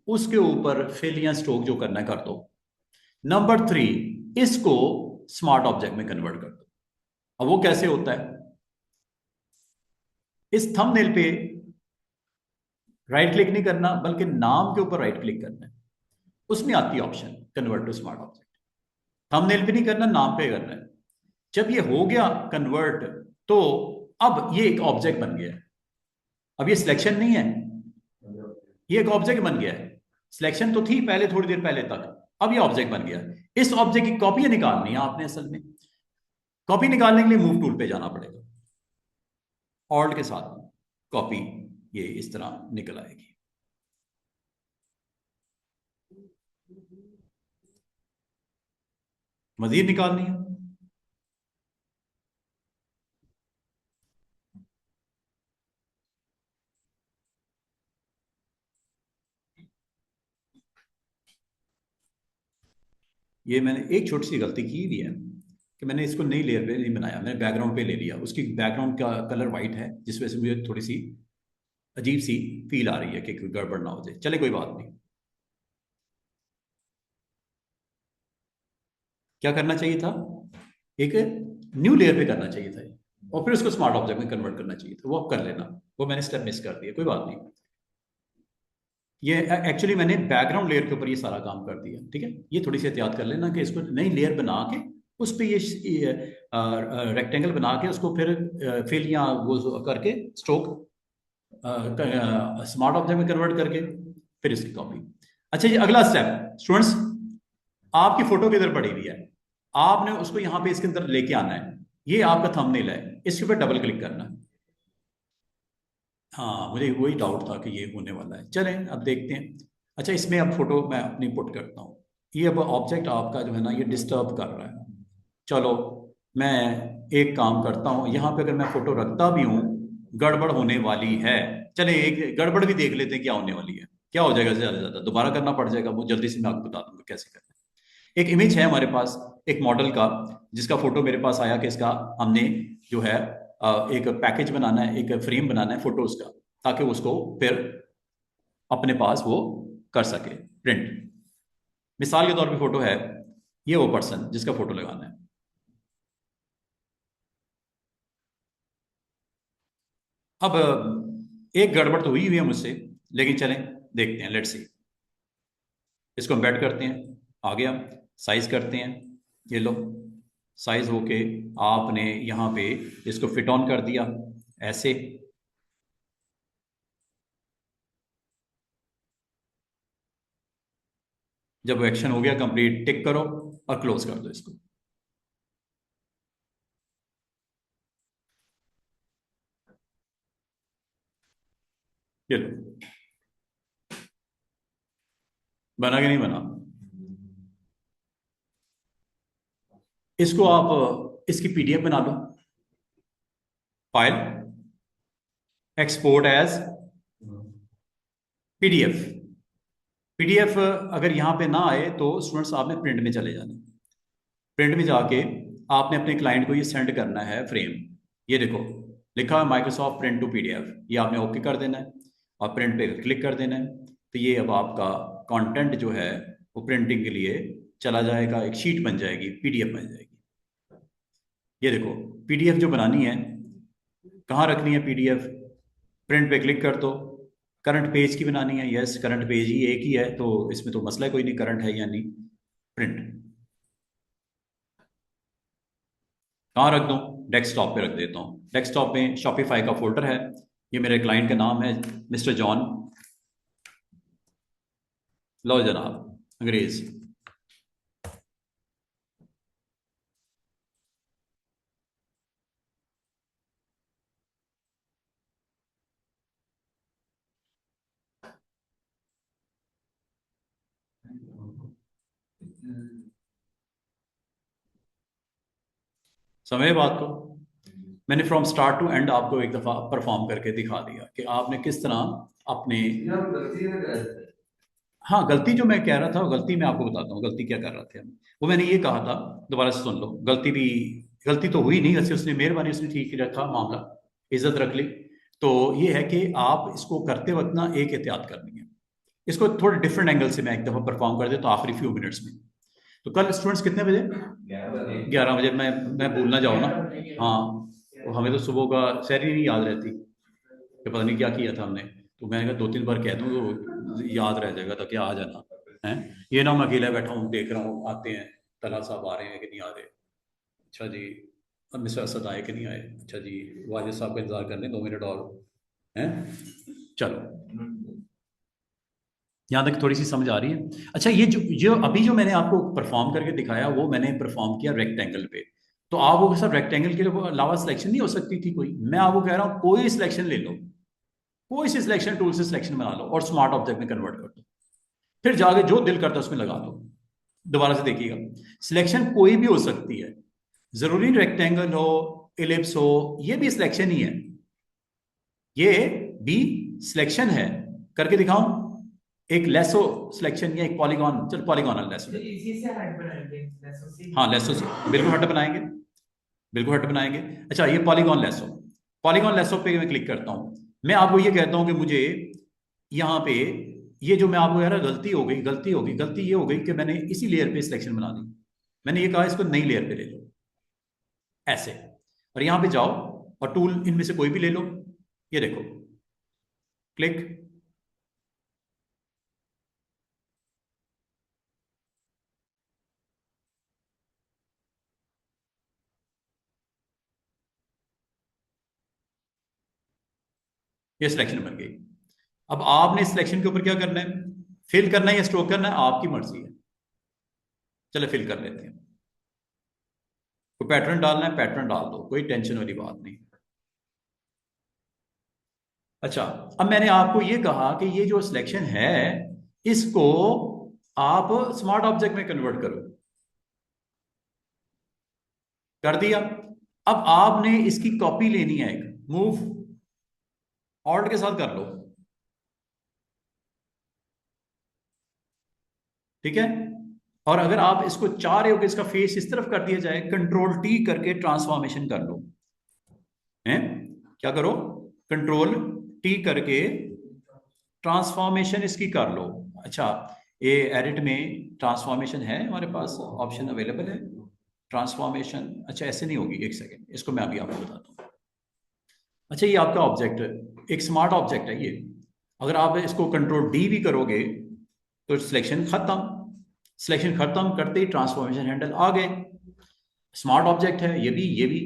उसके ऊपर फिल या स्ट्रोक जो करना है कर दो। नंबर 3 इसको स्मार्ट ऑब्जेक्ट में कन्वर्ट कर दो। अब वो कैसे होता है, इस थंबनेल पे राइट क्लिक नहीं करना, बल्कि नाम के ऊपर राइट क्लिक करना है, उसमें आती है option convert to smart object. Thumbnail पे नहीं करना, नाम पे करना है। जब ये हो गया कन्वर्ट, तो अब ये एक ऑब्जेक्ट बन गया है। अब ये सिलेक्शन नहीं है, ये एक ऑब्जेक्ट बन गया है। सिलेक्शन तो थी पहले, थोड़ी देर पहले तक, अब ये ऑब्जेक्ट बन गया। इस ऑब्जेक्ट की कॉपी निकालनी है आपने। असल में कॉपी निकालने के लिए मूव टूल पे जाना पड़ेगा, ऑल्ट के साथ कॉपी, ये इस तरह निकल आएगी। मजीद निकालनी है, ये मैंने एक छोटी सी गलती की हुई है कि मैंने इसको नई लेयर पे नहीं बनाया, मैंने बैकग्राउंड पे ले लिया। उसकी बैकग्राउंड का कलर वाइट है, जिस वजह से मुझे थोड़ी सी अजीब सी फील आ रही है कि कोई गड़बड़ ना हो जाए। चले कोई बात नहीं। क्या करना चाहिए था, एक न्यू लेयर पे करना चाहिए था और फिर उसको स्मार्ट ऑब्जेक्ट में कन्वर्ट करना चाहिए था। वो आप कर लेना, वो मैंने स्टेप मिस कर दिया, कोई बात नहीं। ये एक्चुअली मैंने बैकग्राउंड लेयर के ऊपर ये सारा काम कर दिया, ठीक है। ये थोड़ी सी एहतियात कर लेना कि इसको नई लेयर बना के उस पर ये रेक्टेंगल बना के उसको फिर फिल या वो करके स्ट्रोक स्मार्ट ऑब्जेक्ट में कन्वर्ट करके फिर इसकी कॉपी। अच्छा, ये अगला स्टेप स्टूडेंट्स, आपकी फोटो किधर पड़ी हुई है, आपने उसको यहां पे इसके अंदर लेके आना है। ये आपका थंबनेल है, इसके ऊपर डबल क्लिक करना है। हाँ, मुझे वही डाउट था कि ये होने वाला है। चलें अब देखते हैं। अच्छा, इसमें अब फोटो मैं अपनी पुट करता हूँ। ये अब ऑब्जेक्ट आपका जो है ना, ये डिस्टर्ब कर रहा है। चलो मैं एक काम करता हूँ, यहाँ पे अगर मैं फोटो रखता भी हूँ, गड़बड़ होने वाली है। चले एक गड़बड़ भी देख लेते हैं क्या होने वाली है। क्या हो जाएगा, ज्यादा से ज्यादा दोबारा करना पड़ जाएगा, वो जल्दी से मैं आपको बता दूंगा कैसे करना है। एक इमेज है हमारे पास एक मॉडल का, जिसका फोटो मेरे पास आया कि इसका हमने जो है एक पैकेज बनाना है, एक फ्रेम बनाना है फोटोज का, ताकि उसको फिर अपने पास वो कर सके प्रिंट। मिसाल के तौर पे फोटो है, ये वो पर्सन जिसका फोटो लगाना है। अब एक गड़बड़ तो हुई हुई है मुझसे, लेकिन चलें देखते हैं, लेट्स सी। इसको एम्बेड करते हैं, आ गया। साइज करते हैं, ये लो साइज होके आपने यहाँ पे इसको फिट ऑन कर दिया ऐसे। जब एक्शन हो गया कंप्लीट, टिक करो और क्लोज कर दो इसको। ये लो, बना कि नहीं बना? इसको आप इसकी पीडीएफ बना लो, file export as PDF. PDF अगर यहाँ पे ना आए तो स्टूडेंट्स आपने प्रिंट में चले जाना। प्रिंट में जाके आपने अपने क्लाइंट को ये सेंड करना है फ्रेम। ये देखो लिखा है माइक्रोसॉफ्ट प्रिंट टू पीडीएफ, ये आपने ओके कर देना है और प्रिंट पे क्लिक कर देना है। तो ये अब आपका कंटेंट जो है वो प्रिंटिंग के लिए चला जाएगा, एक शीट बन जाएगी, पीडीएफ बन जाएगी। ये देखो पीडीएफ जो बनानी है, कहाँ रखनी है पीडीएफ? प्रिंट पे क्लिक कर दो। करंट पेज की बनानी है, यस करंट पेज ही एक ही है, तो इसमें तो मसला कोई नहीं, करंट है या नहीं। प्रिंट कहाँ रख दूँ? डेस्कटॉप पे रख देता हूँ। डेस्कटॉप में शॉपिफाई का फोल्डर है, ये मेरे क्लाइंट का नाम है मिस्टर जॉन। लो जनाब अंग्रेज। समझे बात को? मैंने फ्रॉम स्टार्ट टू एंड आपको एक दफा परफॉर्म करके दिखा दिया कि आपने किस तरह अपने। हाँ गलती जो मैं कह रहा था, गलती मैं आपको बताता हूँ गलती क्या कर रहे थे हम। वो मैंने ये कहा था, दोबारा से सुन लो। गलती तो हुई नहीं वैसे, उसने मेहरबानी, उसने ठीक ही रखा मामला, इज्जत रख ली। तो ये है कि आप इसको करते वक्त ना एक एहतियात करनी है। इसको थोड़े डिफरेंट एंगल से मैं एक दफा परफॉर्म कर देता हूँ आखिरी फ्यू मिनट्स में। तो कल स्टूडेंट्स कितने बजे? 11 बजे। मैं भूल ना जाऊँ ना। हाँ तो हमें तो सुबह का सैर ही नहीं याद रहती कि पता नहीं क्या किया था हमने। तो मैंने कहा 2-3 बार कह दूँ तो याद रह जाएगा, तो क्या आ जाना है। ये ना मैं अकेला बैठा हूँ देख रहा हूँ आते हैं, तला साहब आ रहे हैं कि नहीं आ रहे, अच्छा जी अब मिस्टर असद आए कि नहीं आए, अच्छा जी वाजिद साहब का इंतजार कर लें 2 मिनट और हैं। चलो यहाँ तक थोड़ी सी समझ आ रही है? अच्छा ये जो अभी जो मैंने आपको परफॉर्म करके दिखाया वो मैंने परफॉर्म किया रेक्टेंगल पे। तो आप वो सब रेक्टेंगल के अलावा सिलेक्शन नहीं हो सकती थी कोई? मैं आपको कह रहा हूँ कोई सिलेक्शन ले लो, कोई सी सिलेक्शन टूल से सिलेक्शन बना लो और स्मार्ट ऑब्जेक्ट में कन्वर्ट कर दो, फिर जाके जो दिल करता है उसमें लगा दो। दोबारा से देखिएगा, सिलेक्शन कोई भी हो सकती है, जरूरी रेक्टेंगल हो, इलिप्स हो, ये भी सिलेक्शन ही है, ये भी सिलेक्शन है। करके दिखाऊं? एक लेसो सिलेक्शन या एक पॉलीगॉन, चल पॉलीगॉनल लेसो। तो इसी से हट बनाएंगे, लेसो से। हाँ लेसो से बिल्कुल हट बनाएंगे, बिल्कुल हट बनाएंगे। अच्छा ये पॉलीगॉन लेसो, पॉलीगॉन लेसो पे मैं क्लिक करता हूं। मैं आपको ये कहता हूं कि मुझे यहाँ पे ये जो मैं आपको कह रहा गलती हो गई, गलती ये हो गई कि मैंने इसी लेयर पे सिलेक्शन बना दी। मैंने ये कहा इसको नई लेयर पे ले लो ऐसे, और यहां पे जाओ और टूल इनमें से कोई भी ले लो। ये देखो क्लिक, ये सिलेक्शन बन गई। अब आपने सिलेक्शन के ऊपर क्या करना है? फिल करना है या स्ट्रोक करना है, आपकी मर्जी है। चलो फिल कर लेते हैं। कोई पैटर्न डालना है पैटर्न डाल दो, कोई टेंशन वाली बात नहीं। अच्छा अब मैंने आपको ये कहा कि ये जो सिलेक्शन है इसको आप स्मार्ट ऑब्जेक्ट में कन्वर्ट करो, कर दिया। अब आपने इसकी कॉपी लेनी है, एक मूव ऑल्ट के साथ कर लो, ठीक है। और अगर आप इसको चाह रहे हो कि इसका फेस इस तरफ कर दिया जाए, कंट्रोल टी करके ट्रांसफॉर्मेशन कर लो, हैं क्या करो, कंट्रोल टी करके ट्रांसफॉर्मेशन इसकी कर लो। अच्छा ये एडिट में ट्रांसफॉर्मेशन है हमारे पास, ऑप्शन अवेलेबल है ट्रांसफॉर्मेशन। अच्छा ऐसे नहीं होगी, एक सेकेंड इसको मैं अभी आपको बताता हूँ। अच्छा ये आपका ऑब्जेक्ट एक स्मार्ट ऑब्जेक्ट है ये, अगर आप इसको कंट्रोल डी भी करोगे तो सिलेक्शन खत्म, सिलेक्शन खत्म करते ही ट्रांसफॉर्मेशन हैंडल आ गए। स्मार्ट ऑब्जेक्ट है ये भी।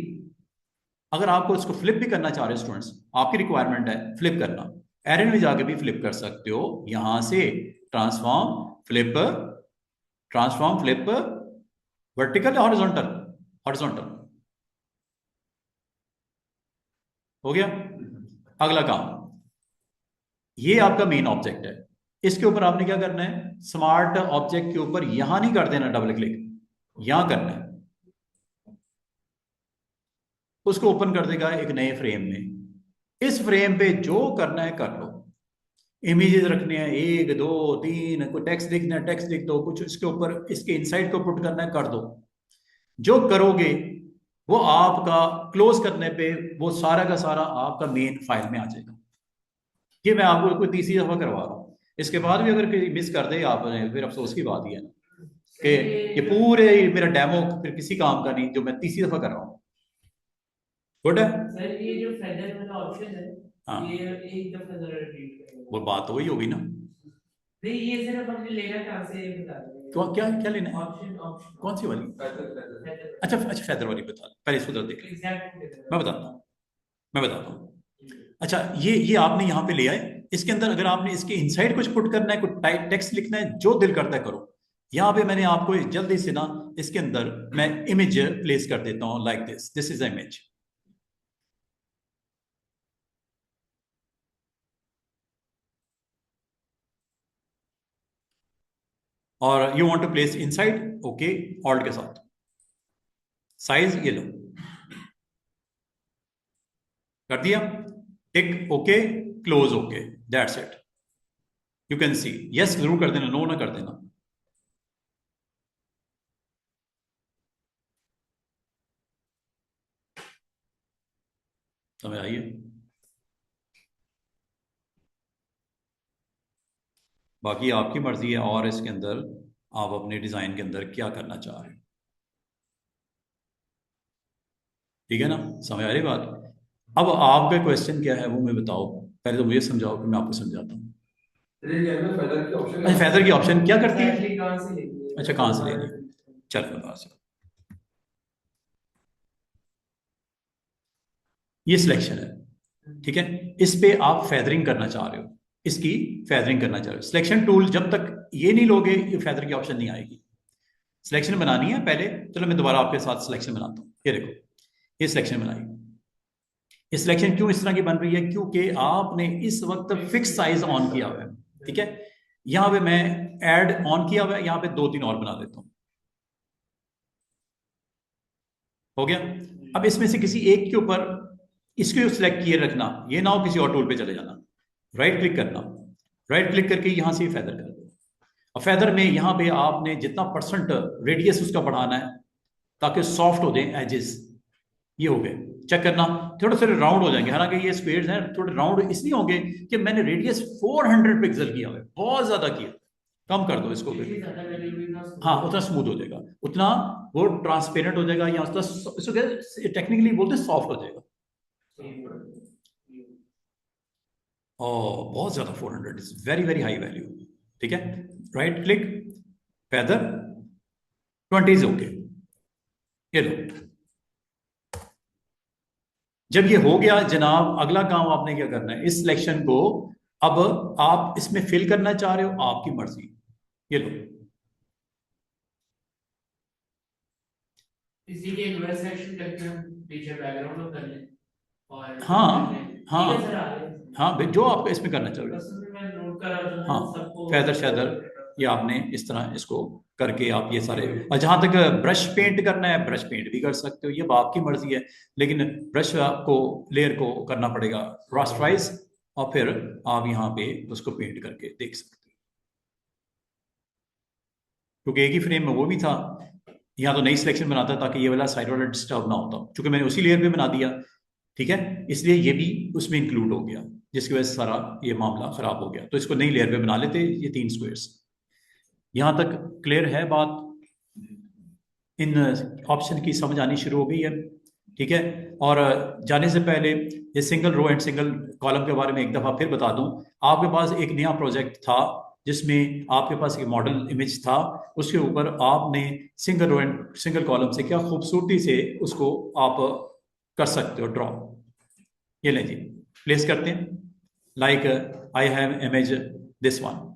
अगर आपको इसको फ्लिप भी करना चाह रहे हो स्टूडेंट्स, आपकी रिक्वायरमेंट है फ्लिप करना, एरन में जाके भी फ्लिप कर सकते हो, यहां से transform flip transform flip vertical या हॉरिजॉन्टल? हॉरिजॉन्टल हो गया। अगला काम, ये आपका मेन ऑब्जेक्ट है, इसके ऊपर आपने क्या करना है, स्मार्ट ऑब्जेक्ट के ऊपर यहां नहीं कर देना डबल क्लिक, यहां करना है, उसको ओपन कर देगा एक नए फ्रेम में। इस फ्रेम पे जो करना है कर लो, इमेजेस रखने हैं 1 2 3, कोई टेक्स्ट लिखना है टेक्स्ट लिख दो, कुछ इसके ऊपर इसके इनसाइड को पुट करना है कर दो। जो करोगे वो आपका क्लोज करने पे वो सारा का सारा आपका मेन फाइल में आ जाएगा। ये मैं आपको कोई तीसरी दफा करवा रहा हूँ, इसके बाद भी अगर मिस कर दे आपने फिर अफसोस की बात ही है ना, कि ये पूरे मेरा डेमो फिर किसी काम का नहीं जो मैं तीसरी दफा कर रहा हूँ। गुड है सर ये जो फेदर वाला ऑप्शन है, हाँ, ये एक दफा जरा रिपीट करेंगे। वो बात तो वही होगी ना। नहीं ये सिर्फ हमने लेना कहाँ से ये बता देंगे। तो क्या क्या लेना है, ऑप्शन ऑप्शन कौन सी वाली? फेदर अच्छा अच्छा, फेदर वाली बता, पहले इसको जरा देख लें। एग्जैक्ट मैं बताता हूँ, मैं बताता हूँ। अच्छा, ये आपने यहाँ पे ले आए, इसके अंदर अगर आपने इसके इनसाइड कुछ पुट करना है, कुछ टेक्स्ट लिखना है, जो दिल करता है करो। यहाँ पे मैंने आपको जल्दी से ना इसके अंदर मैं इमेज प्लेस कर देता हूँ, लाइक दिस इज इमेज। और you want to place inside, okay, alt के साथ साइज ये लो, कर दिया, tick okay, close okay, that's it. You can see, yes जरूर कर देना, नो ना कर देना। समझ आइए? बाकी आपकी मर्जी है और इसके अंदर आप अपने डिजाइन के अंदर क्या करना चाह रहे हो, ठीक है ना, समझ आ रही बात? अब आपका क्वेश्चन क्या है वो मैं बताओ, पहले तो मुझे समझाओ फिर मैं आपको समझाता हूँ। अच्छा, फेदर की ऑप्शन क्या करती है? कहाँ से लेंगे? अच्छा, कहाँ से लेनी है, चलो मैं बात, ये सिलेक्शन है, ठीक है, इस पे आप फेदरिंग करना चाह रहे हो, इसकी फेदरिंग करना चाह रहे हो। सिलेक्शन टूल जब तक ये नहीं लोगे ये फेदर की ऑप्शन नहीं आएगी। सिलेक्शन बनानी है पहले, चलो मैं दोबारा आपके साथ सिलेक्शन बनाता हूँ। ये देखो, ये सिलेक्शन बनाई, ये सिलेक्शन क्यों इस तरह की बन रही है, क्योंकि आपने इस वक्त फिक्स साइज ऑन किया हुआ है, ठीक है। यहां पे मैं ऐड ऑन किया हुआ है, यहां पे 2 3 और बना देता हूं, हो गया। अब इसमें से किसी एक के ऊपर इसको सिलेक्ट किए रखना, ये ना हो किसी और टूल पे चले जाना, राइट क्लिक करना, राइट क्लिक करके यहां से फेदर कर दो। और फेदर में यहां पे आपने जितना परसेंट रेडियस उसका बढ़ाना है ताकि सॉफ्ट हो जाए एजेस, ये हो गए। चेक करना, थोड़े थोड़े राउंड हो जाएंगे, हालांकि ये स्क्वेयर्स हैं, थोड़े राउंड इसलिए होंगे कि मैंने रेडियस 400 पिक्सल किया हुआ है, बहुत ज्यादा किया, कम कर दो इसको फिर। हाँ, उतना स्मूथ हो जाएगा, उतना वो ट्रांसपेरेंट हो जाएगा, या उतना इसको टेक्निकली बोलते हैं सॉफ्ट हो जाएगा। बहुत ज्यादा 400 is very very high value, ठीक है। Right click, feather 20 is okay, ये लो। जब ये हो गया जनाब, अगला काम आपने क्या करना है, इस सिलेक्शन को अब आप इसमें फिल करना चाह रहे हो, आपकी मर्जी, ये लो। इसी के इन्वर्स सेक्शन करके हम पीछे बैकग्राउंड में कर लें और हाँ हाँ ठीक है सर, आ रहे हैं। हाँ भाई, जो आपको इसमें करना चाहिए। असल में मैं नोट कर रहा था हाँ, सबको फेदर शेदर ये आपने इस तरह इसको करके आप ये सारे, और जहां तक ब्रश पेंट करना है ब्रश पेंट भी कर सकते हो, ये आपकी मर्जी है, लेकिन ब्रश आपको लेयर को करना पड़ेगा रास्टराइज, और फिर आप यहाँ पे उसको पेंट करके देख सकते हो, क्योंकि एक ही फ्रेम में वो भी था, यहाँ तो नई सिलेक्शन बनाता ताकि ये वाला साइड वाला डिस्टर्ब ना होता, क्योंकि मैंने उसी लेयर पे बना दिया, ठीक है, इसलिए ये भी उसमें इंक्लूड हो गया, जिसकी वजह से सारा ये मामला खराब हो गया। तो इसको नई लेयर पे बना लेते, ये 3 स्क्वायर्स। यहां तक क्लियर है बात, इन ऑप्शन की समझ आनी शुरू हो गई है, ठीक है। और जाने से पहले ये single row and single column के बारे में एक दफा फिर बता दूं, आपके पास एक नया प्रोजेक्ट था जिसमें आपके पास एक मॉडल इमेज था, उसके ऊपर आपने single row and single column से क्या खूबसूरती से उसको आप कर सकते हो ड्रॉ। ये लें जी, प्लेस करते हैं, like I have image this one,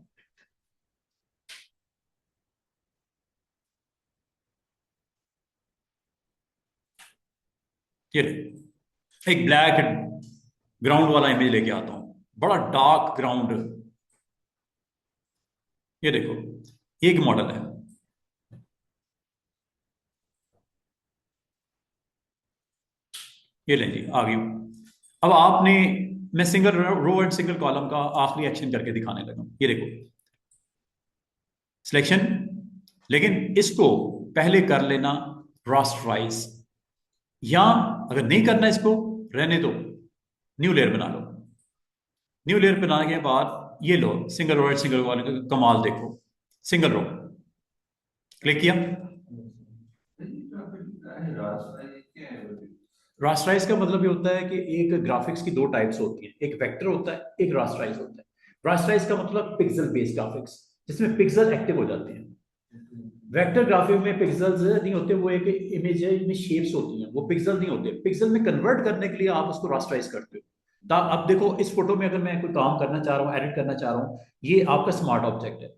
ये ले, एक ब्लैक ग्राउंड वाला इमेज लेके आता हूं, बड़ा डार्क ग्राउंड। ये देखो, एक मॉडल है। ये लें जी, आ गई। अब आपने, मैं single row and single column का आखिरी एक्शन करके दिखाने लगा। ये देखो सिलेक्शन, लेकिन इसको पहले कर लेना रास्टराइज, या अगर नहीं करना इसको रहने दो, न्यू लेयर बना लो। न्यू लेयर बनाने के बाद ये लो, single row and single column का कमाल देखो। सिंगल रो क्लिक किया। रास्टराइज का मतलब ये होता है कि एक ग्राफिक्स की दो टाइप्स होती हैं, एक वेक्टर होता है, एक रास्टराइज होता है। रास्टराइज का मतलब पिक्सल बेस्ड ग्राफिक्स, जिसमें पिक्सल एक्टिव हो जाते हैं। वेक्टर ग्राफिक में पिक्सल्स नहीं होते, वो एक इमेज है, इनमें शेप्स होती हैं, वो पिक्सल नहीं होते। पिक्सल में कन्वर्ट करने के लिए आप उसको रास्टराइज करते हो। तो अब देखो इस फोटो में अगर मैं कोई काम करना चाह रहा हूँ, एडिट करना चाह रहा हूँ, ये आपका स्मार्ट ऑब्जेक्ट है,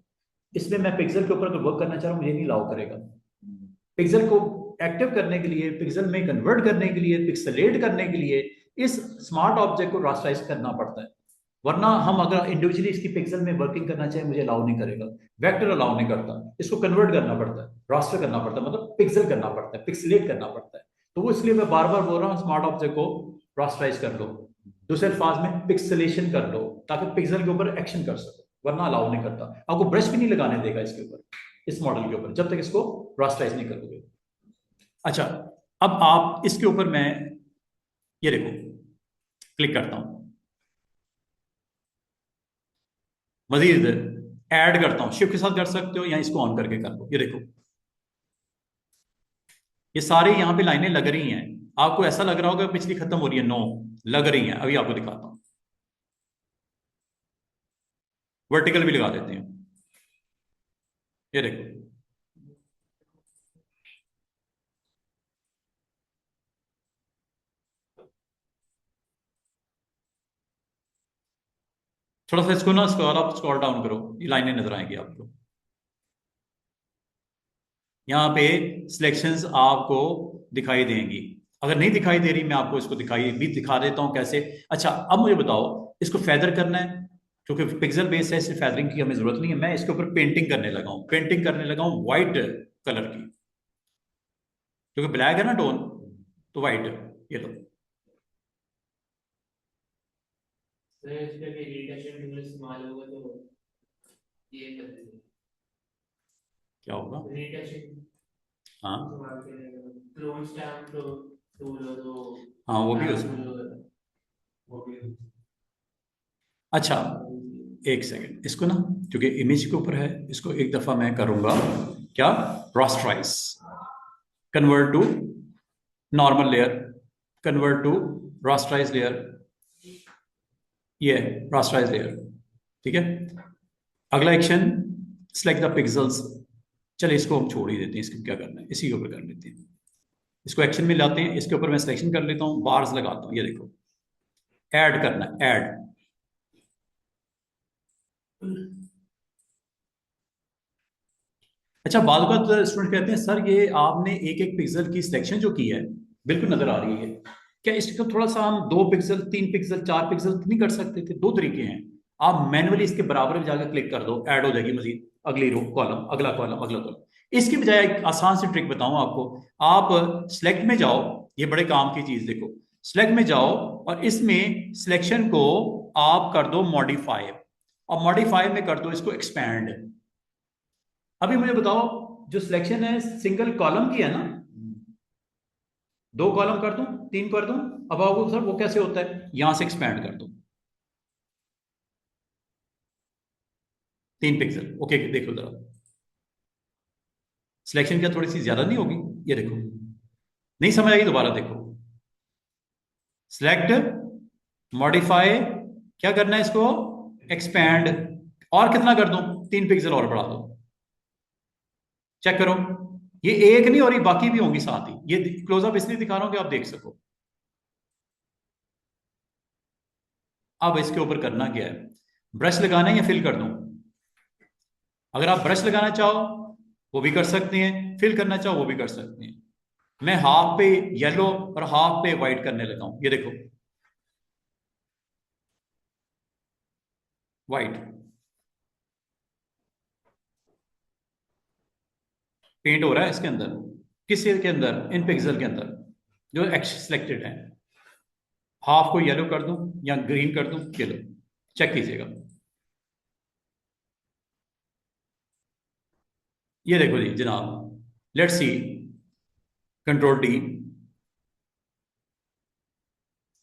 इसमें मैं पिक्सल के ऊपर अगर वर्क करना चाह रहा हूँ, मुझे नहीं अलाउ करेगा। पिक्सल को एक्टिव करने के लिए, पिक्सल में कन्वर्ट करने के लिए, पिक्सलेट करने के लिए इस स्मार्ट ऑब्जेक्ट को रास्टराइज करना पड़ता है, वरना हम अगर इंडिविजुअली इसकी पिक्सल में वर्किंग करना चाहे मुझे अलाउ नहीं करेगा। वेक्टर अलाउ नहीं करता, इसको कन्वर्ट करना पड़ता है, रास्टर करना पड़ता है, मतलब पिक्सल करना पड़ता है, पिक्सलेट करना पड़ता है। तो वो इसलिए मैं बार बार बोल रहा हूँ स्मार्ट ऑब्जेक्ट को रास्टराइज कर लो, दूसरे अल्फाज में पिक्सलेशन कर लो, ताकि पिक्सल के ऊपर एक्शन कर सको, वरना अलाउ नहीं करता। आपको ब्रश भी नहीं लगाने देगा इसके ऊपर, इस मॉडल के ऊपर, जब तक इसको रास्टराइज नहीं करोगे। अच्छा, अब आप इसके ऊपर मैं ये देखो क्लिक करता हूं, मजीद ऐड करता हूं, शिफ्ट के साथ कर सकते हो या इसको ऑन करके कर लो। ये देखो ये सारे यहां पे लाइनें लग रही हैं। आपको ऐसा लग रहा होगा पिछली खत्म हो रही है, नो, लग रही हैं। अभी आपको दिखाता हूं, वर्टिकल भी लगा देते हैं। ये देखो थोड़ा सा इसको ना स्क्रॉल अप स्क्रॉल डाउन करो, ये लाइनें नजर आएंगी आपको। यहाँ पे सिलेक्शंस आपको दिखाई देंगी। अगर नहीं दिखाई दे रही, मैं आपको इसको दिखा देता हूँ कैसे। अच्छा, अब मुझे बताओ इसको फेदर करना है, क्योंकि पिक्सल बेस है, इससे फेदरिंग की हमें जरूरत नहीं है। मैं इसके ऊपर पेंटिंग करने लगा हूँ, पेंटिंग करने लगा हूँ व्हाइट कलर की, क्योंकि ब्लैक है ना टोन, तो व्हाइट। ये लो, इसका भी रीडक्शन टूल इस्तेमाल होगा तो ये कर देंगे। क्या होगा? रीडक्शन हाँ इस्तेमाल करेंगे, क्लोन स्टैम्प टूल हो तो हाँ, वो भी उसमें। वो भी। अच्छा, एक सेकंड, इसको ना क्योंकि इमेज के ऊपर है, इसको एक दफा मैं करूंगा क्या, rasterize, convert to normal layer, convert to rasterize layer, ये रास्टराइज लेयर। ठीक है, अगला एक्शन सिलेक्ट द पिक्सल्स। चले इसको हम छोड़ ही देते हैं, इसको क्या करना है, इसी के ऊपर कर लेते हैं। इसको एक्शन में लाते हैं, इसके ऊपर मैं सिलेक्शन कर लेता हूँ, बार्स लगाता हूँ। ये देखो ऐड करना है, ऐड। अच्छा, बाद स्टूडेंट कहते हैं सर ये आपने एक एक पिक्सल की सिलेक्शन जो की है बिल्कुल नजर आ रही है, क्या इसको थोड़ा सा हम 2 पिक्सल 3 पिक्सल 4 पिक्सल नहीं कर सकते थे? दो तरीके हैं, आप मैनुअली इसके बराबर में जाकर क्लिक कर दो, ऐड हो जाएगी मजीद अगली रो, कॉलम, अगला कॉलम, अगला कॉलम। इसकी बजाय एक आसान सी ट्रिक बताऊं आपको, आप सिलेक्ट में जाओ, ये बड़े काम की चीज देखो, सिलेक्ट में जाओ और इसमें सिलेक्शन को आप कर दो मॉडिफाई, और मॉडिफाई में कर दो इसको एक्सपैंड। अभी मुझे बताओ, जो सिलेक्शन है सिंगल कॉलम की है ना, 2 कॉलम कर दूं, 3 कर दूं, अब आओ सर वो कैसे होता है, यहां से एक्सपैंड कर दो 3 पिक्सल। ओके, देखो जरा सिलेक्शन क्या थोड़ी सी ज्यादा नहीं होगी? ये देखो, नहीं समझ आई, दोबारा देखो, सिलेक्ट, मॉडिफाई, क्या करना है इसको, एक्सपैंड, और कितना कर दूं, 3 पिक्सल और बढ़ा दो। चेक करो, ये एक नहीं हो रही, बाकी भी होंगी साथ ही। ये क्लोजअप इसलिए दिखा रहा हूं कि आप देख सको। अब इसके ऊपर करना क्या है, ब्रश लगाना है या फिल कर दूं? अगर आप ब्रश लगाना चाहो वो भी कर सकते हैं, फिल करना चाहो वो भी कर सकते हैं। मैं हाफ पे येलो और हाफ पे वाइट करने लगा हूं, ये देखो वाइट पेंट हो रहा है इसके अंदर, किस के अंदर, इन पिक्सल के अंदर जो एक्स सिलेक्टेड है। हाफ को येलो कर दूं या ग्रीन कर दूं, ये लो चेक कीजिएगा। ये देखो जी जनाब, let's see, control D,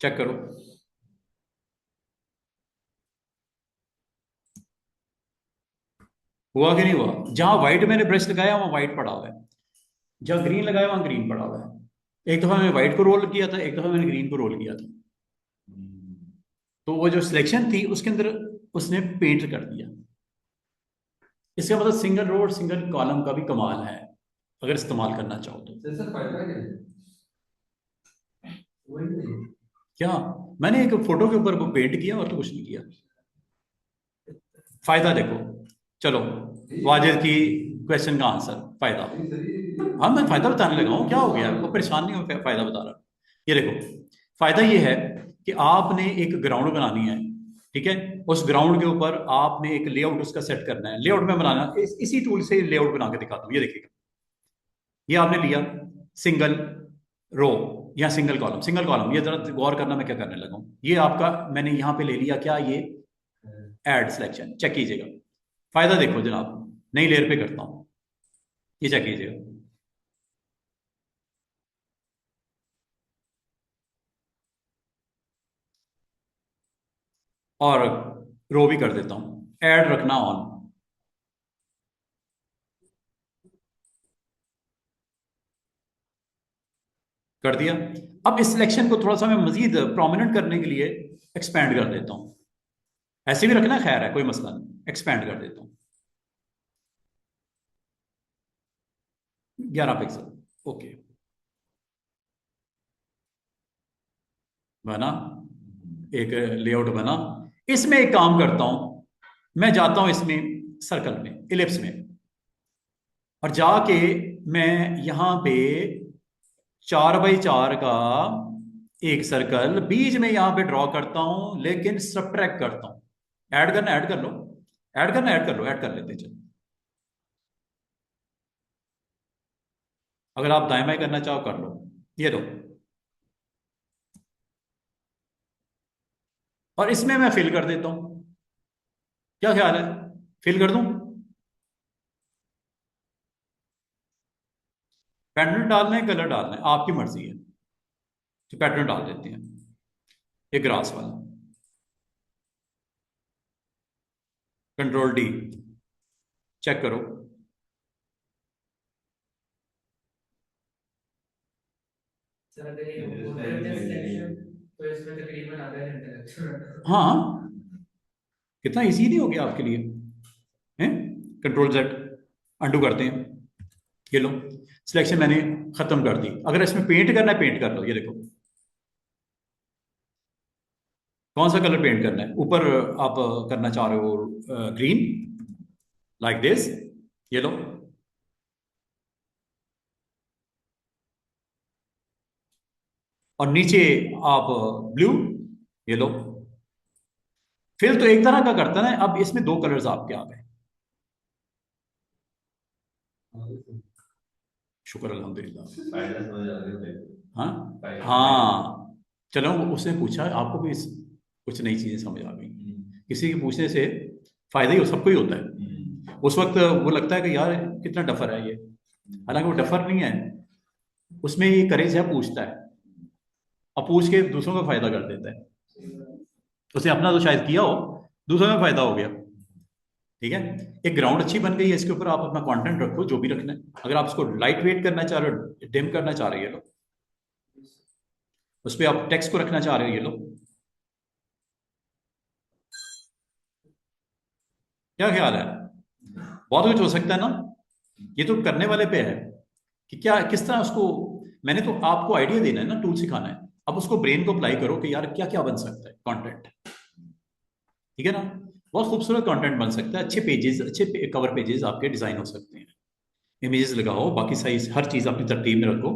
check करो। हुआ कि नहीं हुआ? जहां व्हाइट मैंने ब्रश लगाया वहां व्हाइट पड़ा हुआ है, जहां ग्रीन लगाया वहां ग्रीन पड़ा हुआ है। एक दफा मैंने व्हाइट को रोल किया था, एक दफा मैंने ग्रीन को रोल किया था। तो वो जो सिलेक्शन थी उसके अंदर उसने पेंट कर दिया। इसका मतलब सिंगल रो और सिंगल कॉलम का भी कमाल है अगर इस्तेमाल करना चाहो तो। सर फायदा क्या है? वही नहीं। क्या मैंने एक फोटो के ऊपर वो पेंट किया और तो कुछ नहीं किया। फायदा देखो, चलो वाजिद की क्वेश्चन का आंसर, फायदा। हाँ मैं फायदा बताने लगा हूँ, क्या हो गया, वो परेशान नहीं हो, फायदा बता रहा। ये देखो फायदा ये है कि आपने एक ग्राउंड बनानी है, ठीक है, उस ग्राउंड के ऊपर आपने एक लेआउट उसका सेट करना है। लेआउट में बनाना इसी टूल से लेआउट बना के दिखाता हूँ, ये देखिएगा। ये आपने लिया सिंगल रो या सिंगल कॉलम, सिंगल कॉलम, ये जरा गौर करना मैं क्या करने लगा हूँ। ये आपका मैंने यहां पे ले लिया क्या, ये ऐड सिलेक्शन, चेक कीजिएगा। फायदा देखो जनाब, नई लेयर पे करता हूं, ये चेक कीजिएगा। और रो भी कर देता हूं, ऐड रखना ऑन, कर दिया। अब इस सिलेक्शन को थोड़ा सा मैं मजीद प्रोमिनेंट करने के लिए एक्सपैंड कर देता हूं। ऐसे भी रखना खैर है, कोई मसला नहीं, एक्सपैंड कर देता हूं 11 पिक्सल, ओके बना, एक लेआउट बना। इसमें एक काम करता हूं, मैं जाता हूं इसमें सर्कल में, इलिप्स में, और जाके मैं यहां पे 4x4 का एक सर्कल बीच में यहां पे ड्रॉ करता हूं, लेकिन सब्ट्रैक्ट करता हूं। ऐड करना, ऐड कर लो, ऐड करना, ऐड कर लो, ऐड कर लेते चलो। अगर आप दाएं बाएं करना चाहो कर लो, ये लो। और इसमें मैं फिल कर देता हूं, क्या ख्याल है, फिल कर दूं? पैटर्न डालना है, कलर डालना है, आपकी मर्जी है। तो पैटर्न डाल देते हैं, ये ग्रास वाला, कंट्रोल डी, चेक करो। सर अगर ये होता सिलेक्शन तो इसमें तकरीबन आधा घंटा लगता है। हाँ कितना इजी नहीं हो गया आपके लिए, हैं? कंट्रोल जेड, अंडू करते हैं, ये लो सिलेक्शन मैंने खत्म कर दी। अगर इसमें पेंट करना है पेंट कर लो, ये देखो कौन सा कलर पेंट करना है। ऊपर आप करना चाह रहे हो ग्रीन, लाइक दिस, ये लो। और नीचे आप ब्लू, ये लो। फिल तो एक तरह का करता है, अब इसमें दो कलर्स आपके आ गए। शुक्र अल्हम्दुलिल्लाह। फायदा समझ आ रही है। हाँ फायदा। हाँ, चलो उसने पूछा, आपको भी कुछ नई चीजें समझ आ गई। किसी के पूछने से फायदा ही हो, सबको ही होता है। उस वक्त वो लगता है कि यार कितना डफर है ये, हालांकि वो डफर नहीं है, उसमें ये करेज है, पूछता है, अब पूछ के दूसरों का फायदा कर देता है। उसने अपना तो शायद किया हो, दूसरों में फायदा हो गया। ठीक है, एक ग्राउंड अच्छी बन गई है, इसके ऊपर आप अपना कंटेंट रखो जो भी रखना है। अगर आप उसको लाइट वेट करना चाह रहे हो, डिम करना चाह रहे हो, ये लो। उस पर आप टेक्स्ट को रखना चाह रहे हो, ये लो। क्या ख्याल है? बहुत कुछ हो सकता है ना, ये तो करने वाले पे है कि क्या किस तरह उसको, मैंने तो आपको आइडिया देना है ना, टूल सिखाना है। अब उसको ब्रेन को अप्लाई करो कि यार क्या क्या बन सकता है कंटेंट, ठीक है ना। बहुत खूबसूरत कंटेंट बन सकता है, अच्छे पेजेस, अच्छे कवर पेजेस आपके डिजाइन हो सकते हैं। इमेजेस लगाओ, बाकी सही हर चीज अपनी तरतीब में रखो,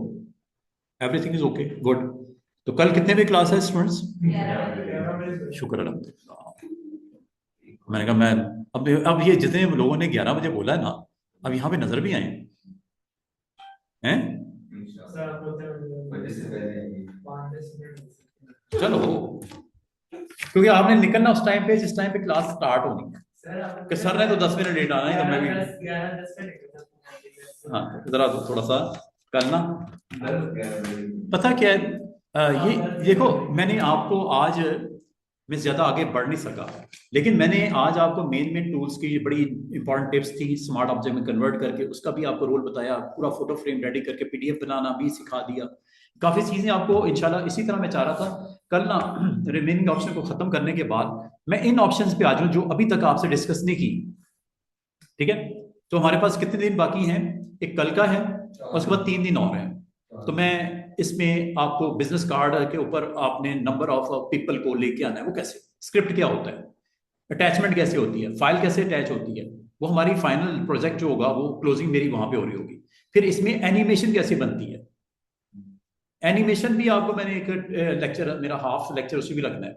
एवरीथिंग इज ओके, गुड। तो कल कितने बजे क्लास है स्टूडेंट्स? 11 बजे शुक्र अल्हम्दुलिल्लाह। मैंने कहा मैं अब ये जितने लोगों ने 11 बजे बोला है ना, अब यहाँ पे नजर भी आए हैं। सर आप होते हैं बजे से पहले आएंगे। 5-10 मिनट चलो, क्योंकि आपने निकलना उस टाइम पे जिस टाइम पे क्लास स्टार्ट होनी है। सर आप कि सर ने तो 10 मिनट लेट आना है, तो मैं भी 11-10 पे निकलता हूँ। हाँ जरा थोड़ा सा करना। 11 बजे। पता क्या है, ये देखो, मैंने आपको आज, मैं ज़्यादा आगे बढ़ नहीं सका, लेकिन मैंने आज आपको मेन टूल्स की बड़ी इंपॉर्टेंट टिप्स थी, स्मार्ट ऑब्जेक्ट में कन्वर्ट करके उसका भी आपको रोल बताया, पूरा फोटो फ्रेम रेडी करके पीडीएफ बनाना भी सिखा दिया, काफ़ी चीज़ें आपको इंशाल्लाह। इसी तरह मैं चाह रहा था कल ना रिमेनिंग ऑप्शन को ख़त्म करने के बाद मैं इन ऑप्शंस पे आ जाऊँ जो अभी तक आपसे डिस्कस नहीं की। ठीक है, तो हमारे पास कितने दिन बाकी हैं? एक कल का है और उसके बाद 3 दिन और हैं। तो मैं इसमें आपको बिजनेस कार्ड के ऊपर आपने नंबर ऑफ पीपल को लेके आना है। वो कैसे, स्क्रिप्ट क्या होता है, अटैचमेंट कैसे होती है, फाइल कैसे अटैच होती है, वो हमारी फाइनल प्रोजेक्ट जो होगा वो क्लोजिंग मेरी वहां पे हो रही होगी। फिर इसमें एनिमेशन कैसे बनती है, एनिमेशन भी आपको मैंने एक लेक्चर, मेरा हाफ लेक्चर उसी भी लगना है।